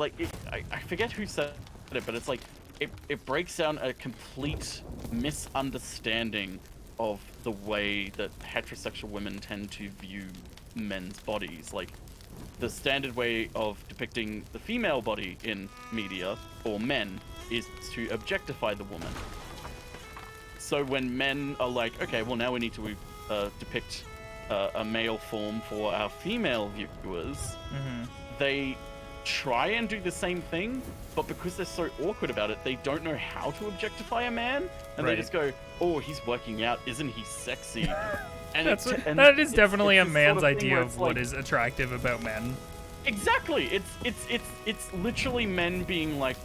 I forget who said it, but it's like it breaks down a complete misunderstanding of the way that heterosexual women tend to view men's bodies. Like, the standard way of depicting the female body in media for men is to objectify the woman. so when men are like, okay, well now we need to depict a male form for our female viewers, they try and do the same thing, but because they're so awkward about it, they don't know how to objectify a man, and they just go, oh, he's working out, isn't he sexy? And that is definitely a this man's sort of thing idea where of it's what like, is attractive about men. Exactly. It's literally men being like,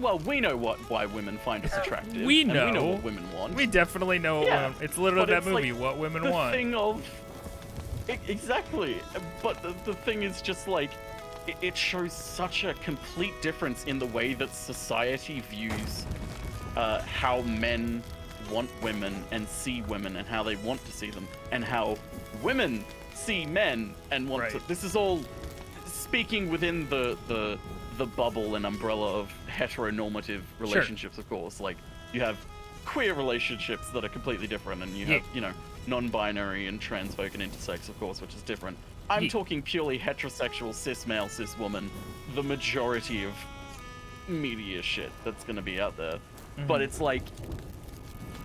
well, we know why women find us attractive. We and know. we know what women want. We definitely know what women, it's literally that movie, like What Women the Want. thing of exactly, but the thing is just like it shows such a complete difference in the way that society views how men want women and see women and how they want to see them, and how women see men and want to. This is all speaking within the bubble and umbrella of heteronormative relationships, of course. Like, you have queer relationships that are completely different, and you have, you know, non-binary and trans folk and intersex, of course, which is different. I'm talking purely heterosexual, cis male, cis woman, the majority of media shit that's gonna be out there. But it's like,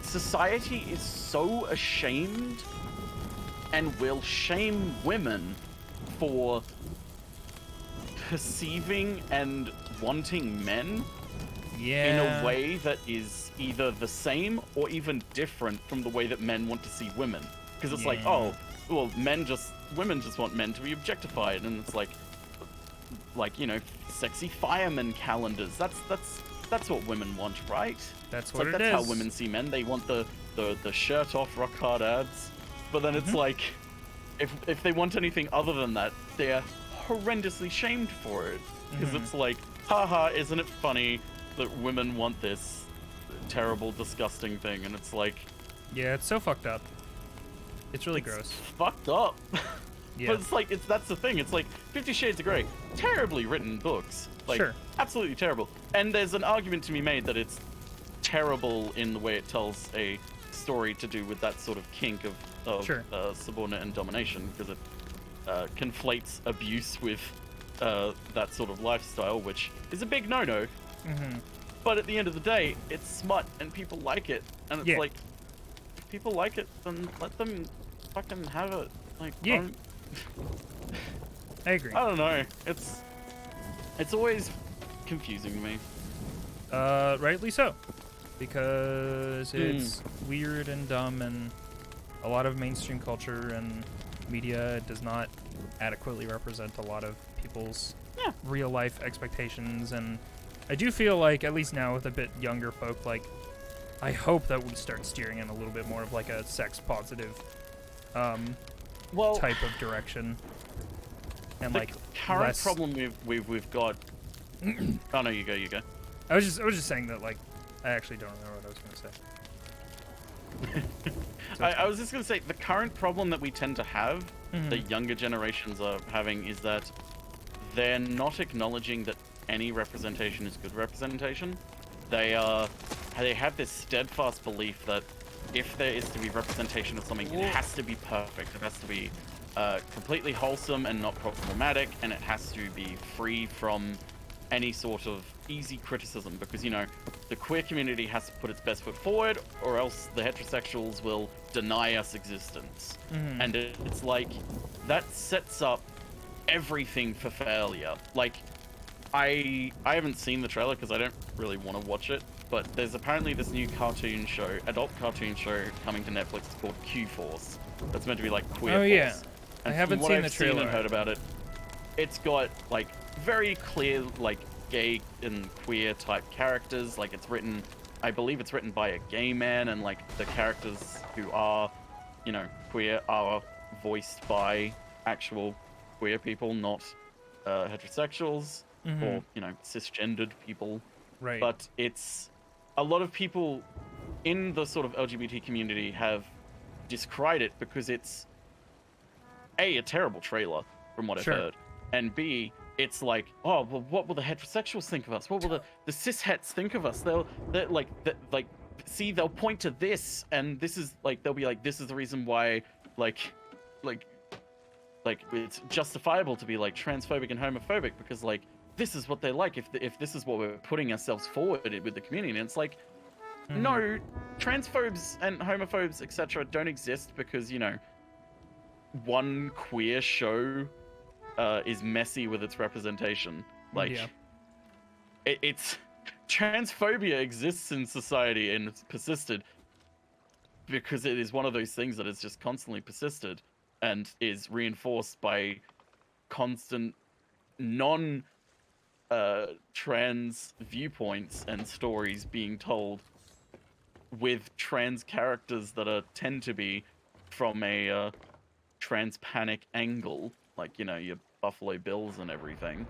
society is so ashamed and will shame women for perceiving and wanting men in a way that is either the same or even different from the way that men want to see women. Because it's like, oh, well, women just want men to be objectified, and it's like, you know, sexy fireman calendars. That's what women want, right? That's it's what like, it that's is. how women see men. They want the shirt off, rock hard abs. But then it's like, if they want anything other than that, they're horrendously shamed for it. Because it's like, haha, isn't it funny that women want this terrible, disgusting thing? And it's like, yeah, it's so fucked up. It's really gross. Fucked up. Yeah. But it's like, that's the thing. It's like 50 Shades of Grey, terribly written books. Like, absolutely terrible. And there's an argument to be made that it's terrible in the way it tells a story to do with that sort of kink of subordinate and domination, because it conflates abuse with that sort of lifestyle, which is a big no-no. But at the end of the day, it's smut and people like it, and it's like, if people like it, then let them fucking have it. Like, don't... I agree. I don't know. It's always confusing to me. Rightly so, because it's weird and dumb, and a lot of mainstream culture and media does not adequately represent a lot of people's real life expectations. And I do feel like, at least now with a bit younger folk, like, I hope that we start steering in a little bit more of like a sex positive type of direction. And the like current problem we've got. Oh no, you go. I was just saying that, like, I actually don't know what I was gonna say. I was just gonna say, the current problem that we tend to have, the younger generations are having, is that they're not acknowledging that any representation is good representation. They have this steadfast belief that if there is to be representation of something, it has to be perfect. It has to be completely wholesome and not problematic, and it has to be free from any sort of easy criticism, because, you know, the queer community has to put its best foot forward, or else the heterosexuals will deny us existence. And it's like, that sets up everything for failure. Like, I haven't seen the trailer because I don't really want to watch it, but there's apparently this new cartoon show, adult cartoon show, coming to Netflix called Q-Force. That's meant to be like Queer Force. Yeah. And I haven't seen the trailer. Seen and heard about it. It's got like very clear, like, gay and queer type characters. Like, it's written, I believe it's written by a gay man, and like the characters who are, you know, queer are voiced by actual queer people, not heterosexuals or, you know, cisgendered people. Right. But it's, a lot of people in the sort of LGBT community have decried it because it's a terrible trailer from what I've heard, and B, it's like, oh, well, what will the heterosexuals think of us? What will the cis-hets think of us? They'll see, they'll point to this, and this is like, they'll be like, this is the reason why, like it's justifiable to be like transphobic and homophobic, because like, this is what they like, if this is what we're putting ourselves forward with the community. And it's like, no, transphobes and homophobes, etc., don't exist because, you know, one queer show is messy with its representation. Like, Yeah. it's transphobia exists in society and it's persisted because it is one of those things that has just constantly persisted and is reinforced by constant non trans viewpoints and stories being told with trans characters that tend to be from a trans-panic angle, like, you know, your Buffalo Bills and everything,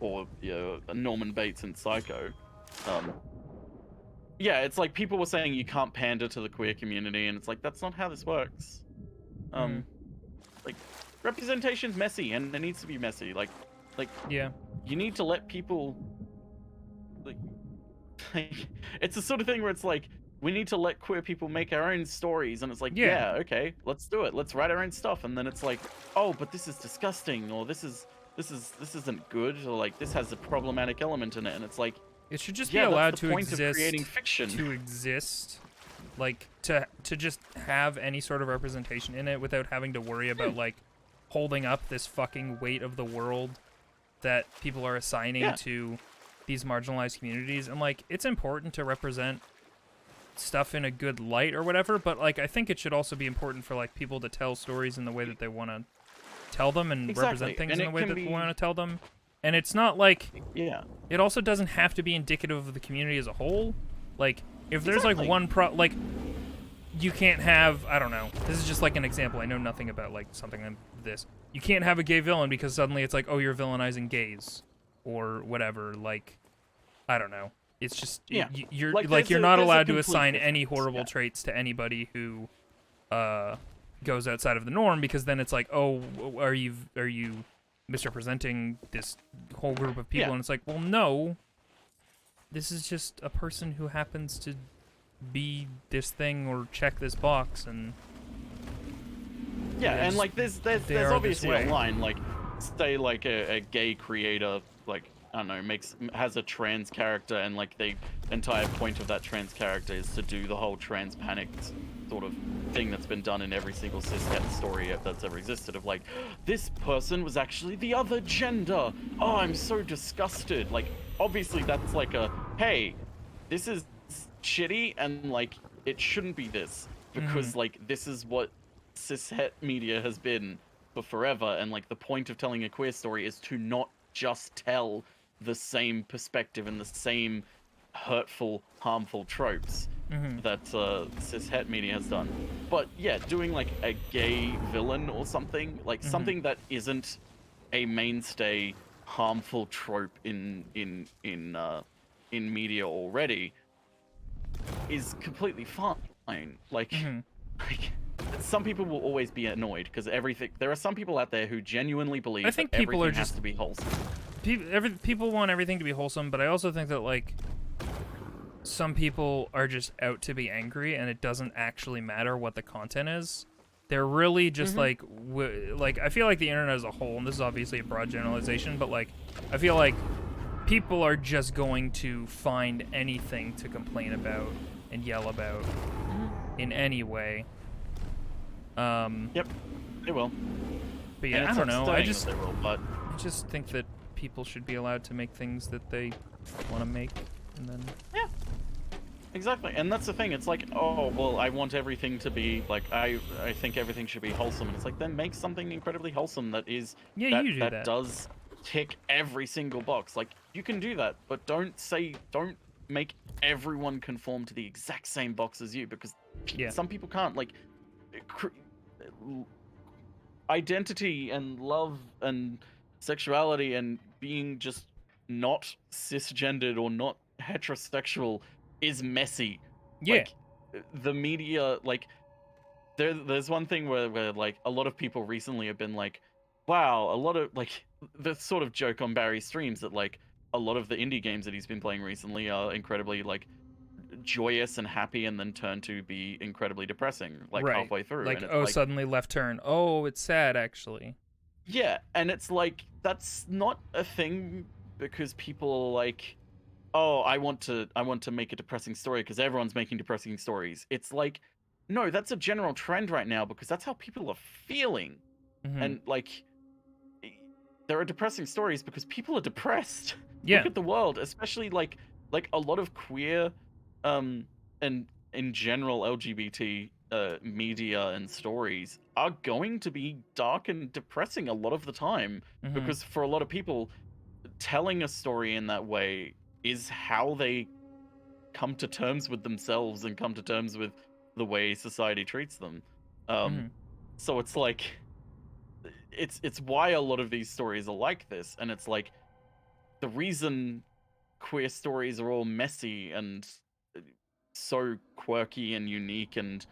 or, you know, Norman Bates in Psycho. Yeah, it's like people were saying you can't pander to the queer community, and it's like, that's not how this works. Like, representation's messy, and it needs to be messy. Like, Yeah. you need to let people, like, it's the sort of thing where it's like, we need to let queer people make our own stories, and it's like, Yeah. yeah, okay, let's do it. Let's write our own stuff. And then it's like, oh, but this is disgusting, or this isn't good, or like this has a problematic element in it. And it's like, It should just yeah, be allowed that's the to point exist. of creating fiction. To exist, like to just have any sort of representation in it without having to worry about like holding up this fucking weight of the world that people are assigning to these marginalized communities. And like, it's important to represent stuff in a good light or whatever, but like, I think it should also be important for like people to tell stories in the way that they want to tell them and represent things in the way that they want to tell them. And it's not like, it also doesn't have to be indicative of the community as a whole. Like, if there's like one like, you can't have, I don't know, this is just like an example, I know nothing about like something like this. You can't have a gay villain because suddenly it's like, oh, you're villainizing gays or whatever. Like, I don't know. It's just, you're like you're not allowed to assign any horrible traits to anybody who goes outside of the norm, because then it's like, oh, are you misrepresenting this whole group of people? And it's like, well, no, this is just a person who happens to be this thing or check this box, and and like there's obviously a line, like, say like a gay creator, like, I don't know, has a trans character, and like the entire point of that trans character is to do the whole trans panicked sort of thing that's been done in every single cishet story that's ever existed, of like, this person was actually the other gender. Oh, I'm so disgusted. Like, obviously that's like a, hey, this is shitty, and like, it shouldn't be this, because like, this is what cishet media has been for forever, and like, the point of telling a queer story is to not just tell the same perspective and the same hurtful, harmful tropes that cishet media has done. But yeah, doing like a gay villain or something, like something that isn't a mainstay harmful trope in media already, is completely fine. Like, some people will always be annoyed because there are some people out there who genuinely believe that everything has to be wholesome. People want everything to be wholesome, but I also think that like, some people are just out to be angry, and it doesn't actually matter what the content is. They're really just like I feel like the internet as a whole, and this is obviously a broad generalization, but like, I feel like people are just going to find anything to complain about and yell about in any way. Yep, they will. But yeah, I don't know. I just think that people should be allowed to make things that they want to make, and then exactly. And that's the thing. It's like, oh, well, I want everything to be like, I think everything should be wholesome, and it's like, then make something incredibly wholesome that is that does tick every single box. Like, you can do that, but don't make everyone conform to the exact same box as you, because some people can't. Like, identity and love and sexuality and being just not cisgendered or not heterosexual is messy. Like, the media, like, there's one thing where like, a lot of people recently have been like, wow, a lot of like, the sort of joke on Barry's streams that like, a lot of the indie games that he's been playing recently are incredibly like joyous and happy, and then turn to be incredibly depressing like halfway through. Like, and it's oh, suddenly left turn. Oh, it's sad actually. Yeah, and it's like, that's not a thing, because people are like, oh, I want to make a depressing story because everyone's making depressing stories. It's like, no, that's a general trend right now because that's how people are feeling. And like, there are depressing stories because people are depressed. Yeah. Look at the world, especially like a lot of queer and in general LGBT media and stories are going to be dark and depressing a lot of the time because for a lot of people telling a story in that way is how they come to terms with themselves and come to terms with the way society treats them. So it's like it's why a lot of these stories are like this, and it's like the reason queer stories are all messy and so quirky and unique and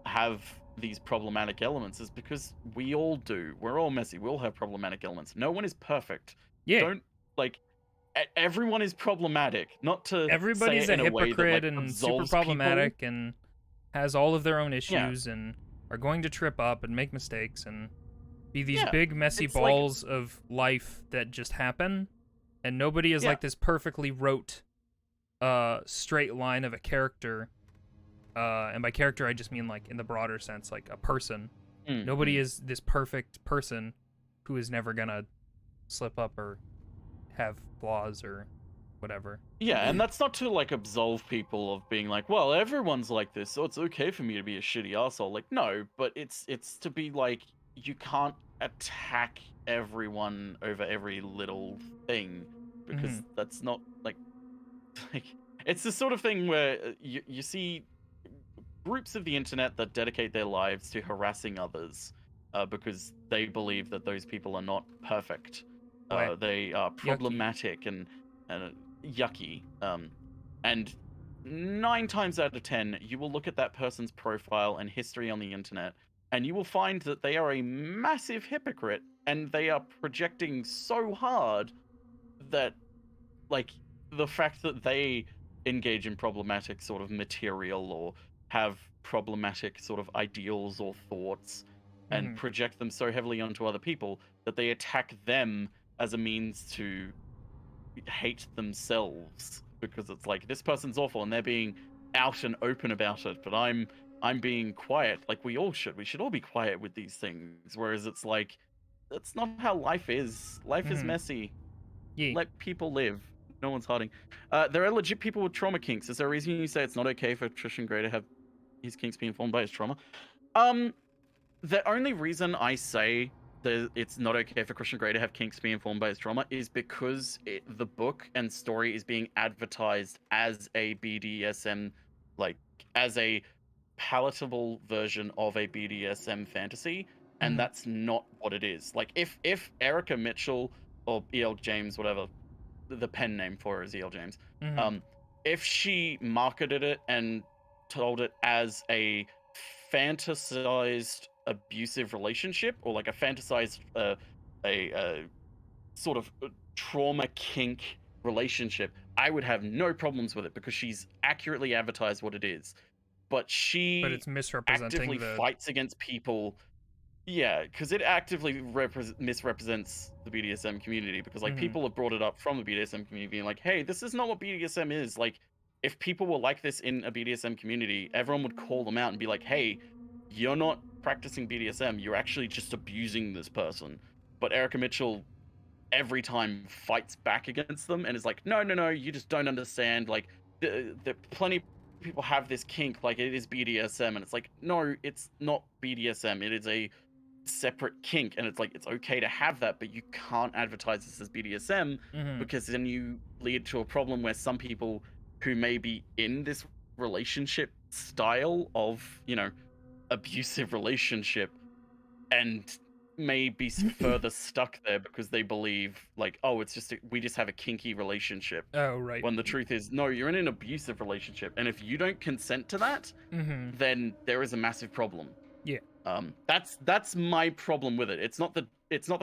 have these problematic elements is because we all do. We're all messy. We all have problematic elements. No one is perfect. Yeah. Don't like everyone is problematic. Not to say Everybody's it a in a way that hypocrite like and super absolves people. problematic and has all of their own issues and are going to trip up and make mistakes and be these big messy it's balls of life that just happen, and nobody is like this perfectly wrote straight line of a character, and by character I just mean like in the broader sense, like a person. Nobody is this perfect person who is never gonna slip up or have flaws or whatever. Yeah, and that's not to like absolve people of being like, well, everyone's like this, so it's okay for me to be a shitty asshole. Like, no, but it's to be like, you can't attack everyone over every little thing because that's not like it's the sort of thing where you see groups of the internet that dedicate their lives to harassing others because they believe that those people are not perfect. They are problematic and yucky. And 9 times out of 10, you will look at that person's profile and history on the internet, and you will find that they are a massive hypocrite, and they are projecting so hard that, like, the fact that they engage in problematic sort of material or have problematic sort of ideals or thoughts and project them so heavily onto other people that they attack them as a means to hate themselves because it's like this person's awful and they're being out and open about it, but I'm being quiet. Like we should all be quiet with these things, whereas it's like that's not how life is. Life is messy. Let people live. No one's hiding. There are legit people with trauma kinks. Is there a reason you say it's not okay for Tristan Gray to have his kinks be informed by his trauma? The only reason I say that it's not okay for Christian Grey to have kinks be informed by his trauma is because the book and story is being advertised as a BDSM, like as a palatable version of a BDSM fantasy, and that's not what it is. Like if Erica Mitchell or E.L. James, whatever the pen name for her is E.L. James, if she marketed it and told it as a fantasized abusive relationship or like a fantasized a sort of trauma kink relationship, I would have no problems with it because she's accurately advertised what it is. But it's misrepresenting actively fights against people. Yeah, because it actively misrepresents the BDSM community because like people have brought it up from the BDSM community being like, hey, this is not what BDSM is. Like if people were like this in a BDSM community, everyone would call them out and be like, hey, you're not practicing BDSM, you're actually just abusing this person. But Erica Mitchell every time fights back against them and is like, no, no, no, you just don't understand. Like the plenty of people have this kink, like it is BDSM, and it's like, no, it's not BDSM. It is a separate kink, and it's like it's okay to have that, but you can't advertise this as BDSM because then you lead to a problem where some people who may be in this relationship style of, you know, abusive relationship and may be further stuck there because they believe like, oh, it's just we just have a kinky relationship. Oh, right. When the truth is, no, you're in an abusive relationship, and if you don't consent to that, then there is a massive problem. Yeah. That's my problem with it. It's not the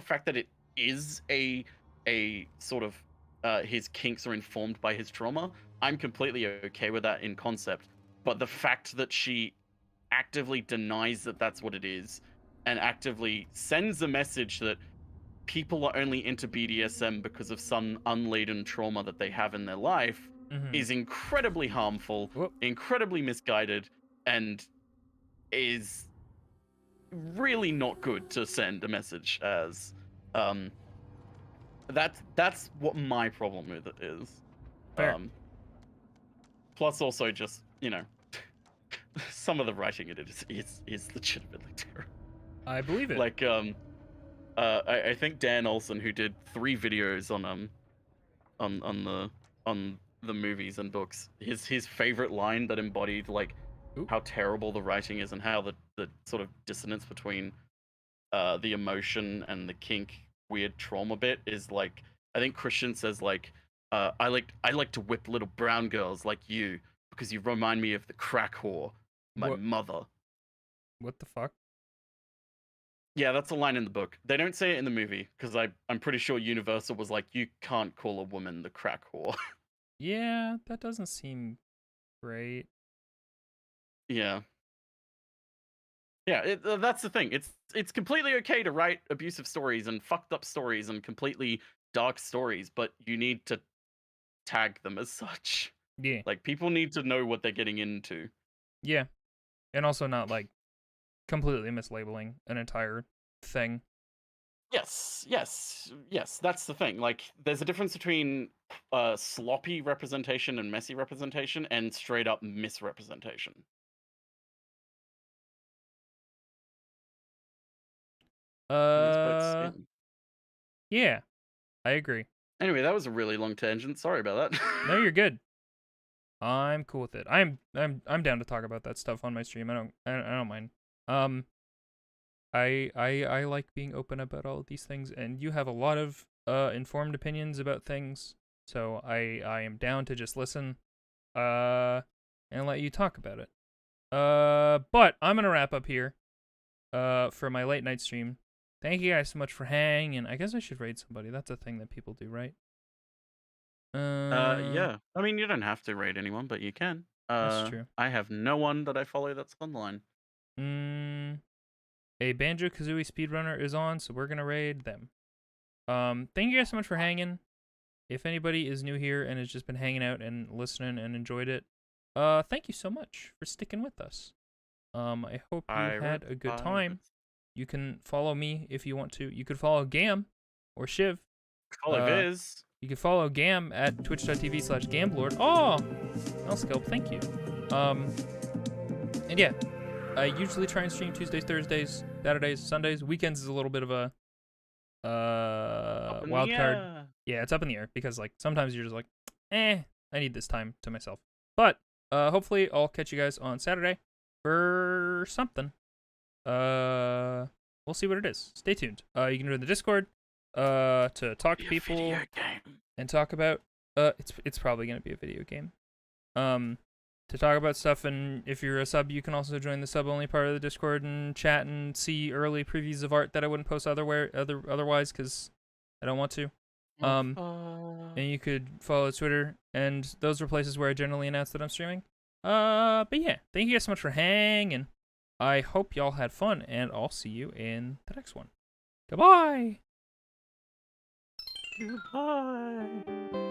fact that it is a sort of his kinks are informed by his trauma. I'm completely okay with that in concept, but the fact that she actively denies that that's what it is and actively sends a message that people are only into BDSM because of some unladen trauma that they have in their life is incredibly harmful, incredibly misguided, and is really not good to send a message as. That's what my problem with it is. Fair. Plus, also just some of the writing in it is legitimately terrible. I believe it. Like I think Dan Olson, who did 3 videos on the movies and books, his favorite line that embodied like how terrible the writing is and how the sort of dissonance between the emotion and the kink weird trauma bit is like, I think Christian says like, I like to whip little brown girls like you because you remind me of the crack whore, my mother. What the fuck? Yeah, that's a line in the book. They don't say it in the movie because I'm pretty sure Universal was like, you can't call a woman the crack whore. Yeah, that doesn't seem great. Yeah. Yeah, that's the thing. It's completely okay to write abusive stories and fucked up stories and completely dark stories, but you need to tag them as such. Yeah. Like, people need to know what they're getting into. Yeah. And also not like completely mislabeling an entire thing. Yes, that's the thing. Like, there's a difference between sloppy representation and messy representation and straight up misrepresentation. Yeah, I agree. Anyway, that was a really long tangent. Sorry about that. No, you're good. I'm cool with it. I'm down to talk about that stuff on my stream. I don't mind. I like being open about all of these things, and you have a lot of informed opinions about things, so I am down to just listen and let you talk about it. But I'm gonna wrap up here for my late night stream. Thank you guys so much for hanging. I guess I should raid somebody. That's a thing that people do, right? Yeah. I mean, you don't have to raid anyone, but you can. That's true. I have no one that I follow that's online. A Banjo-Kazooie speedrunner is on, so we're gonna raid them. Thank you guys so much for hanging. If anybody is new here and has just been hanging out and listening and enjoyed it, thank you so much for sticking with us. I hope you had a good time. You can follow me if you want to. You could follow Gam or Shiv. Follow Viz. You can follow Gam at twitch.tv/gamblord. Oh, Elscope, thank you. And yeah, I usually try and stream Tuesdays, Thursdays, Saturdays, Sundays. Weekends is a little bit of a wild card. Yeah, it's up in the air because like sometimes you're just like, I need this time to myself. But hopefully I'll catch you guys on Saturday for something. We'll see what it is. Stay tuned. You can join the Discord to talk to people and talk about it's probably gonna be a video game. To talk about stuff, and if you're a sub, you can also join the sub only part of the Discord and chat and see early previews of art that I wouldn't post otherwise because I don't want to. And you could follow Twitter, and those are places where I generally announce that I'm streaming. But yeah, thank you guys so much for hanging. I hope y'all had fun, and I'll see you in the next one. Goodbye! Goodbye!